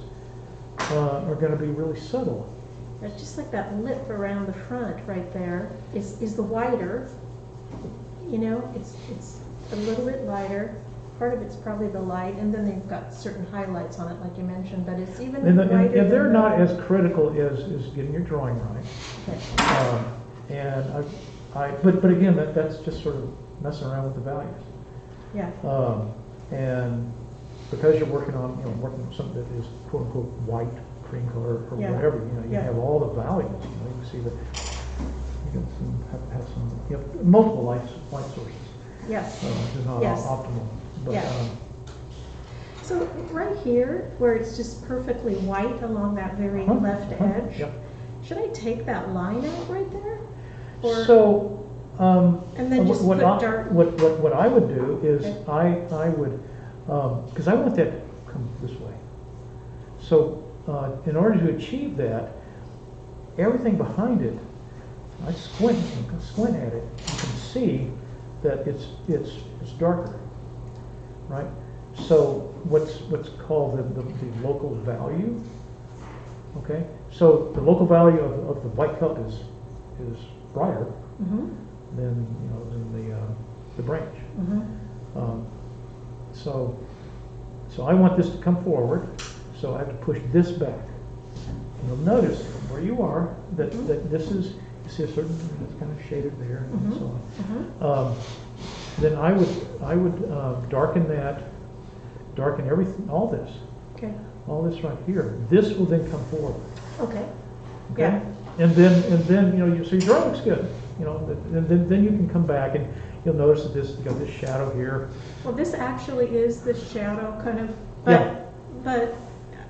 are going to be really subtle. It's just like that lip around the front right there is the whiter. You know, it's a little bit lighter. Part of it's probably the light, and then they've got certain highlights on it, like you mentioned. But it's even And lighter. they're than not the- as critical as getting your drawing right. Okay. And but again, that's just sort of messing around with the values. Yeah. And because you're working on something that is quote unquote white, cream color, or Yeah. whatever, you Yeah. have all the values. You can see the, get some, have some, multiple light sources. Yes. Is not Yes. optimal, but, Yeah. So right here, where it's just perfectly white along that very left edge, Yep. should I take that line out right there? Or- So, And then just what put I- dark. What I would do is, Okay. I would, because I want that to come this way. So, in order to achieve that, everything behind it, I squint at it, you can see that it's darker, right? So what's called the local value, okay? So the local value of the white cup is brighter Mhm. than the branch. Mhm. So I want this to come forward, so I have to push this back. You'll notice where you are that this is, you see a certain, it's kind of shaded there and so on. Then I would darken everything, all this right here. This will then come forward. Okay. Okay? Yeah. And then so your drawing looks good. And then you can come back and you'll notice that you got this shadow here. Well, this actually is the shadow kind of, Yeah. but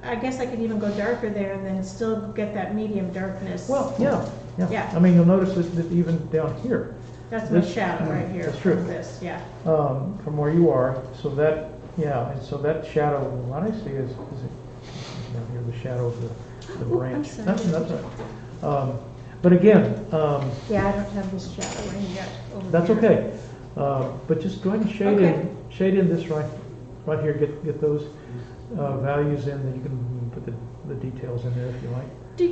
I guess I could even go darker there and then still get that medium darkness. Well, yeah. Yeah. I mean, you'll notice that even down here. That's my this- shadow right here. That's true. From this, yeah. From where you are, so that, and so that shadow, what I see is it down here, the shadow of the Ooh, branch. I'm sorry. That's right. But again, Yeah, I don't have this shadow in yet. Over that's here. okay. But just go ahead and shade in this right here. Get those values in. Then you can put the details in there if you like. Do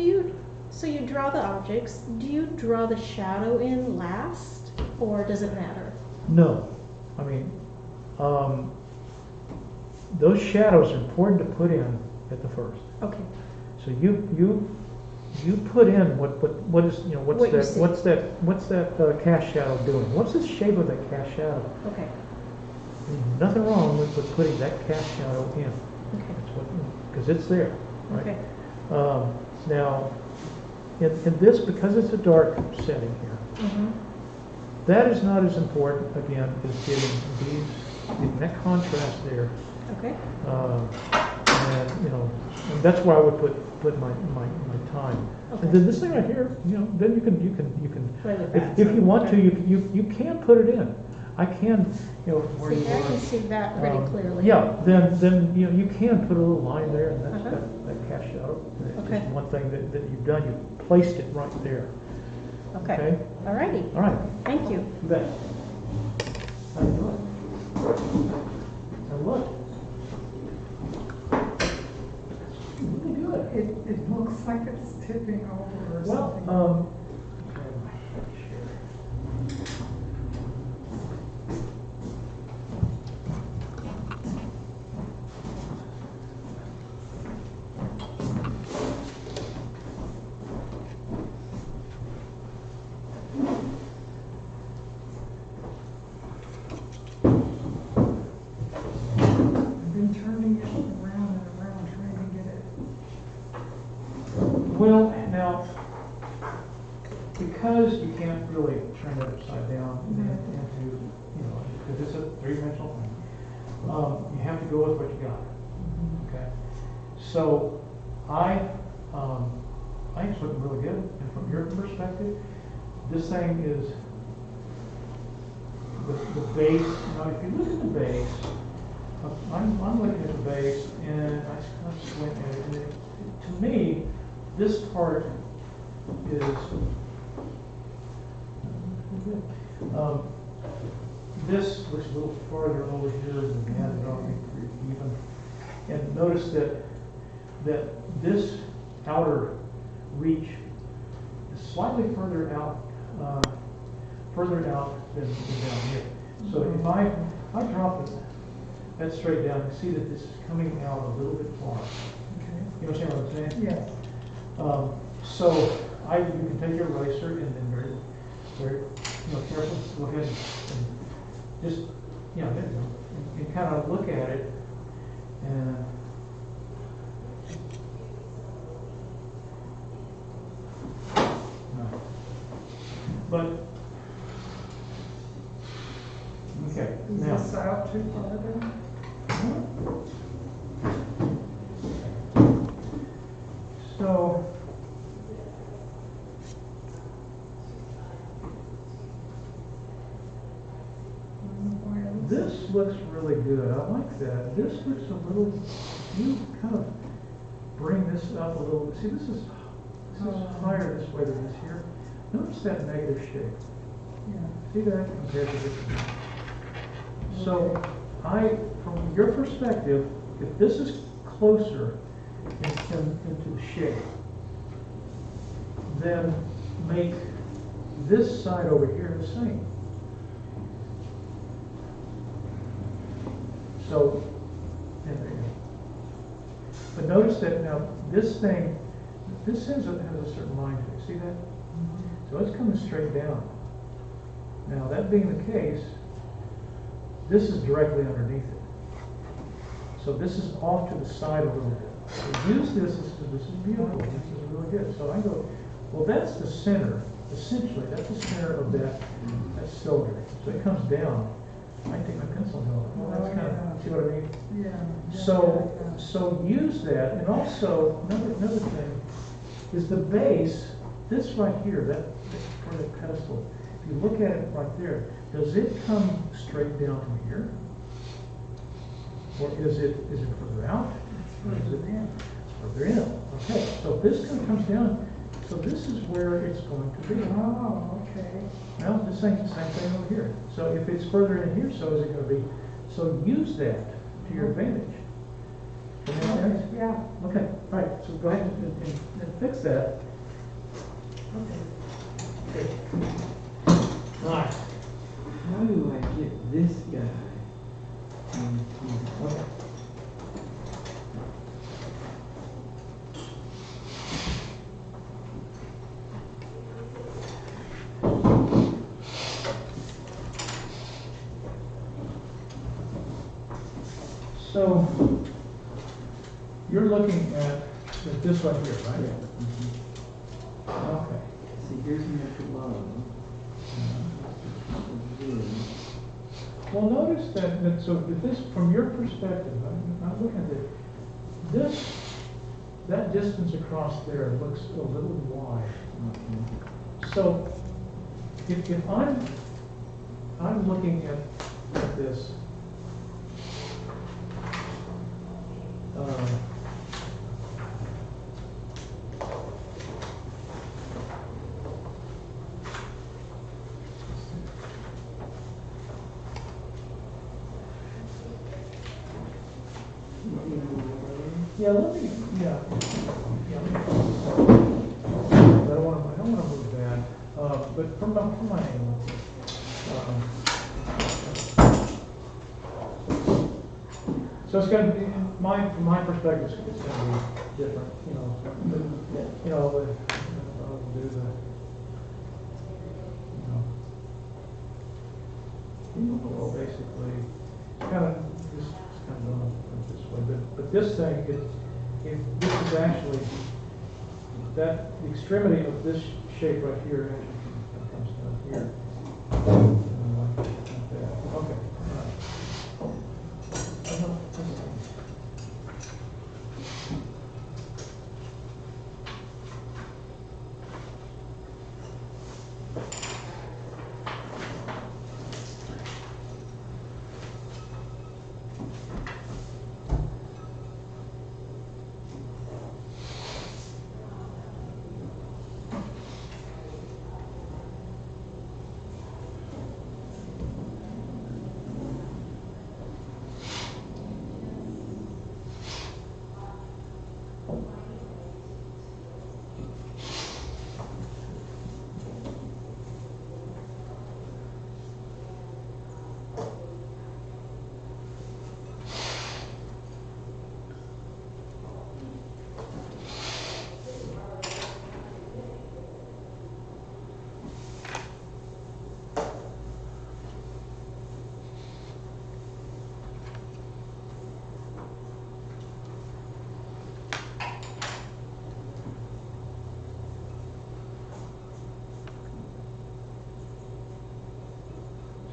you? So you draw the objects. Do you draw the shadow in last, or does it matter? No, I mean, those shadows are important to put in at the first. Okay. So you put in what is What you see. what's that cast shadow doing? What's the shape of that cast shadow? Okay. There's nothing wrong with putting that cast shadow in. Okay. Because it's there, right? Okay. Now, in this, because it's a dark setting here, Mhm. that is not as important again as getting that contrast there. Okay. And and that's where I would put my time. Okay. And then this thing right here, then you can Play with that. if you want to, you can put it in. I can, where See, you I are. can see that pretty clearly. Yeah, then you can put a little line there, and that's Uh-huh. that cast shadow. And it's Okay. just one thing that you've done. You placed it right there. Okay. Okay. All righty. All right. Thank you. You bet. How you doing? Now look. Really good. It looks like it's tipping over or Well, something. I've been turning it around and around trying to get it. Well, now, because you can't really turn it upside down into, because it's a three-dimensional thing, you have to go with what you got. Okay. So I think it's looking really good. And from your perspective, this thing is the base. Now, if you look at the base, I'm looking at the base, and I squint at it. And to me, this part is this looks a little farther over here than the other drawing even. And notice that this outer reach is slightly further out than down here. So if I drop that straight down, you see that this is coming out a little bit far. Okay. You understand what I'm saying? Yes. So you can take your eraser and then very, very, careful, go ahead and just, there you go, and kind of look at it and But, okay, Is now. this out too far then? So, this looks really good. I like that. This looks a little, you kind of bring this up a little. See, this is higher this way than this here. Notice that negative shape. Yeah. See that compared to this? So, from your perspective, if this is closer into the shape, then make this side over here the same. So, and there you go. But notice that now this thing, this has a certain line to it. See that? So it's coming straight down. Now that being the case, this is directly underneath it. So this is off to the side a little bit. So use this is beautiful. This is really good. So I go, well, that's the center. Essentially, that's the center of that cylinder. So it comes down. I take my pencil and go, well, that's kind of, see what I mean? Yeah. So use that, and also another thing is the base. This right here, that part of the pedestal. If you look at it right there, does it come straight down from here, or is it further out? Further in. Okay. So this kind of comes down. So this is where it's going to be. Oh, okay. Well, the same thing over here. So if it's further in here, so is it going to be. So use that to your advantage. Does that make sense? Yeah. Okay. All right. So go ahead and fix that. Okay. All right. How do I get this guy into? Okay. So you're looking at this right here, right? Yeah. Okay. See, here's me at the bottom. Well, notice that so if this, from your perspective, I'm looking at it, that distance across there looks a little wide. So if I'm looking at this, yeah, let me, yeah. I don't want to move that, but from my angle. So it's going to be, from my perspective, it's going to be different, I'll do the, well, basically, kind of, this is kind of going this way, but this thing, if this is actually, that the extremity of this shape right here actually comes down here. Like that. Okay. All right.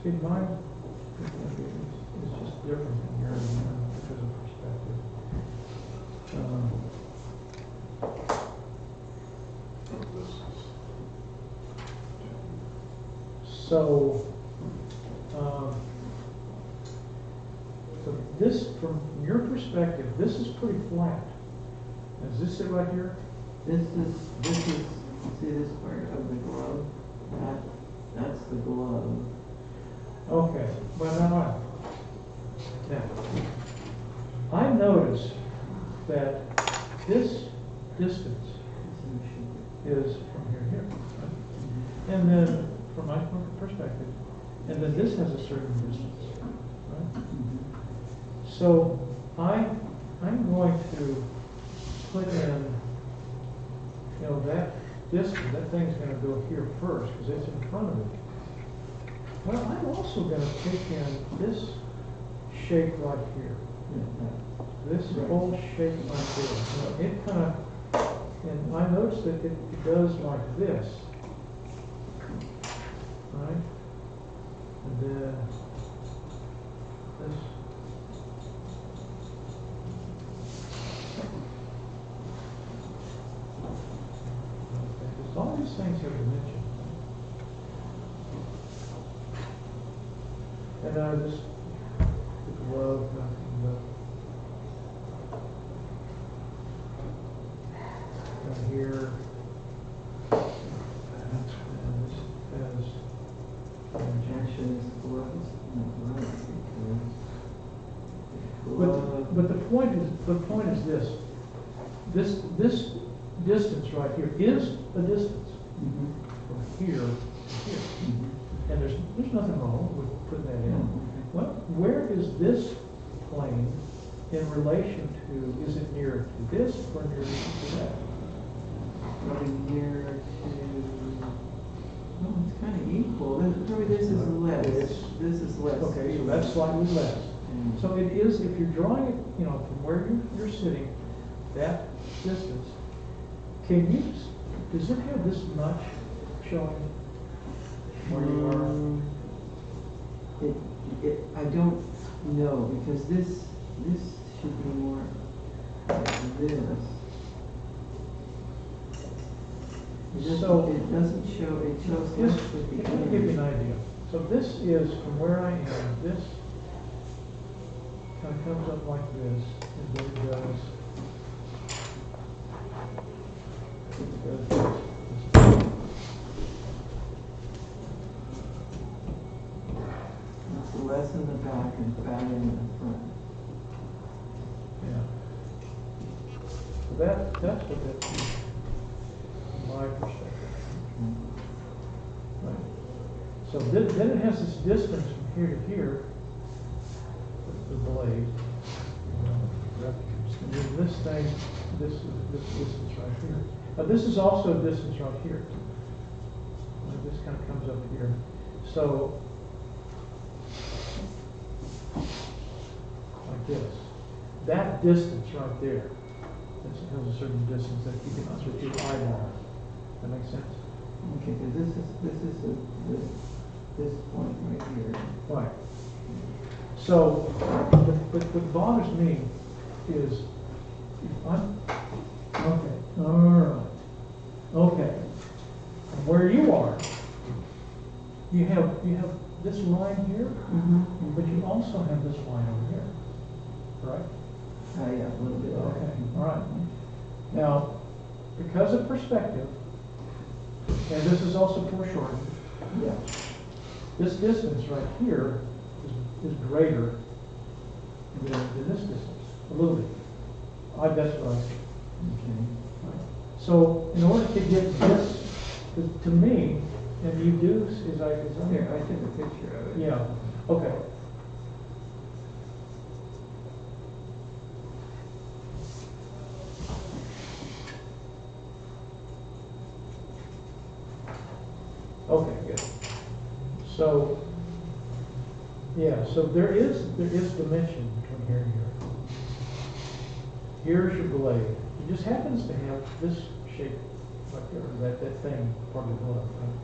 See, mine is just different than yours because of perspective. So, so this, from your perspective, this is pretty flat. Is this it right here? This is, see this part of the glove? That's the glove. Okay, well, now, I notice that this distance is from here to here. Right? And then, from my perspective, and then this has a certain distance. Right? So, I'm going to put in, you know, that distance, that thing's going to go here first, because it's in front of it. Well, I'm also going to take in this shape right here. This whole shape right there. It kind of, and I notice that it does like this. Right? And then this. Because all these things have dimension. And I just love nothing but here. And this has Actually, it's gloves. but the point is this. This distance right here is a distance from here to here. And there's nothing wrong with putting that in. Well, where is this plane in relation to, is it nearer to this or nearer to that? Probably near to, well, it's kind of equal. Probably this is less. This is less. Okay, so that's slightly less. So it is, if you're drawing it, you know, from where you're sitting, that distance, can you, does it have this much showing where you are? I don't know, because this should be more like this. It doesn't show, it shows This, less at the let me give you an end. idea. So this is from where I am, this kind of comes up like this, and then it does this. It's less in the back and fatter in the front. Yeah. So that's what that is, from my perspective. Right. So then it has this distance from here to here, the blade. And then this thing, this distance right here. Now this is also a distance right here. This kind of comes up here. So, like this. That distance right there, this has a certain distance that you can with your eyeball. That makes sense? Okay, because this point right here. Right. So, what bothers me is, if I'm, okay, all right, okay. Where you are, you have this line here, but you also have this line over here, right? Yeah, a little bit. Okay, all right. Now, because of perspective, and this is also foreshortened, Yeah. this distance right here is greater than this distance, a little bit. That's what I see. Okay. So in order to get this, to me, and you do, is I Here, I took a picture of it. yeah, okay. Okay, good. So, yeah, so there is dimension between here and here. Here's your blade. It just happens to have this shape right there, that thing, part of the glove, right?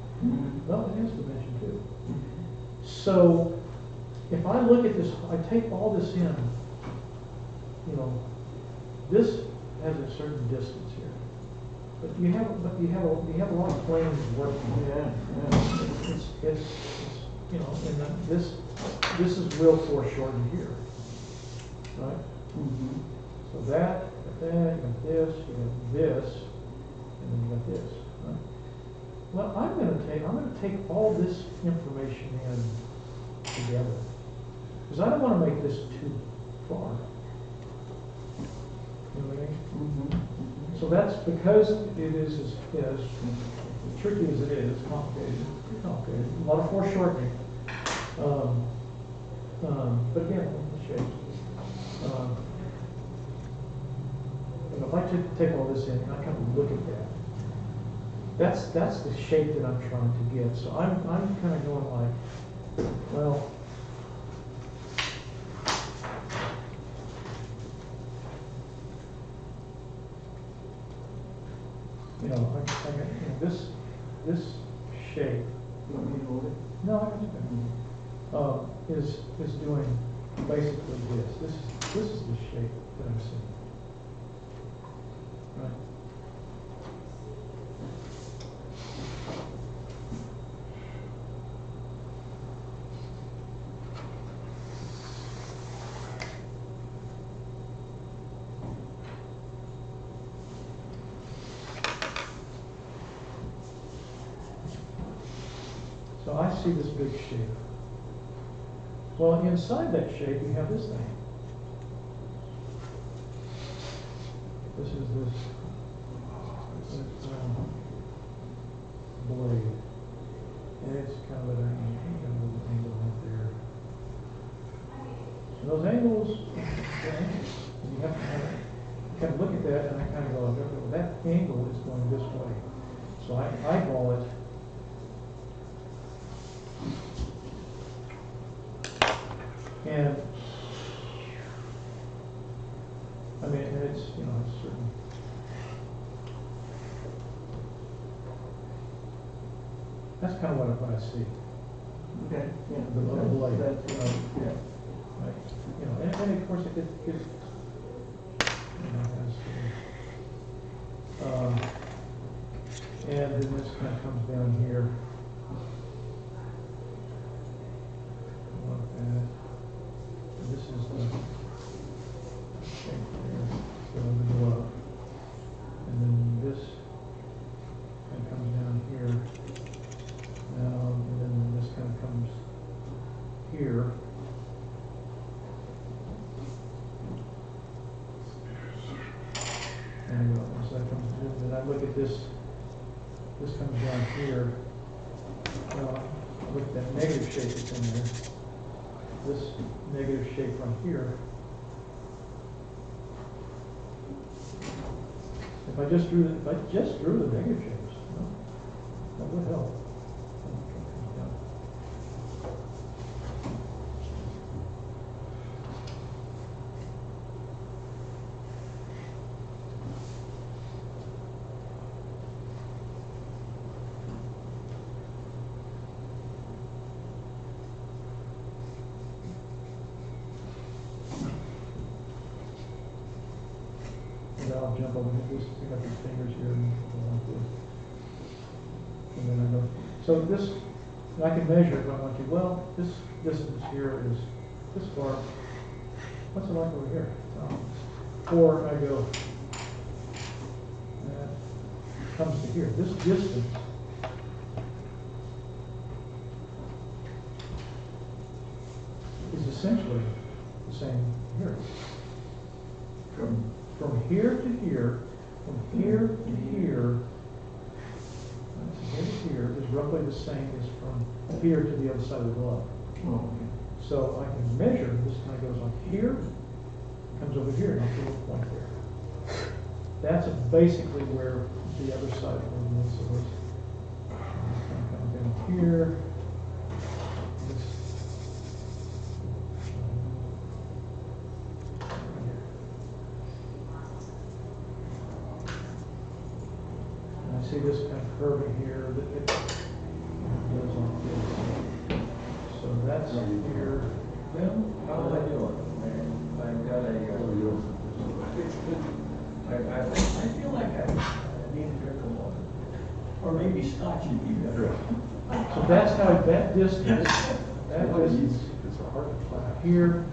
Well, it has dimension too. So if I look at this, I take all this in, you know, this has a certain distance here. But you have a lot of planes working. Yeah. It's you know, and then this is real foreshortened here, right? Mm-hmm. So that, you got this, and then you got this, right? Well, I'm gonna take all this information in together. Because I don't want to make this too far. You know what I mean? Mm-hmm. So that's because it is as tricky as it is, it's complicated, a lot of foreshortening. But again, the shape. You know, if I take all this in and I kind of look at that, that's the shape that I'm trying to get. So I'm kind of going like, well, you know, I got, you know, this shape. You want me to hold it? No, I don't is doing basically this. This is the shape that I'm seeing. Right. So I see this big shape. Well, inside that shape, you have this thing. This is this blade. And it's kind of an angle right there. And those angles, and you have to kind of look at that, and I kind of go, well, that angle is going this way. So I eyeball it. And I mean, and it's, you know, it's certain. That's kind of what I see. Okay, yeah. The blade. That's, yeah. Right. You know, and of course it you know, and then this kind of comes down here. Like that. And this is the shape there. So the glove. And then this kind of comes down here. Now, and then this kind of comes here. And so that comes, then I look at this comes down here. Well, I look at that negative shape that's in there. This negative shape right here. If I just drew the negative shapes, no, that would help. I'll jump over this, pick up these fingers here and go like this. And then I go, so this, and I can measure if I want to. Well, this distance here is this far. What's it like over here? Or I go, that comes to here. This distance is essentially the same here. From here to here, from here to here, here is roughly the same as from here to the other side of the glove. Oh, okay. So I can measure, this kind of goes on here, comes over here, and I'll put a point there. That's basically where the other side of it is. So it's kind of down here. See this kind of curving here that it goes like this. So So that's here. Well, how am I doing? I've got I feel like I need a drink of water. Or maybe scotch would be better. So that's how that distance, It's a hard class. here,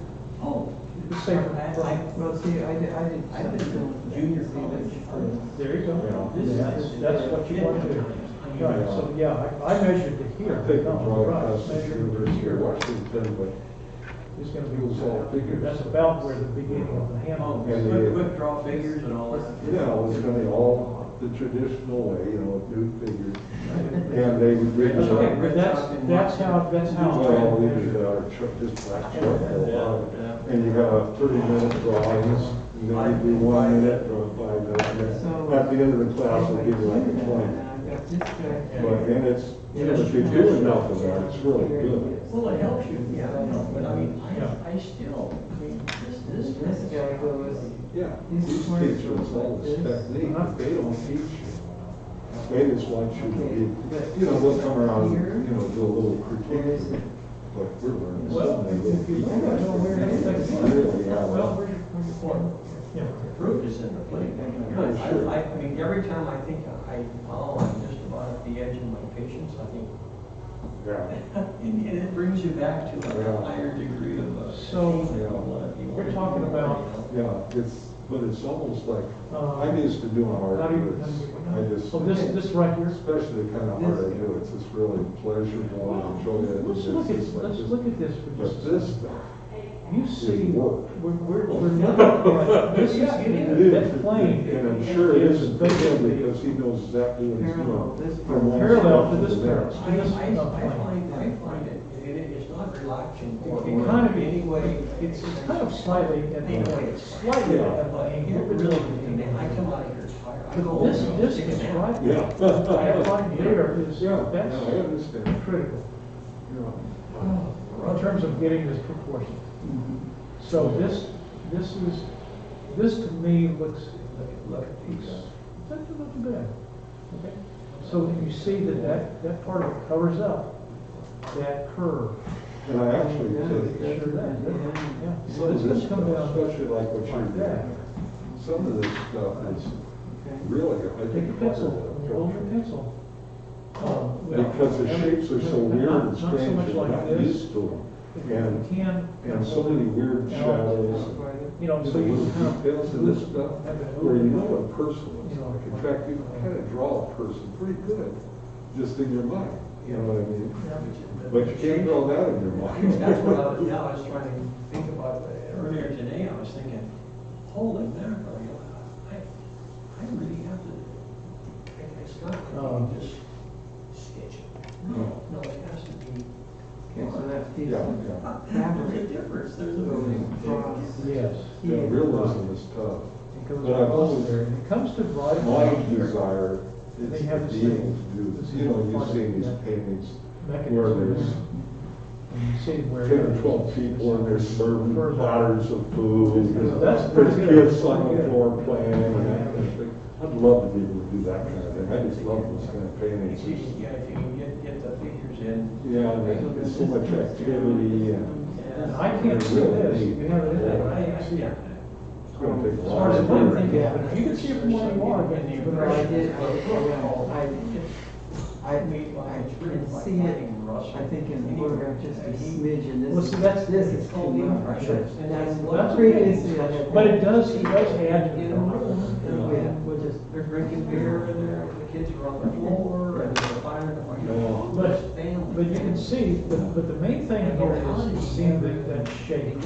Oh. let's say Well, see, I did I've been doing junior college for. there you go. Yeah. That's what you want to do. Right, so yeah, I measured it here. I think No, I'm drawing right, across the measured University here. of Washington, but It's gonna be, It was all figures. that's about where the beginning of the handle Oh, is. quick draw figures and all that. yeah, it was gonna be all the traditional way, new figures. And they would bring That's it okay, up. but that's how. Well, these are just black charcoal. And you have 30-minute drawings, and then you do 1 minute or 5 minutes. At the end of the class, they'll give you like a 20. I've got this guy. But, and it's, if you do enough of that, it's really good. Well, it helps you, yeah, I know, but I mean, I still, I mean, this This guy goes, Yeah, these teachers, all this technique, they don't teach you. They just want you to be, they'll come around, do a little critique of what we're learning. Well, if you look at it, where anything, Really, yeah, well, well, where's your Well, yeah. the fruit is in the pudding. Sure. I mean, every time I think I'm just about at the edge of my patience, I think, yeah. and it brings you back to a Yeah. higher degree of. So, we're talking about, Yeah, but it's almost like, Uh, I'm used to doing art, how do you, but I just, so this right here, especially the kind of art I do, it's just really pleasurable and enjoy it. let's and look it's at, like let's this- look at this for But just a this second. stuff, You see, work. we're looking at, this is, that plane And I'm sure it is isn't for him basically because he knows exactly what he's Parallel, doing. this From one parallel spot to this the next. parallel. I find it's not relaxing or It kind of, in any way. it's kind of slightly at the, slightly at the angle, but really. I come out of here tired. This distance right Yeah. that right there is, Yeah, that's I understand. critical Yeah. in terms of getting this proportion. So this to me looks, look, that's not too bad. Okay? So you see that part of it covers up that curve. And I actually Sure did. does, yeah. Some of this It's come stuff, down especially like what you're like that. doing, some of this stuff is really, I Take think. a pencil, hold your pencil. Because the shapes are so weird and Not so strange, much you're like not this. used to them. And, You can. and so many weird shadows, You know, the so you little kind of. details of this stuff, have it where you know over. what a person looks like. In fact, you can kind of draw a person pretty good, just in your mind, you know what I mean? But you can't draw that in your mind. That's what I was trying to think about earlier today. I was thinking, holy mackerel, I really have to, it's not going to be just sketching. No, it has to be. Okay, so that piece Yeah, of yeah. There's a difference, there's a goes big across. Yes. Yeah, realism is tough. It goes But I've across always- there. And it comes to right. My desire is They to have be the able same- to do, this is you've part seen of these that paintings where mechanism. there's And you see where. 10 or 12 people and they're serving platters of food. So that's pretty There's good. kids on the Pretty good. floor playing and that kind of thing. I'd love to be able to do that kind of thing. I just love those kind of paintings. Yeah, if you can get the figures in. Yeah, there's so much activity and And I can't see this, you have it in there, I can't see it. it's gonna take a As lot far as of I'm work. thinking, but if you can see it from where you are, then you. But I did, I can see it, I think in the photograph just a smidge, and Well, this, see, that's- this is too much. That's Previously, I had. But it does add to In the a room, Yeah, we'll just, they're drinking beer in there, the kids are on the floor, and there's a fire, But you can see, but the main thing here is seeing that shape.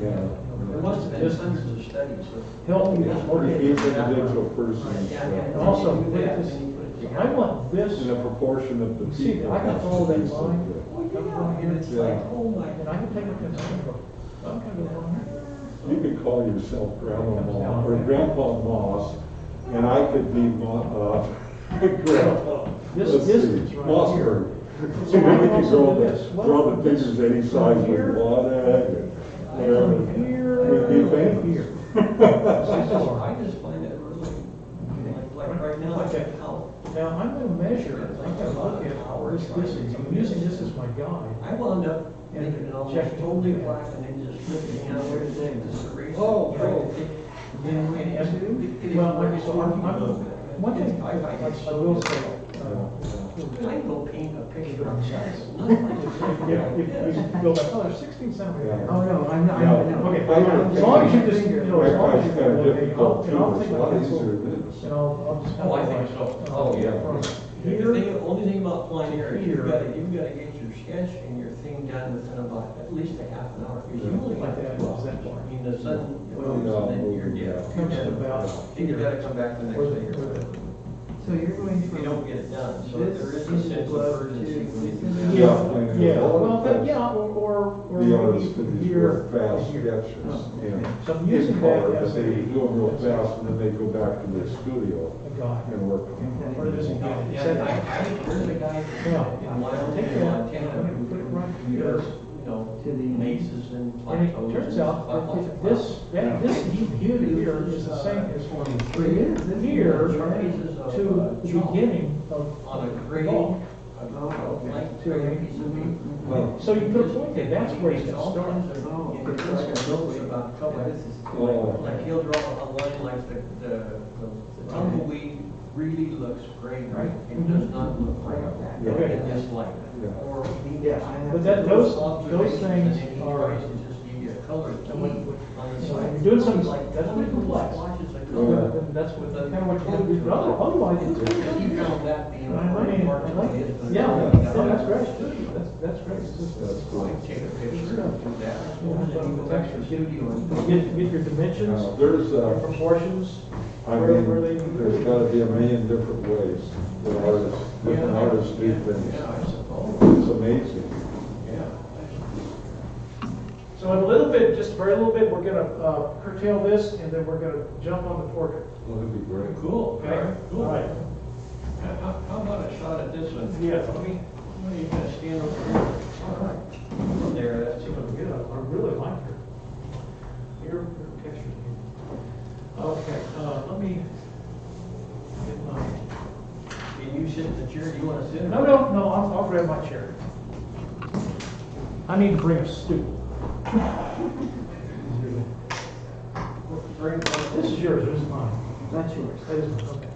Yeah. There must have been hundreds of studies of. Help you. Each individual person, And also, put this, I want this, in a proportion of the see, people. I can follow that It's so line. good. Oh, yeah, and it's like, oh my. And I can take a pencil and go, I'm gonna go on here. You could call yourself Grandma Moss or Grandpa Moss, and I could be Grandpa. This Let's distance see, right Mossberg. here. So then we can Also draw this. draw the figures any size we Here. want and whatever. Here. We'd be famous. Here. I just find it really, like right now, Okay. how Now, I'm gonna measure, I'm gonna look at this, I'm using this as my guide. I wound up making it almost Check. totally black and then just flipping out where it's in, just erase it. Oh, Right. And, well, like, so one thing I will say, I can go paint a picture of chess. if you go back, oh, there's 16 centimeters. Oh, no, I know. Okay, as long as you just, you know, as long as you It's kind of go, difficult too, I'll it's take a my lot pencil, easier than this. and I'll just. Oh, I think so. Oh, yeah. Here, Only thing about flying air is Here. you've gotta get your sketch and your thing done within about at least a half an hour. Because you only Like got that, to is that far? I mean, the sun Well, moves and then you're dead. comes to about. Then you gotta come back the next day. So you're going If you don't get it done, so This there is a is sense of glove urgency. to- when you do that. Yeah, Well, well, but, yeah, or The artists maybe did these here, real fast here. sketches, and So I'm in using color, that but as they a. do them real fast, and then they go back to their studio A guide. and work on them. Or there's a guide. Yeah, there's a guy Yeah. in Wyoming, Take in that, Montana, put it right who here. does, To the And mazes and it plateaus. turns and out stuff that like this view here is the same as from here to the beginning of. On a grade, ball. a light gray piece of meat. Well, So you put a point there, that's where you It's get all started. kinds of, notes about color. Oh. Like he'll draw a line like the tumbleweed really looks great, right? It does not look right Okay. in this light. Yeah. Or But that, those observations, things and then he are, tries to just give you a color scheme on the so side. when you're doing something like, that's pretty complex. Watches like Oh, yeah. Then that's what, kind of what you have to do. Otherwise, it's. He found that being I mean, part of it. yeah, that's great. That's great. It's just- That's cool. Take a picture, do that. Get your dimensions, There's, proportions, I where mean, they. there's gotta be a million different ways that artists, different artists do things. Yeah, I suppose, It's amazing. yeah. So in a little bit, just very little bit, we're gonna curtail this, and then we're gonna jump on the portrait. Well, that'd be great. Cool, Okay? cool. All right. How about a shot at this one? Yeah. Let me, you gonna stand over here? All right. From there, that's That's even good. I really like her. Your picture. Okay, let me get my. Can you sit in the chair? Do you wanna sit? No, I'll grab my chair. I need to bring a stool. This is yours, this is mine. That's yours. That is mine, okay.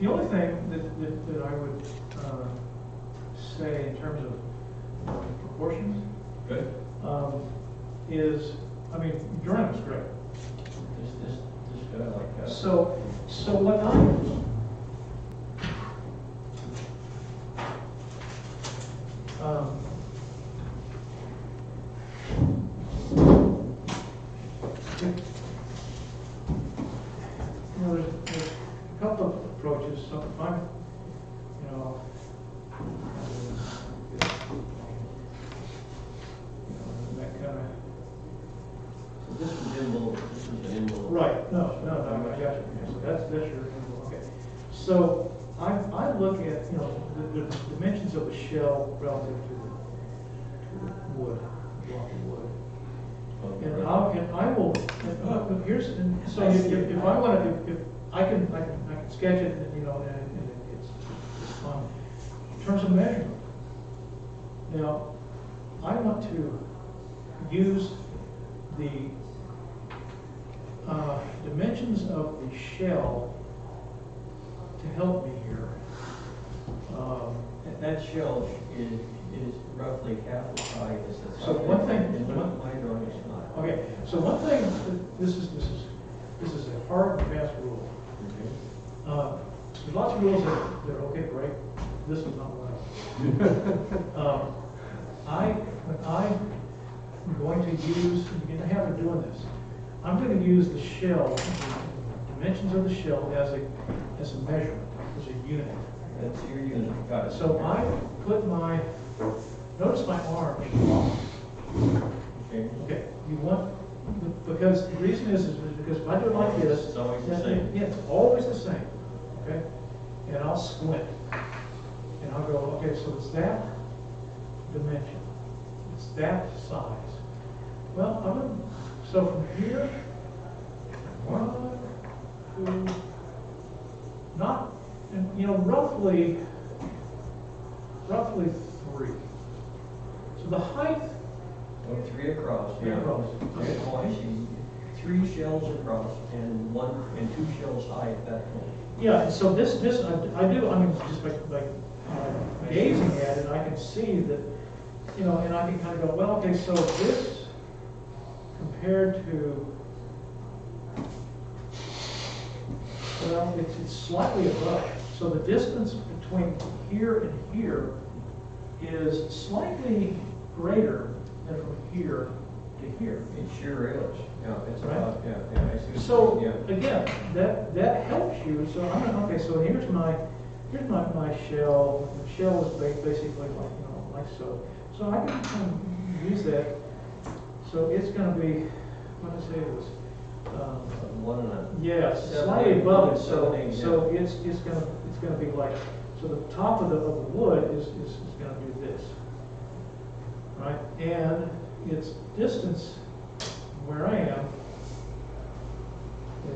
The only thing that I would say in terms of proportions Good. is, I mean, drawing was great. This guy like that. So what you know, there's a couple of approaches. So if I'm, you know, that kind of. So this was envelope, this was an envelope. Right, no, I got you. So that's your, okay. So I look at, you know, the dimensions of the shell relative to the wood, block of wood. And I will, here's, and so if I want to, if I can sketch it, and, you know, and it's fun. In terms of measurement, now, I want to use the dimensions of the shell to help me here. That shell is roughly half the size as the. So one thing- And my drawing is not. Okay, so one thing, this is a hard and fast rule. There's lots of rules that are okay, great. This is not one of them. I'm going to use, you can have it doing this. I'm going to use the shell, the dimensions of the shell as a measurement, as a unit. That's your unit, got it. So I put my, notice my arm is long. Okay. Okay, you want, because the reason is because if I do it like this. It's always the same. Yeah, it's always the same, okay? And I'll squint. And I'll go, okay, so it's that dimension. It's that size. Well, I'm gonna, so from here, 1, 2, not, and, you know, roughly 3. So the height. Oh, 3 across. Three across. Okay. Oh, I see. 3 shells across and 2 shells high at that point. Yeah, and so this, I do, I mean, just by gazing at it, I can see that, you know, and I can kind of go, well, okay, so this compared to, well, it's slightly above. So the distance between here and here is slightly greater than from here to here. It sure is. Yeah, it's Right. about, yeah, I see. So Yeah. again, that helps you. So I'm gonna, okay. So here's my shell. The shell is basically like, you know, like so. So I can kind of use that. So it's going to be, what did I say it was? 1 and a. Yeah, 7, slightly 8, above it. 7, 8, So it's gonna be like, so the top of the wood is gonna be this, right? And its distance from where I am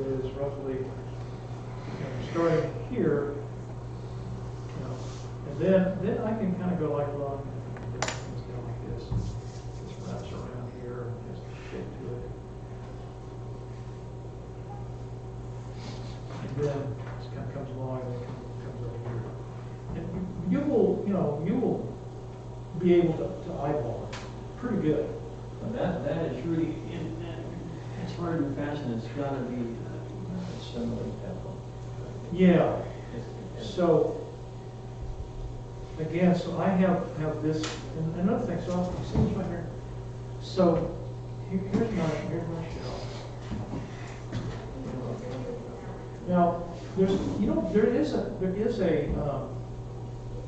is roughly, you know, starting here, you know, and then I can kind of go like, well, it's go like this. This wraps around here and has a shape to it. And then it kind of comes along and then comes over here. And you will be able to eyeball it pretty good. But that is really, it's hard and fast and it's gotta be similar to that one. Yeah. So, again, so I have this, and another thing, so I'll see this right here. So, here's my shell. Now, there is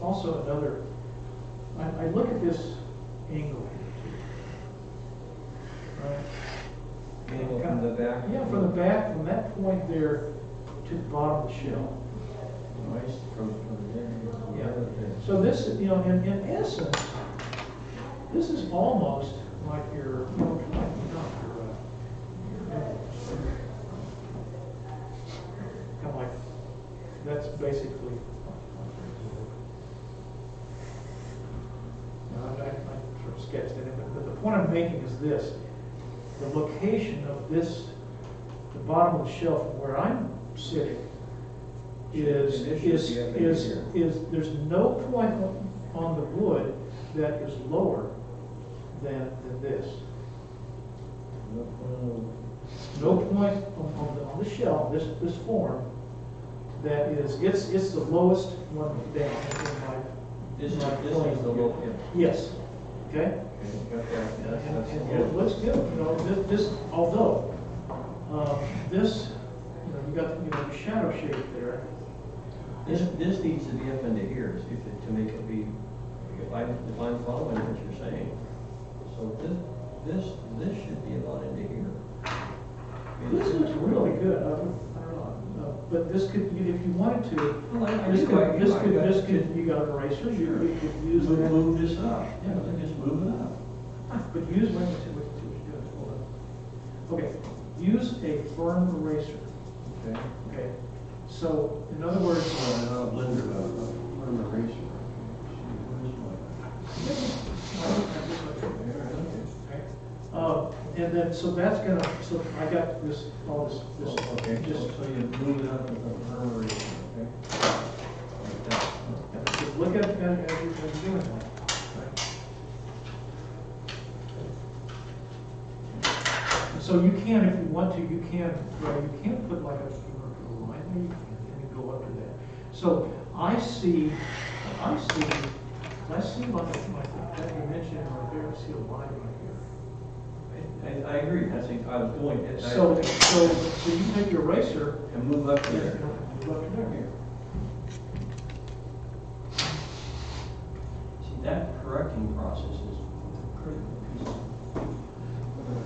also another, I look at this angle here too. Right? Angle from the back? Yeah, from the back, from that point there to the bottom of the shell. Nice, from there. Yeah. So this, you know, in essence, this is almost like your, you know, kind of like, that's basically. I sort of sketched it, but the point I'm making is this: the location of this, the bottom of the shelf where I'm sitting, is there's no point on the wood that is lower than this. No point on the shelf, this form, that is, it's the lowest one down in my. This is the low, yeah. Yes, okay? And it looks good, you know, this, although, this, you know, you got, you know, shadow shape there. This needs to be up into here to make it be, if I'm following what you're saying. So this should be about into here. This looks really good, I don't know, but this could, if you wanted to, this could, you got erasers, you could use that. Move this up, yeah, just move it up. But use, wait, let's see what you're doing, hold on. Okay, use a firm eraser. Okay. Okay, so in other words. Not a blender, but a firm eraser. Okay. And then, so that's gonna, so I got this, all this, Okay, just, so you move it up with the perforation, okay? Like that. just look at it as you're doing that. So you can, if you want to, you can, well, you can put like a line there, you can, and you go up to that. So I see like that dimension right there, I see a line right here. I agree, I think I was going, So you take your eraser and move up there. and move up to there. Here. See, that correcting process is critical.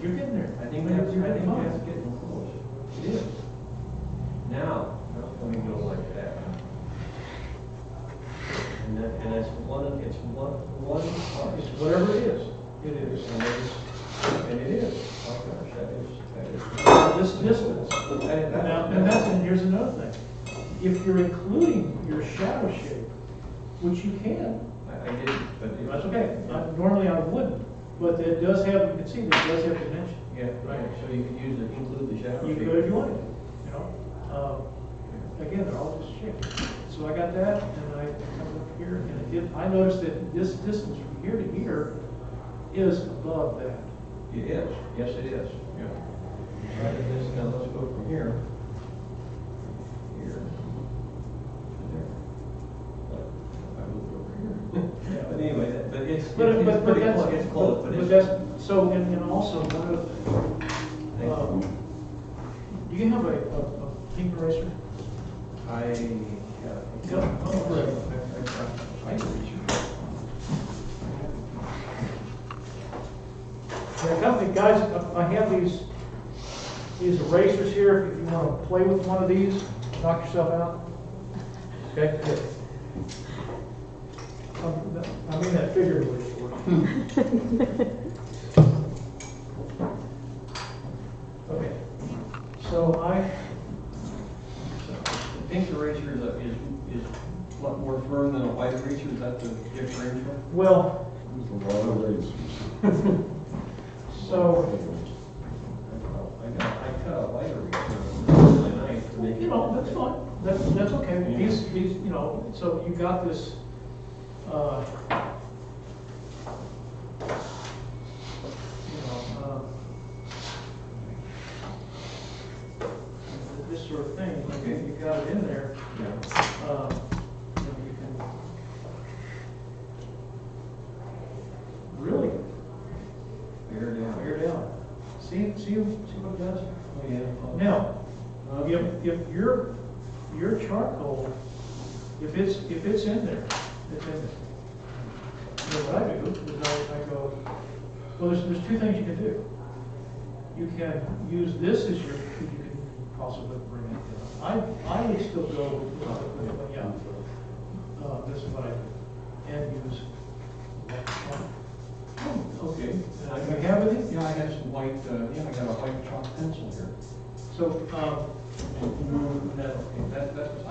You're getting there. I think that's getting close. It is. Now let me go like that. And that's one part. It's whatever it is. It is. And it is. Oh gosh, that is. This distance. And here's another thing. If you're including your shadow shape, which you can, I did, but. that's okay. Normally I wouldn't, but it does have, you can see that it does have dimension. Yeah, right, so you could include the shadow. You shape. could if you wanted, you know. Again, they're all just shapes. So I got that, and I come up here, and I noticed that this distance from here to here is above that. It is, yes it is, yeah. Right, and this, now let's go from here. Here. To there. I moved over here. Yeah. But anyway, but it's But pretty that's, close, it's close, but but it's. that's, so, and also, one of the, do you have a pink eraser? I have. Yeah. I reach. Yeah, guys, I have these erasers here, if you want to play with one of these, knock yourself out. Okay, good. I mean that figuratively. Okay, so The pink eraser is a lot more firm than a white eraser, is that the differential? well, There's a lot of razors. so, I cut a white eraser, really nice to make it. you know, that's fine, that's okay. These, you know, so you got this, this sort of thing, okay, you got it in there. Yeah. You know, you can really Bear down. bear down. See what it does? Oh, yeah. Now, if your charcoal, if it's in there, it's in there. You know what I do is I go, well, there's two things you can do. You can use this as you can possibly bring it down. I would still go with, this is what I do, and use electronic. Okay. You have it? Yeah, I have some white, I got a white chalk pencil here. So, That's what I.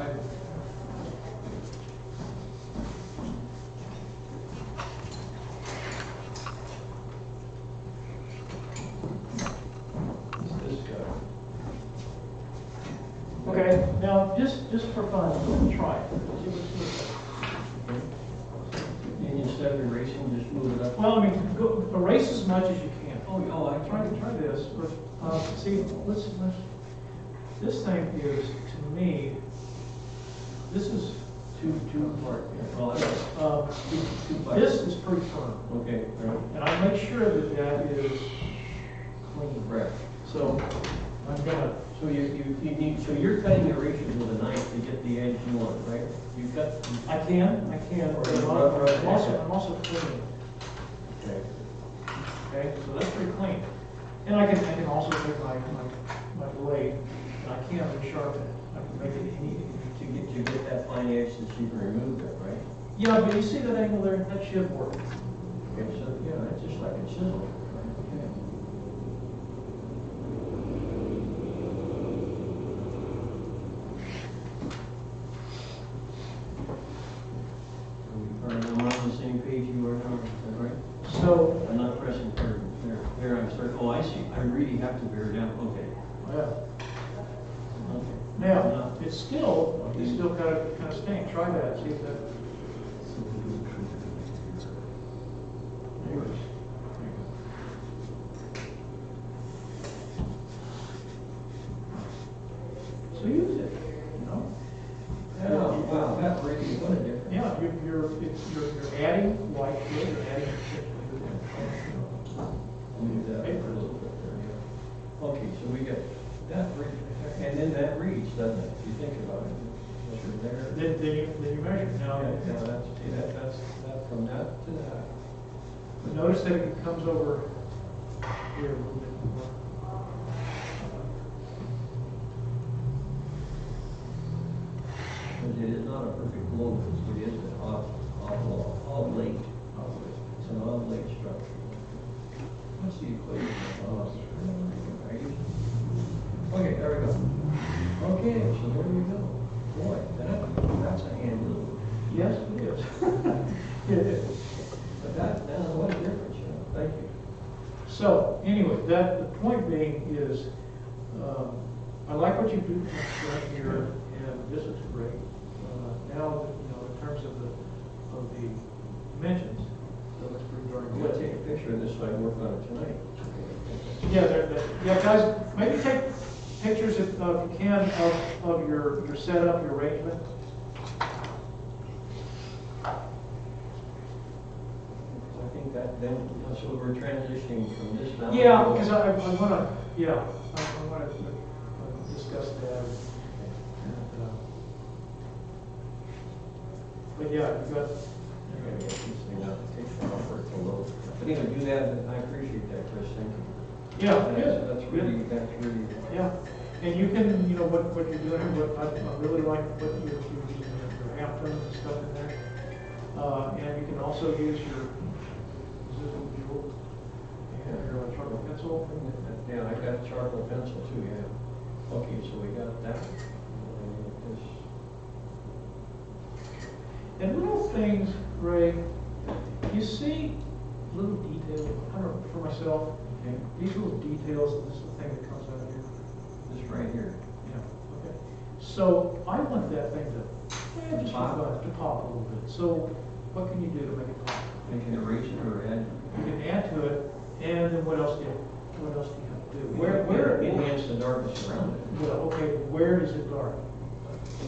This guy. okay, now just for fun, try it. See what it And instead of erasing, just move it up. Well, I mean, go erase as much as you can. Oh, I Try this, but, see, this thing is, to me, this is Two part. Well, this is pretty firm. okay, right. And I make sure that is clean. Right. So, I'm gonna, So you need, so you're cutting the erasers with a knife to get the edge you want, right? You've got. I can, but I'm also cleaning. Okay. Okay, so that's pretty clean. And I can also take my blade, and I can resharpen it. I can make it neat. To get that fine edge that you can remove that, right? Yeah, but you see that angle there? That should work. Okay, so, yeah, that's just like a chisel. Okay. I'm on the same page you are now, is that right? So, I'm not pressing there, I'm sorry, oh, I see see, I really have to bear down, okay. Yeah. Okay. Now, it's still kind of staying, try that, see if that. Anyways. So use it, you know? Yeah, wow, that really, what a difference. Yeah, you're adding white to it, you're adding. Move that paper a little bit there, yeah. Okay, so we got that, and then that reads, doesn't it, if you think about it? Sure, there. Then you measure. Now, Yeah, that's, that from that to that. but notice that it comes over here a little bit more. Because it is not a perfect globe, it is an oblate. It's an oblate structure. What's the equation of oblate? Okay, there we go. Okay, so there we go. Boy, that's a handy little. Yes, it is. It is. But that, what a difference, you know, thank you. So, anyway, the point being is, I like what you do right here, and this is great. Now, you know, in terms of the dimensions, that looks pretty darn I'm gonna good. take a picture of this so I can work on it tonight. Yeah, guys, maybe take pictures if you can of your setup, your arrangement. I think that then, so we're transitioning from this down. Yeah, because I want to, yeah, I want to discuss that. And, but yeah, you got. I gotta get this thing out, take that off for it to load. But anyway, do that, and I appreciate that, Chris, thank you. Yeah, That's really, yeah. And you can, you know, what you're doing, I really like what you're using your Halftones and stuff in there. And you can also use your Zippo and your charcoal pencil. Yeah, I got a charcoal pencil too, yeah. Okay, so we got that. And little things, Ray, you see little details, I don't know, for myself, Okay, these little details, this is the thing that comes out of here. this right here. Yeah, okay. So I want that thing to, just Pop. to pop a little bit. So what can you do to make it pop? We can erase it or add. You can add to it, and then what else do you have to do? Where enhance the darkness around it. Well, okay, where is it dark?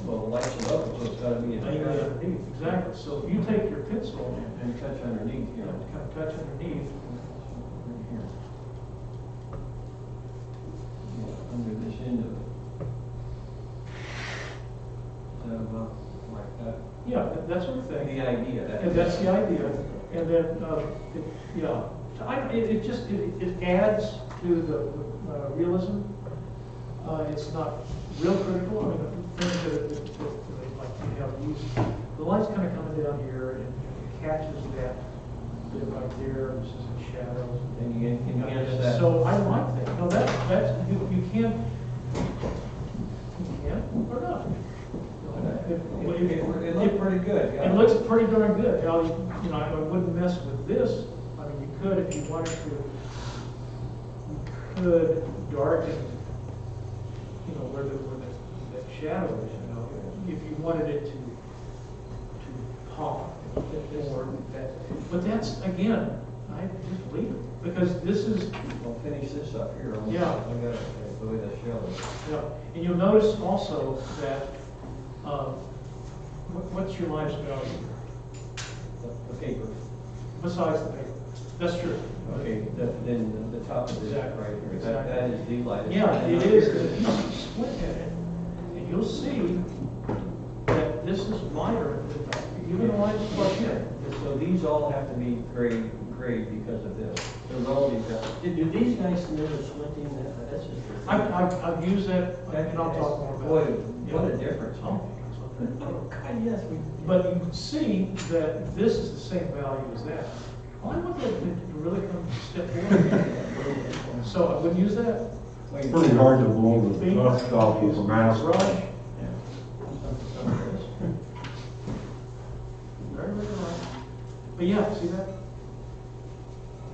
Well, it lights it up, so it's gotta be in there. Underneath, exactly. So if you take your pencil And touch underneath, and kind of touch underneath, Right here. Yeah, under this end of it. Is that about like that? yeah, that sort of thing. The idea, that. And that's the idea. And then, it adds to the realism. It's not real critical. I mean, the things that like you have these, the light's kind of coming down here and it catches that bit right there. This is in shadows. And you enhance that. So I like that. No, that's you can or not. It looked pretty good, yeah. It looks pretty darn good. Now, you know, I wouldn't mess with this. I mean, you could if you wanted to. You could darken, you know, where that shadow is. You know, if you wanted it to pop or that. But that's again, I just leave it because this is. I'll finish this up here. Yeah. I got it, the way that shows. Yeah, and you'll notice also that. What's your life's value? The paper. Besides the paper. That's true. Okay, then the top of this Exactly. right here, Exactly. that is the light. Yeah, it is. If you squint at it, and you'll see that this is lighter than that. Even the light's plugged in. So these all have to be gray because of this. There's all these guys. Do these guys know the squinting? That's just. I've used that, and I'll talk more about Boy, it. what a difference. Oh, God, yes, but you can see that this is the same value as that. Well, I want that to really come a step forward. So I wouldn't use that. It's pretty hard to blow the dust off with a mask. Brush. Very, very right. But yeah, see that?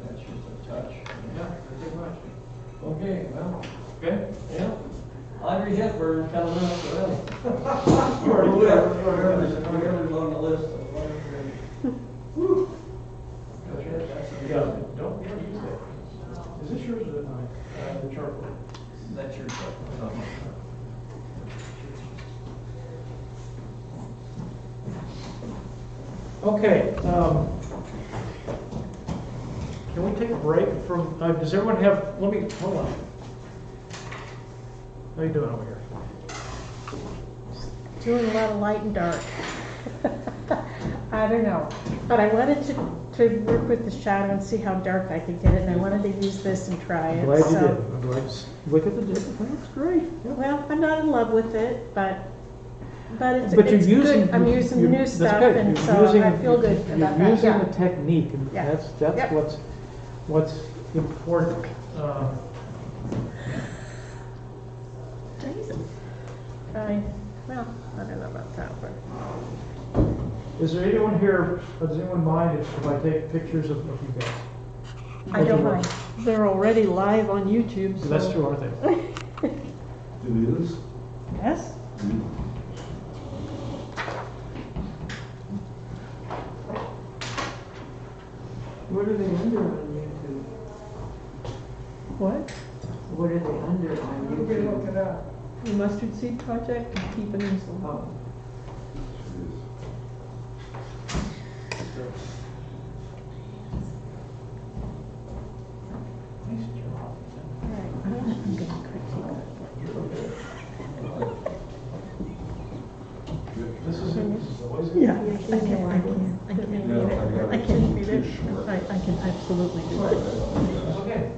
That's just a touch. Yeah, pretty much. Okay, well, Okay? yeah. Audrey Hepburn coming up, well. You already did that. Whoever's on the list. Woo. Yeah, don't use that. Is this yours or is it mine? The charcoal. That's your stuff. Okay, can we take a break from, does everyone have, hold on. How you doing over here? Doing a lot of light and dark. I don't know, but I wanted to work with the shadow and see how dark I could get it, and I wanted to use this and try it. Glad you so- did. I'm glad you look at the different things. It's great. Yeah. Well, I'm not in love with it, but it's But you're it's using. good. I'm using you're- new that's stuff, good. and You're so using- I feel good about that. You're using Yeah. the technique, and Yeah. that's Yep. what's important. Jesus. Well, I don't know about that, but Is there anyone here, does anyone mind if I take pictures of you guys? I don't mind. They're already live on YouTube, so. That's true, aren't they? It is? Yes? What are they under on YouTube? What? What are they under on You can look YouTube? it up. The Mustard Seed Project and Keep It Easel. Oh. Nice job. I'm gonna critique This is always good. Yeah, I can read it. I can absolutely do it. Okay.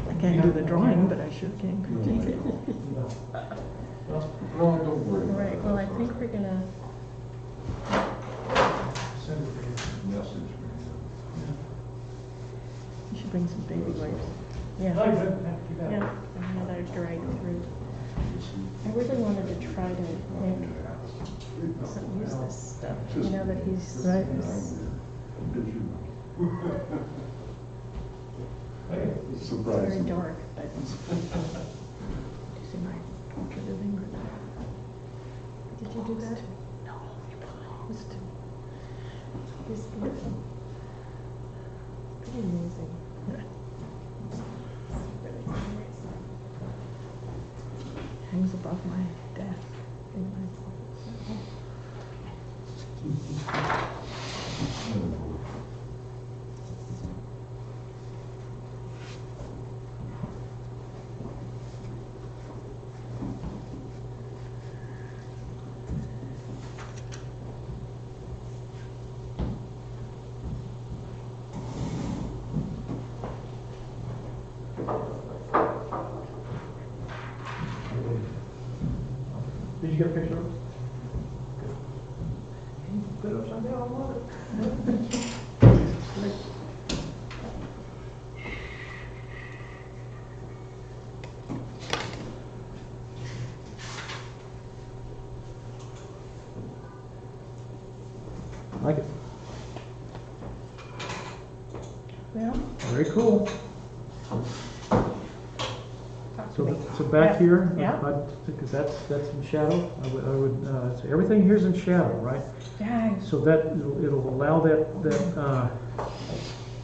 I can't do the drawing, but I sure can critique it. Well, No, don't worry. all right. Well, I think we're gonna. send it to Message me. You should bring some baby wipes. you. Yeah. No, you're good. You got it. Yeah. And then I drag through. I really wanted to try to make use this stuff. You know that he's Right. Hey. very Surprising. dark, but Do you see my portrait of Ingrid? did you do that? No, you paused. It's beautiful. Pretty amazing. Really nice. Hangs above my desk in my Did you get a picture of it? Good. Put it upside down, I love it. I like it. Well, Very cool. talk to So, me. so back Yeah. here, Yeah. because that's in shadow, I would, so everything here's in shadow, right? Yeah, So that, it'll allow that,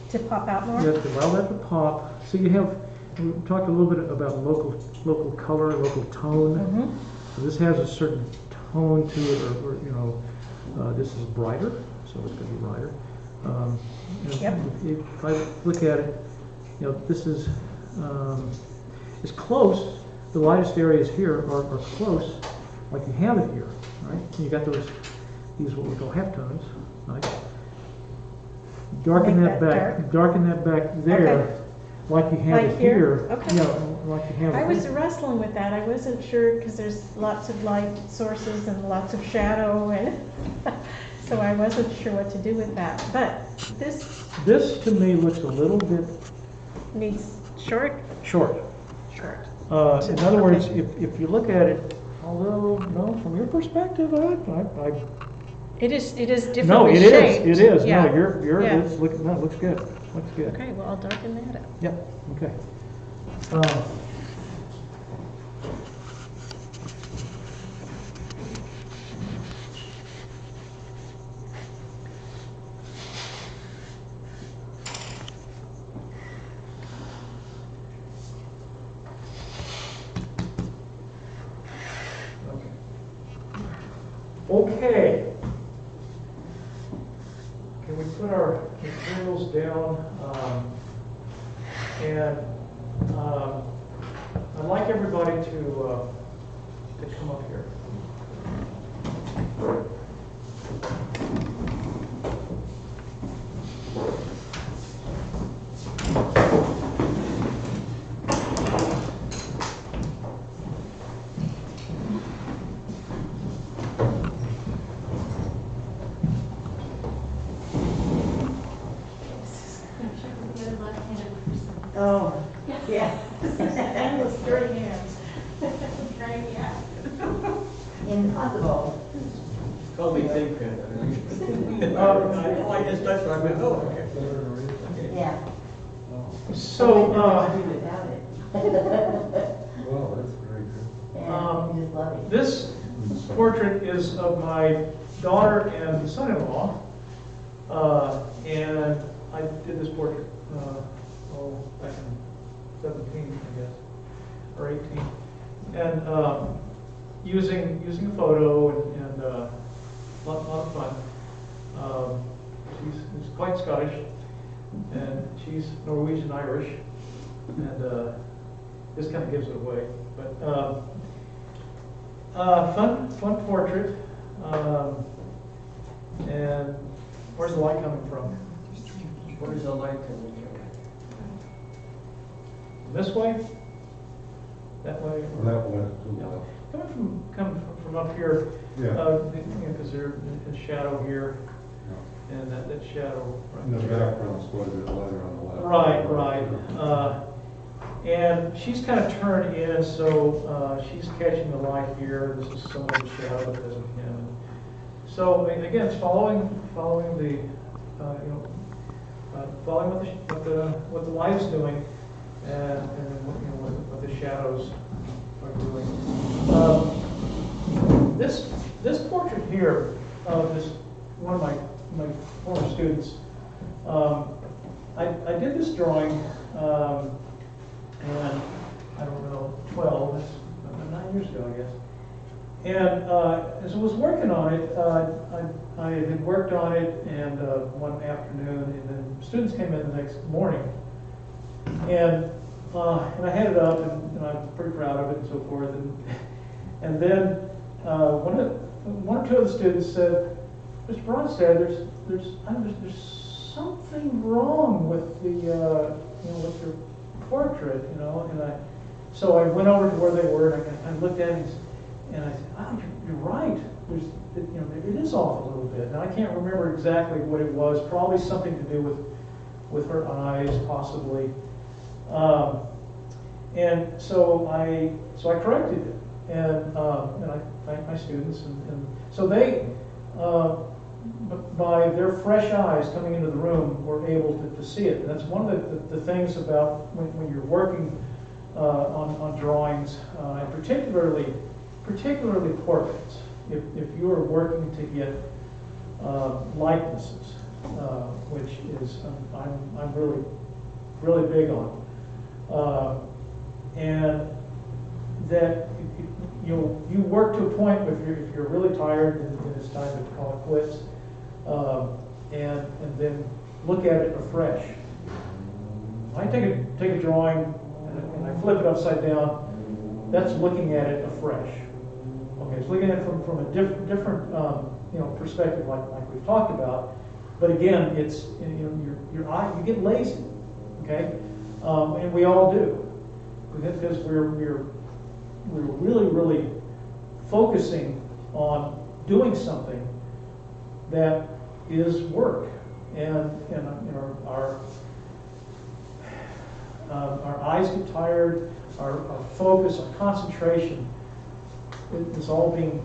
to pop out more? yeah, to allow that to pop. So you have, we talked a little bit about local color, local tone. Mm-hmm. So this has a certain tone to it, or you know, this is brighter, so it's gonna be brighter. And Yep. If I look at it, you know, this is, it's close, the lightest areas here are close, like you have it here, right? And you got these what we call halftones, right? Darken Make that that back, darken that back there, Okay. like you have Like it here? here. Okay. Yeah, like you have it. I was here. wrestling with that. I wasn't sure because there's lots of light sources and lots of shadow, and so I wasn't sure what to do with that. But This to me looks a little bit needs short. short. Short. In other words, if you look at it, although, no, from your perspective, I It is no, differently it shaped. is, it is. Yeah. No, you're, Yeah. no, it looks good, looks good. Okay, well, I'll darken that up. Yep, okay. Okay. Can we put our materials down? And I'd like everybody to come up here. Oh, yeah. Endless dirty hands. Impossible. Call me think. I like this touch, I went, oh, okay. Yeah. So, Do without it. Well, that's very good. Yeah, we just love it. this portrait is of my daughter and son-in-law. And I did this portrait, back in 17, I guess, or 18. And using a photo and a lot of fun. She's quite Scottish, and she's Norwegian Irish, and this kind of gives it away. But fun portrait. And where's the light coming from? Where's the light coming from? This way? That way? Or- That went too well. Coming from up here, Yeah. because there's shadow here, and that shadow. And the background's quite a bit lighter on the left. Right. And she's kind of turned in, so she's catching the light here. This is some of the shadow because of him. So again, it's following the, following what the light's doing, and what the shadows are doing. This portrait here of this one of my former students. I did this drawing, and I don't know, 9 years ago, I guess. And as I was working on it, I had worked on it, and one afternoon, and then students came in the next morning, and I had it up, and I'm pretty proud of it, and so forth. And then one or two of the students said, "Mr. Bronstadt, there's something wrong with the with your portrait, And so I went over to where they were, and I looked at it, and I said, "Oh, you're right. It is off a little bit." And I can't remember exactly what it was. Probably something to do with her eyes, possibly. And so I corrected it, and I thanked my students, and so they, by their fresh eyes coming into the room, were able to see it. And that's one of the things about when you're working on drawings, and particularly portraits. If you are working to get likenesses, which is I'm really big on, and that you work to a point where if you're really tired, and it's time to call it quits, and then look at it afresh. I take a drawing and I flip it upside down. That's looking at it afresh. Okay, it's looking at it from a different perspective, like we've talked about. But again, it's your eye. You get lazy, okay, and we all do, because we're really focusing on doing something that is work, and our eyes get tired, our focus, our concentration is all being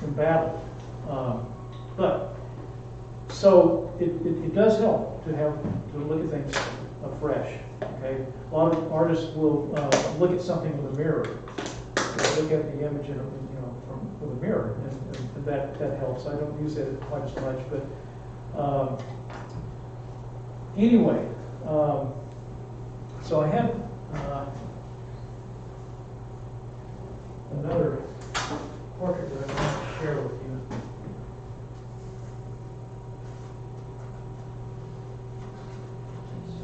embattled. But so it does help to look at things afresh. Okay. okay? A lot of artists will look at something with a mirror. They look at the image in, with a mirror, and that helps. I don't use it quite as much, but anyway, so I had another portrait that I want to share with you.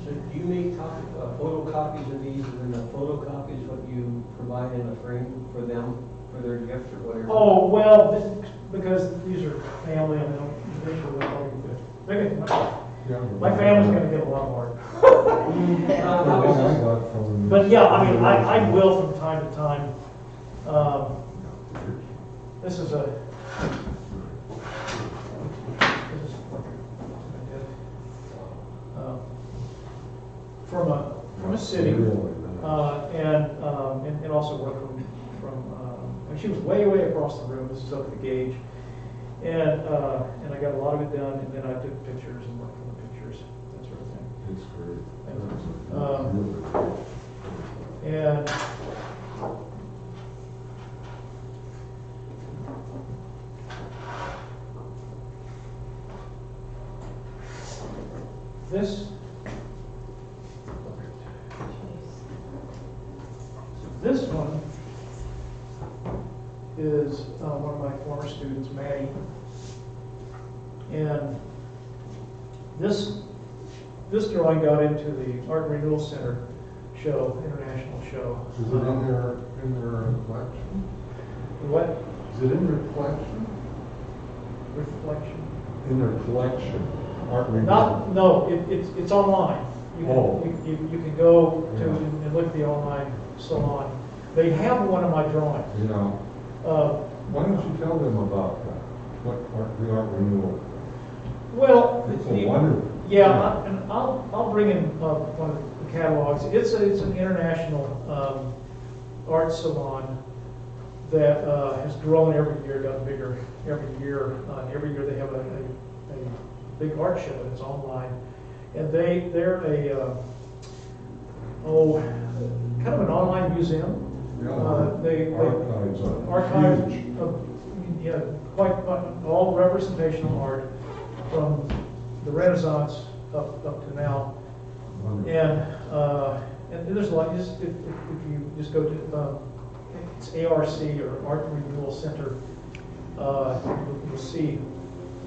So do you make photocopies of these, and then the photocopy is what you provide in a frame for them, for their gift or whatever? Oh, well, because these are family, and they're probably good. They're gonna, my family's gonna get a lot more. But yeah, I mean, I will from time to time. This is a from a city, and also work and she was way across the room. This is up at the gauge, and I got a lot of it done, and then I took pictures and worked on the pictures, that sort of thing. It's great. And this one is one of my former students, Maddie, and this drawing got into the Art and Renewal Center show, international show. Is it in their collection? What? Is it in their collection? Reflection. In their collection? Art and No, it's online. You can go to Yeah. and look at the online salon. They have one of my drawings. Yeah. Why don't you tell them about that? What the art renewal? Well, It's a wonderful. yeah, and I'll bring in one of the catalogs. It's an international art salon that has grown every year, gotten bigger every year. Every year they have a big art show that's online, and they're a kind of an online museum. Yeah, archives huge. quite all representational art from the Renaissance up to now. Wonderful. And there's a lot. If you just go to it's ARC or Art and Renewal Center, you'll see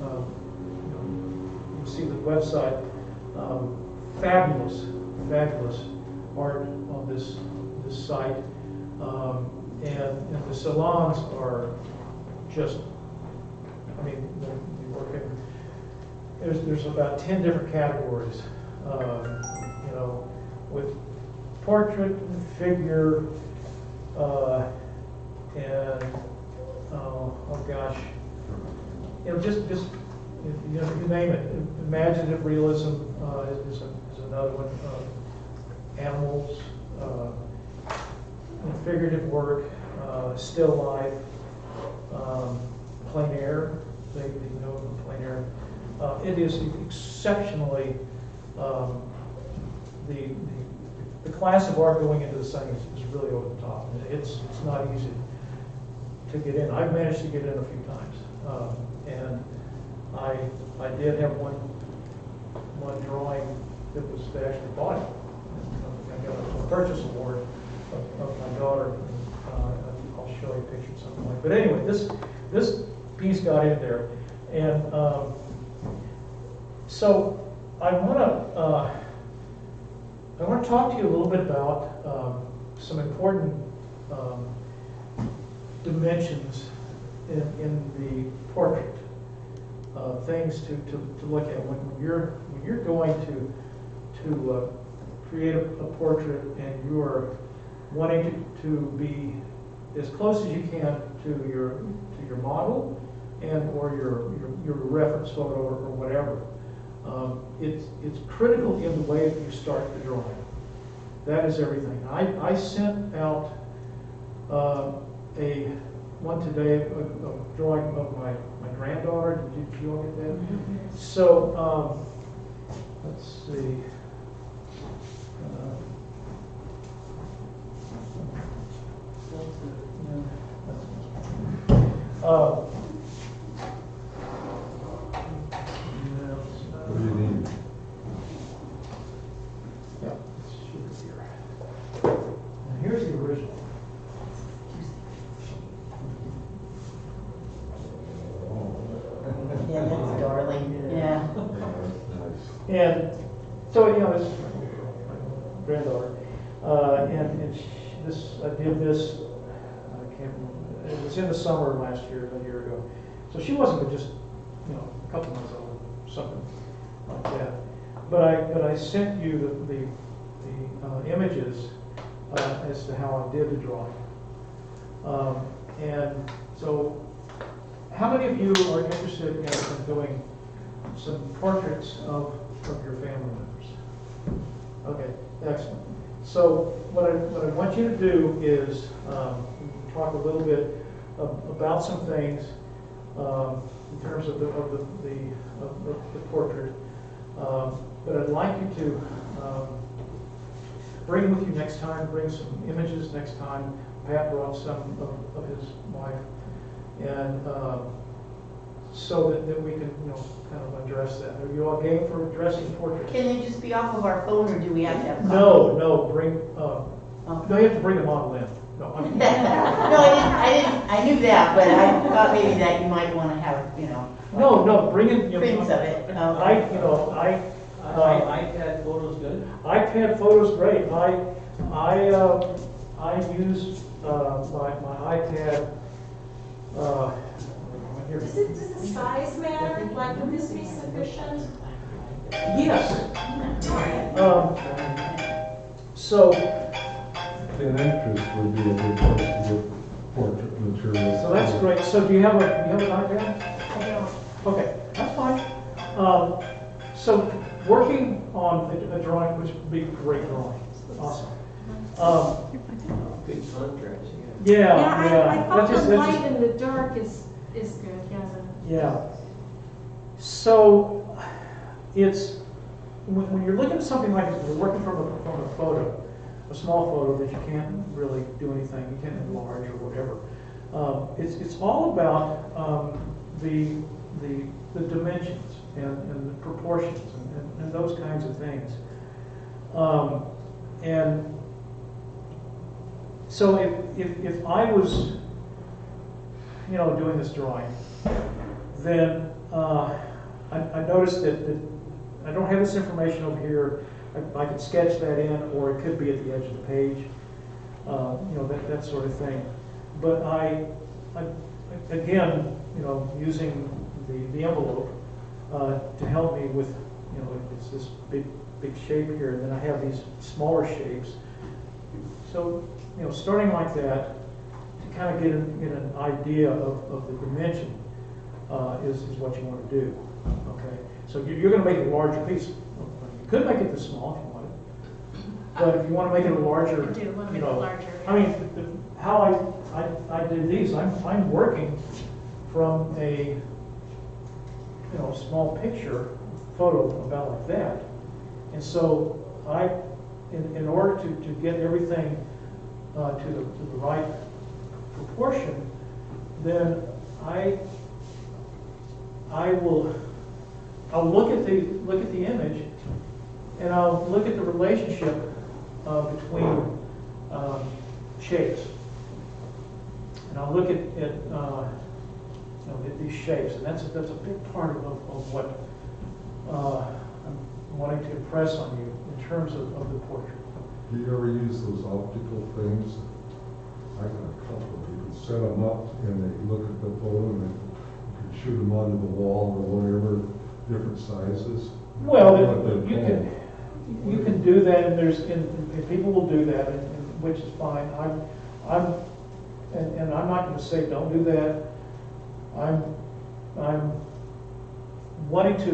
you'll see the website. Fabulous art on this site. And the salons are just, I mean, they're working, there's about 10 different categories, with portrait and figure, and, oh gosh, just you name it. Imaginative realism is another one. Animals, figurative work, still life, plein air. They know plein air. It is exceptionally the class of art going into the thing is really over the top. It's not easy to get in. I've managed to get in a few times, and I did have one drawing that was actually bought it. I got a purchase award of my daughter. I'll show you a picture at some point. But anyway, this piece got in there, and so I want to talk to you a little bit about some important dimensions in the portrait. Things to look at when you're going to create a portrait and you are wanting to be as close as you can to your model and or your reference photo or whatever. It's critical in the way that you start the drawing. That is everything. I sent out one today, a drawing of my granddaughter. Did you all get that? Mm-hmm. So let's see. What do you need? Yeah, let's shoot it here. And here's the original. Yeah, that's darling, yeah. Nice. And so, you know, this is my granddaughter. And this, I did this, I can't remember, it was in the summer last year, a year ago. So she wasn't but just, you know, a couple months old, something like that. But I sent you the images as to how I did the drawing. And so, how many of you are interested in doing some portraits of your family members? Okay, excellent. So what I want you to do is talk a little bit about some things in terms of the portrait. But I'd like you to bring with you next time, bring some images next time. Pat brought some of his wife. And so that we can, you know, kind of address that. Are you all game for addressing portraits? Can they just be off of our phone, or do we have to have? No, bring, no, you have to bring them on in. No, I mean, No, I knew that, but I thought maybe that you might want to have, you know. no, bring in, you know, Prints of it. iPad photos good? iPad photos, great. I use my iPad. Here. Does the size matter? Like, would this be sufficient? Yes. So An interest would be a good place to get portrait material. So that's great. So do you have an iPad? I don't. Okay, that's fine. So working on a drawing, which would be a great drawing. Awesome. Good contrast, Yeah, I thought That's the light and the dark is good, Yeah. So it's when you're looking at something like this, you're working from a photo, a small photo that you can't really do anything, you can't enlarge or whatever. It's all about the dimensions and the proportions and those kinds of things. And so if I was, you know, doing this drawing, then I noticed that I don't have this information over here. I could sketch that in, or it could be at the edge of the page, you know, that sort of thing. But I again, you know, using the envelope to help me with, you know, it's this big shape here, and then I have these smaller shapes. So, you know, starting like that, to kind of get an idea of the dimension is what you want to do. Okay, so you're going to make a larger piece. You could make it this small if you wanted, but if you want to make it a larger, I do want to you make it know, larger. I mean, how I did these, I'm working from a, you know, small picture photo about like that, and so in order to get everything to the right proportion, then I'll look at the image, and I'll look at the relationship between shapes, and I'll look at you know, these shapes, and that's a big part of what I'm wanting to impress on you in terms of the portrait. Do you ever use those optical things? I got a couple. You can set them up and they look at the photo and you can shoot them onto the wall or whatever, different sizes. Well, What they're you can do that, and people will do that, and which is fine. And I'm not going to say don't do that. I'm wanting to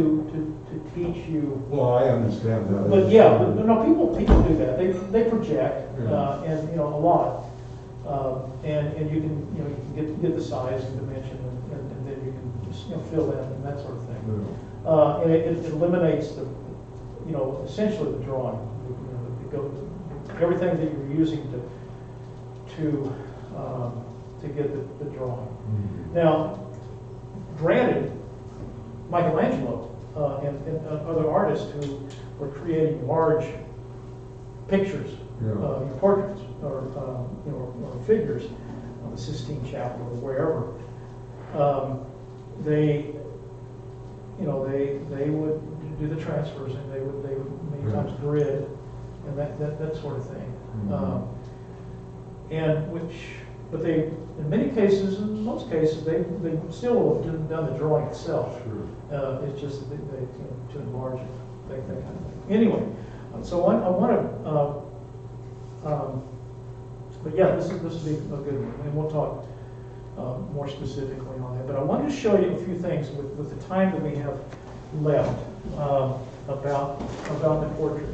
teach you. Well, I understand that. But yeah, but no, people do that. They project, Yeah. and you know, a lot, and you can get the size and dimension, and then you can just, you know, fill in and that sort of thing. Yeah. And it eliminates the, you know, essentially the drawing. You know, it goes, everything that you're using to to get the drawing. Now, granted, Michelangelo and other artists who were creating large pictures, portraits, or or figures on the Sistine Chapel or wherever, they would do the transfers, and they would many times grid and that sort of thing. But they, in many cases, in most cases, they still would have done the drawing itself. Sure. It's just that they to enlarge it, that kind of thing. Anyway, so I want to, but yeah, this would be a good one, and we'll talk more specifically on that. But I wanted to show you a few things with the time that we have left about the portrait.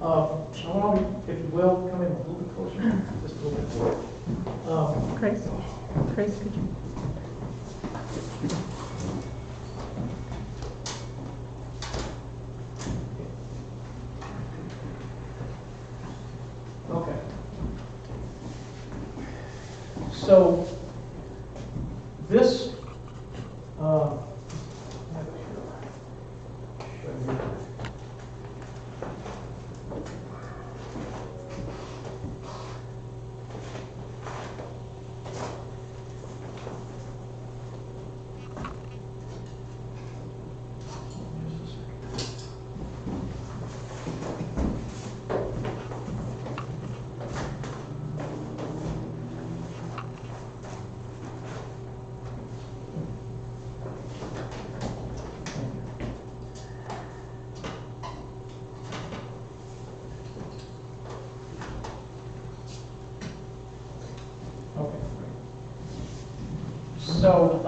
I want to, if you will, come in a little bit closer, just a little bit more. Chris, could you? Okay. So this So,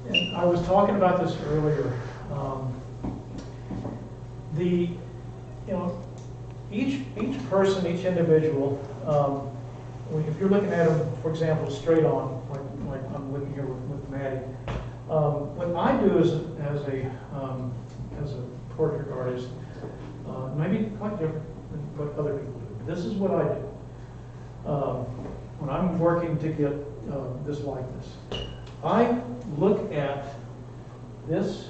and I was talking about this earlier. Each person, each individual, if you're looking at them, for example, straight on, like I'm looking here with Maddie, what I do as a portrait artist, maybe quite different than what other people do. This is what I do. When I'm working to get this likeness, I look at this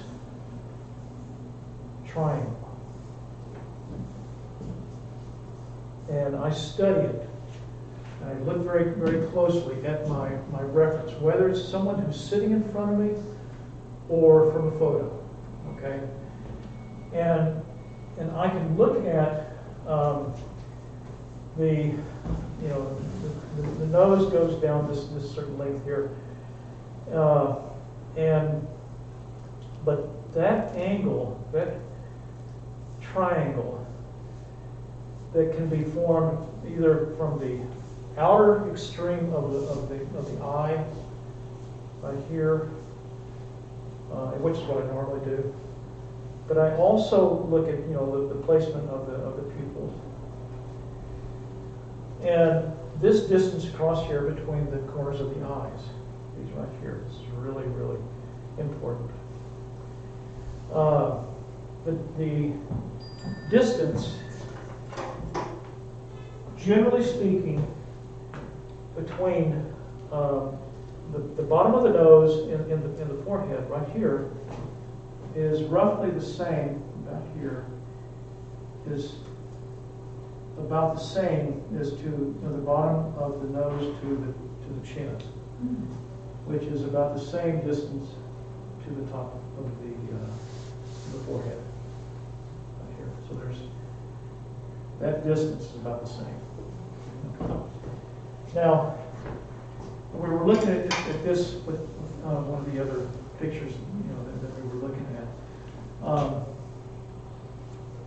triangle and I study it. And I look very, very closely at my reference, whether it's someone who's sitting in front of me or from a photo. Okay, and I can look at the nose goes down this certain length here, but that angle, that triangle, that can be formed either from the outer extreme of the eye, right here, which is what I normally do. But I also look at the placement of the pupils. And this distance across here between the corners of the eyes, these right here, this is really, really important. The distance, generally speaking, between the bottom of the nose and the forehead right here is roughly the same, about here, is about the same as to the bottom of the nose to the chin, which is about the same distance to the top of the forehead right here. So there's that distance is about the same. Now, we were looking at this with one of the other pictures that we were looking at.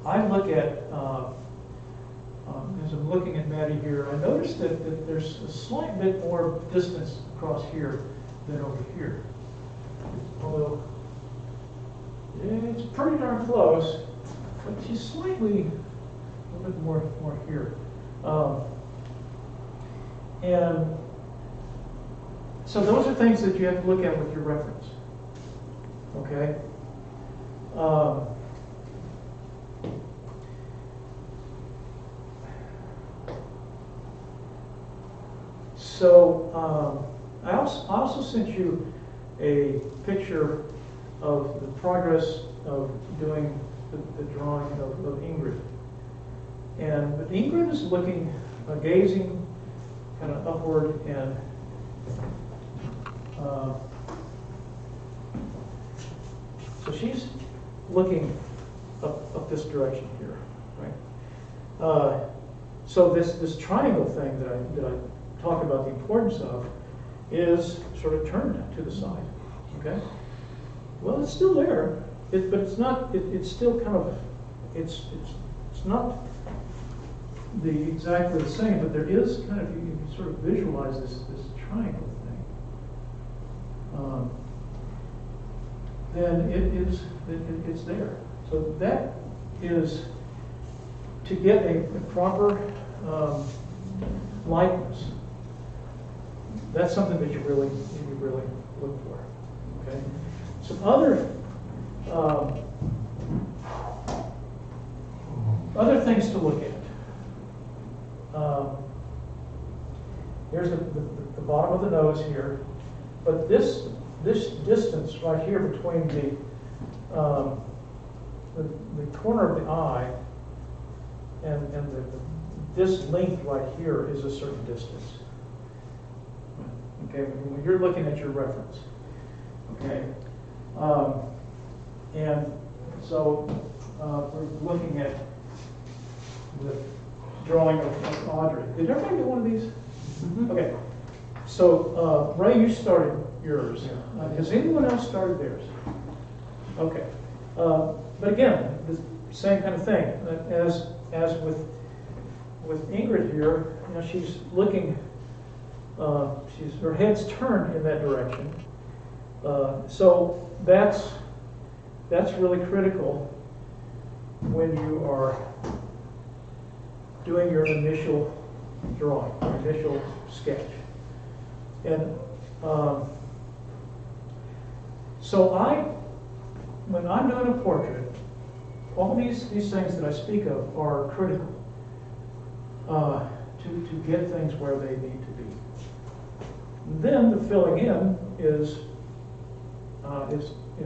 I look at as I'm looking at Maddie here, I noticed that there's a slight bit more distance across here than over here. Although it's pretty darn close, but she's slightly a little bit more here. And so those are things that you have to look at with your reference. Okay? So I also sent you a picture of the progress of doing the drawing of Ingrid. And but Ingrid is looking, gazing kind of upward, and so she's looking up this direction here, right? So this triangle thing that I talk about the importance of is sort of turned to the side, okay? Well, it's still there, but it's not. It's still kind of. It's not exactly the same, but there is kind of, you can sort of visualize this triangle thing. Then it's there. So that is to get a proper likeness. That's something that you really look for. Okay. Some other things to look at. Here's the bottom of the nose here, but this distance right here between the corner of the eye and this length right here is a certain distance. Okay, when you're looking at your reference. Okay, and so we're looking at the drawing of Audrey. Did everybody get one of these? Mm-hmm. Okay. So Ray, you started yours. Has anyone else started theirs? Okay. But again, the same kind of thing. As with Ingrid here, you know, she's looking. Her head's turned in that direction. So that's really critical when you are doing your initial drawing, your initial sketch. And so when I'm doing a portrait, all these things that I speak of are critical to get things where they need to be. And then the filling in is you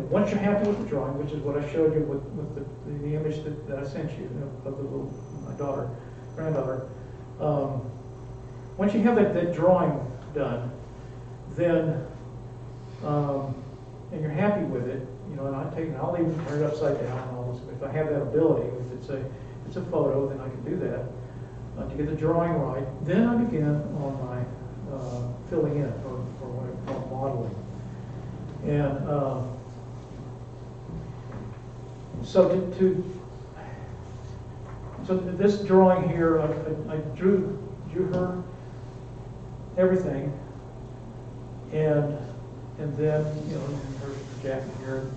know, once you're happy with the drawing, which is what I showed you with the image that I sent you, of the little granddaughter. Once you have that drawing done, then and you're happy with it, you know, and I'll even turn it upside down and all this. If I have that ability, if it's a photo, then I can do that to get the drawing right. Then I begin on my filling in, or what I call modeling. And so this drawing here, I drew her everything, and then, you know, her jacket here,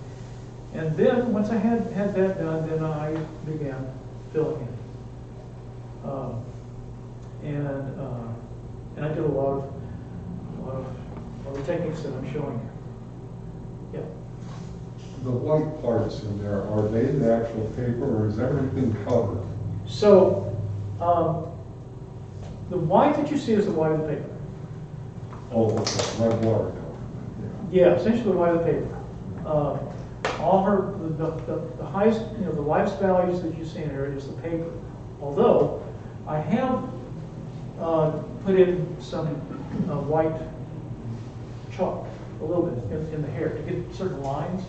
and then once I had that done, then I began filling in, and I did a lot of the techniques that I'm showing you. Yeah. The white parts in there, are they the actual paper, or is everything covered? So, the white that you see is the white of the paper. Oh, okay, like watercolor. Yeah, essentially the white of the paper. All the highest, you know, the lightest values that you see in here is the paper. Although I have put in some white chalk a little bit in the hair to get certain lines.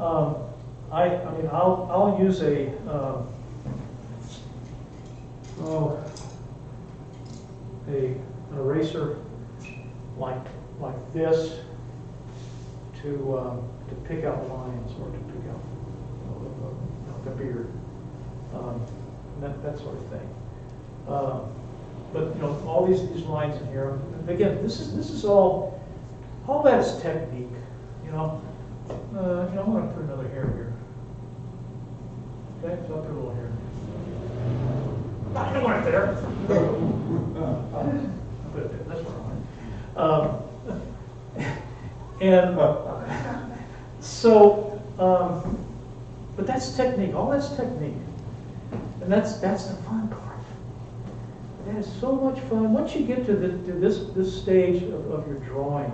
I mean, I'll use an eraser like this to pick out lines, or to pick out the beard, that sort of thing. But you know, all these lines in here. Again, this is all that is technique. You know, I'm going to put another hair here. Okay, so I'll put a little hair. I don't want it there. I'll put it there. That's where I want it. And so, but that's technique. All that's technique, and that's the fun part. That it's so much fun. Once you get to this stage of your drawing,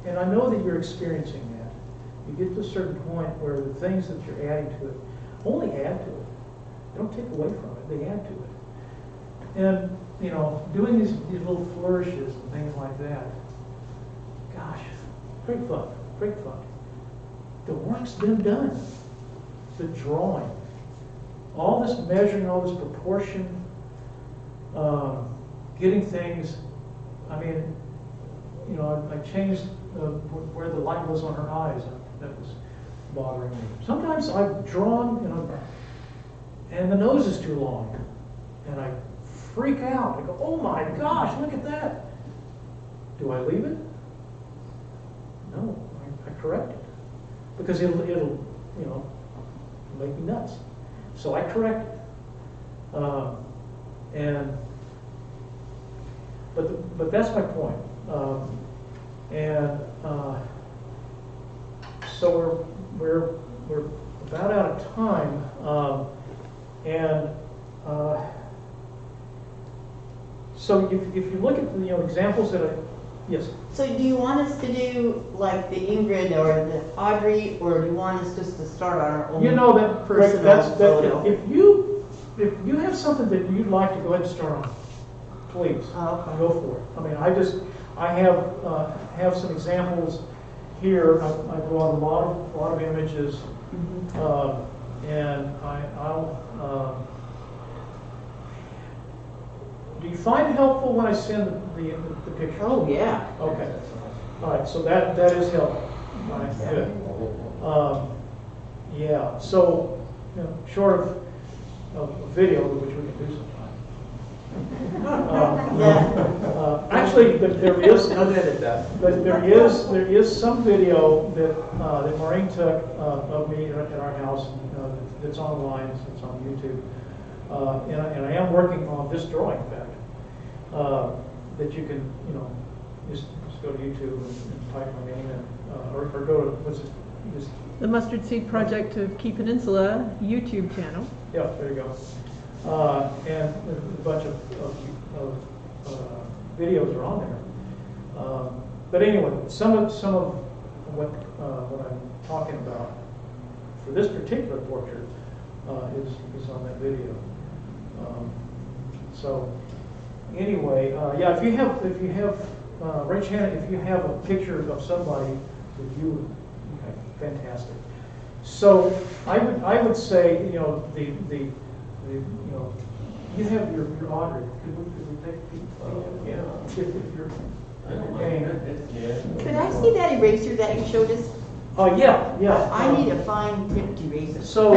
and I know that you're experiencing that, you get to a certain point where the things that you're adding to it only add to it. They don't take away from it, they add to it. And, you know, doing these little flourishes and things like that, gosh, great fun, great fun. The work's been done. The drawing. All this measuring, all this proportion, getting things, I mean, you know, I changed where the light was on her eyes. That was bothering me. Sometimes I've drawn, you know, and the nose is too long. And I freak out. I go, oh my gosh, look at that. Do I leave it? No, I correct it. Because it'll, you know, make me nuts. So I correct it. But that's my point. So we're about out of time. So if you look at the examples that yes. So do you want us to do like the Ingrid or the Audrey, or do you want us just to start on our own? You know that personal photo? if you have something that you'd like to go ahead and start on, please go for it. I mean, I have some examples here. I brought a lot of images, and I'll. Do you find it helpful when I send the pictures? Oh yeah. Okay. All right. So that is helpful. All right. Good. Yeah. So, you know, short of a video, which we can do sometime. Actually, there is. But there is some video that Maureen took of me at our house. That's online. It's on YouTube. And I am working on this drawing, in fact, that you can, you know, just go to YouTube and type my name in, or go to, what's it? The Mustard Seed Project of Key Peninsula YouTube channel. Yeah, there you go. And a bunch of videos are on there. But anyway, some of what I'm talking about for this particular portrait is on that video. So anyway, yeah, if you have raise your hand if you have a picture of somebody that you, okay, fantastic. So I would say, you know, you know, you have your Audrey. Could we take a peek? Yeah. If you're Could I see that eraser that you showed us? Oh yeah, yeah. I need a fine tipped eraser. So.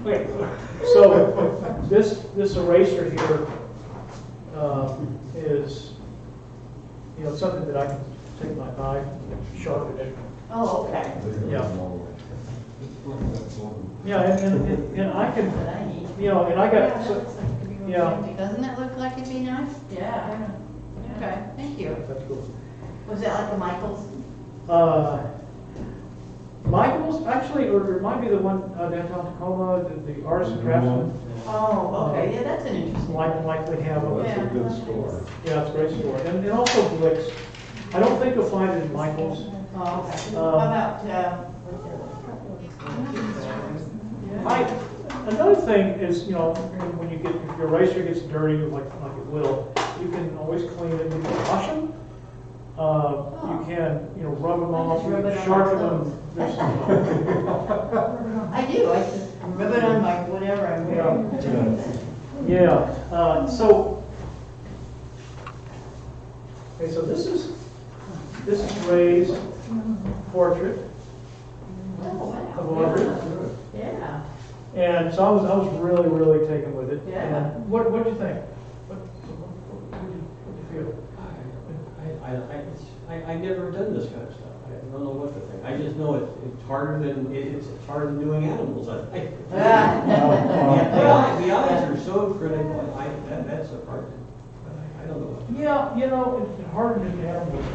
Okay, so this eraser here is, you know, something that I can take my knife and sharpen it. Oh, okay. Yeah. Yeah, and I can, you know, and I got, so, yeah. Doesn't that look like it'd be nice? Yeah. Okay, thank you. That's cool. Was that like a Michael's? Michael's, actually, or it might be the one downtown Tacoma, the artist and craftsman. Oh, okay, yeah, that's an interesting. Likely have a. That's a good store. Yeah, it's a great store. And also Blick's. I don't think you'll find it in Michael's. Oh, okay. How about, another thing is, you know, when you get, if your eraser gets dirty, like it will, you can always clean it. You can wash them. You can, you know, rub them off. You can sharpen them. I do. I just rub it on my whatever I'm wearing. Yeah. So, okay. So this is Ray's portrait of Audrey. Yeah. And so I was really taken with it. Yeah. And what did you think? What did you feel? I never done this kind of stuff. I don't know what to think. I just know it's harder than doing animals, I think. The eyes are so critical, that's the part that, I don't know. Yeah, you know, it's harder to do animals.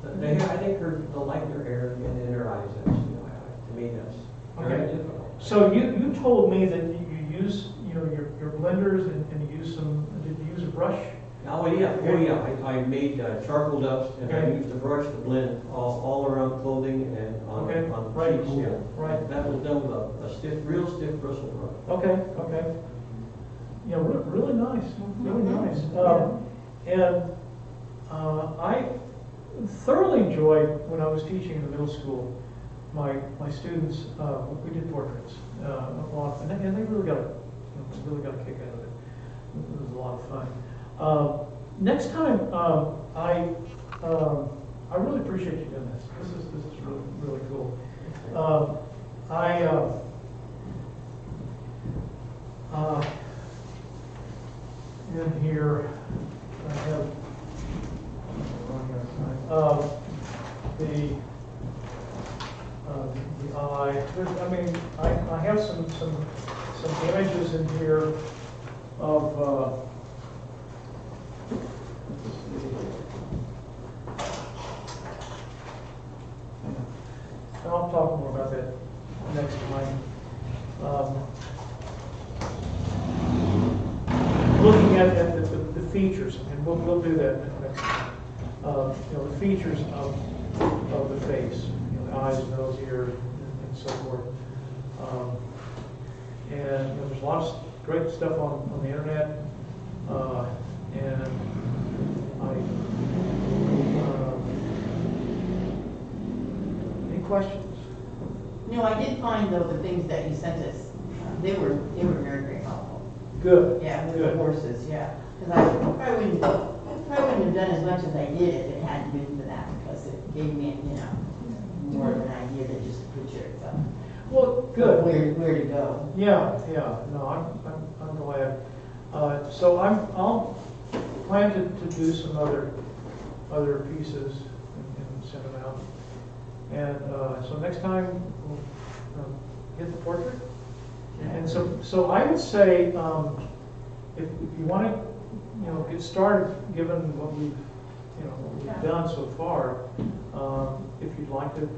I think they'll like their hair and their eyes, to me, that's very Okay. difficult. So you told me that you use, you know, your blenders and you use did you use a brush? Oh, yeah, I made charcoal dust, and I Okay. used a brush to blend all around clothing and on Okay, right. sheets, yeah. Right. That was done with a real stiff bristle brush. Okay, okay. Yeah, really nice, really nice. I thoroughly enjoyed when I was teaching in the middle school. My students, we did portraits a lot, and they really got a kick out of it. It was a lot of fun. Next time, I really appreciate you doing this. This is really cool. In here, I have the eye. I have some images in here of. I'll talk more about that next time. Looking at the features, and we'll do that next time. You know, the features of the face, you know, the eyes, nose, ear, and so forth. And you know, there's a lot of great stuff on the internet, and any questions? No, I did find though the things that you sent us, they were very, very helpful. Good. Yeah, with Good. the horses, yeah. Because I wouldn't have done as much as I did if it hadn't been for that, because it gave me, you know, more of an idea than just a picture. So. Well, good. Where to go? Yeah. No, I'm glad. So I'll plan to do some other pieces and send them out. And so next time we'll get the portrait. And so I would say if you want to, you know, get started, given what we've done so far, if you'd like to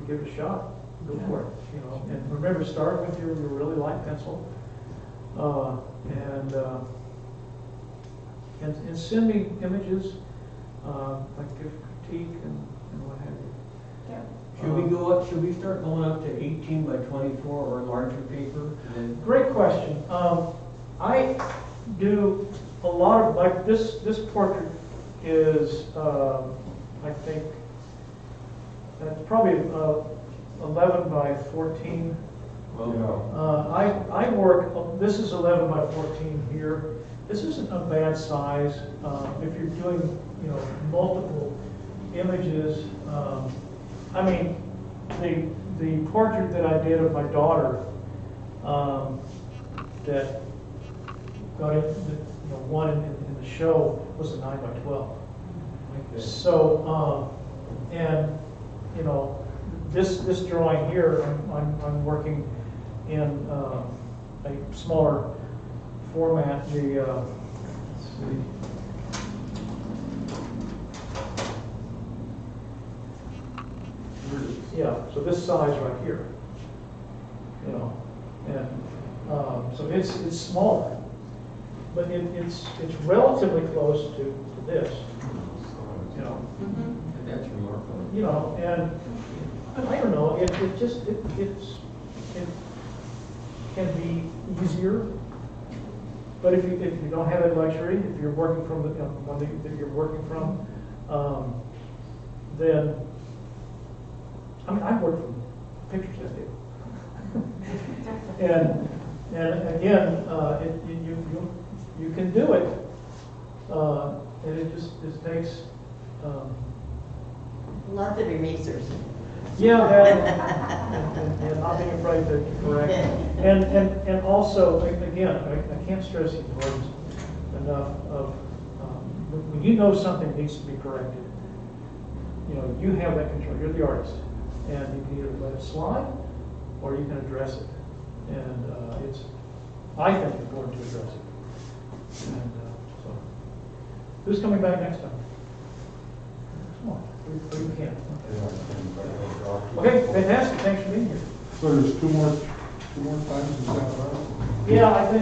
give it a shot, go for it. You know, and remember, start with your really light pencil, and send me images, like give critique and what have you. Yeah. Should we start going up to 18 by 24 or larger paper? Great question. I do a lot of, like this portrait is, I think, it's probably 11 by 14. I work, this is 11 by 14 here. This isn't a bad size. If you're doing, you know, multiple images, I mean, the portrait that I did of my daughter, that got it, won in the show, was a 9 by 12. Okay. So, and you know, this drawing here, I'm working in a smaller format. Let's see. Yeah, so this size right here, you know, and so it's smaller, but it's relatively close to this, you know. That's remarkable. You know, and I don't know, it can be easier, but if you don't have that luxury, if you're working from the one that you're working from, then I mean, I work from pictures I do. and again, you can do it, and it just takes. Lots of erasers. Yeah, and not being afraid to correct. And also, again, I can't stress the importance enough of When you know something needs to be corrected, you know, you have that control, you're the artist. And you can either let it slide, or you can address it. And it's, I think, important to address it. And so, who's coming back next time? Come on, you can. Okay, fantastic, thanks for being here. So there's two more times, is that right? Yeah, I think.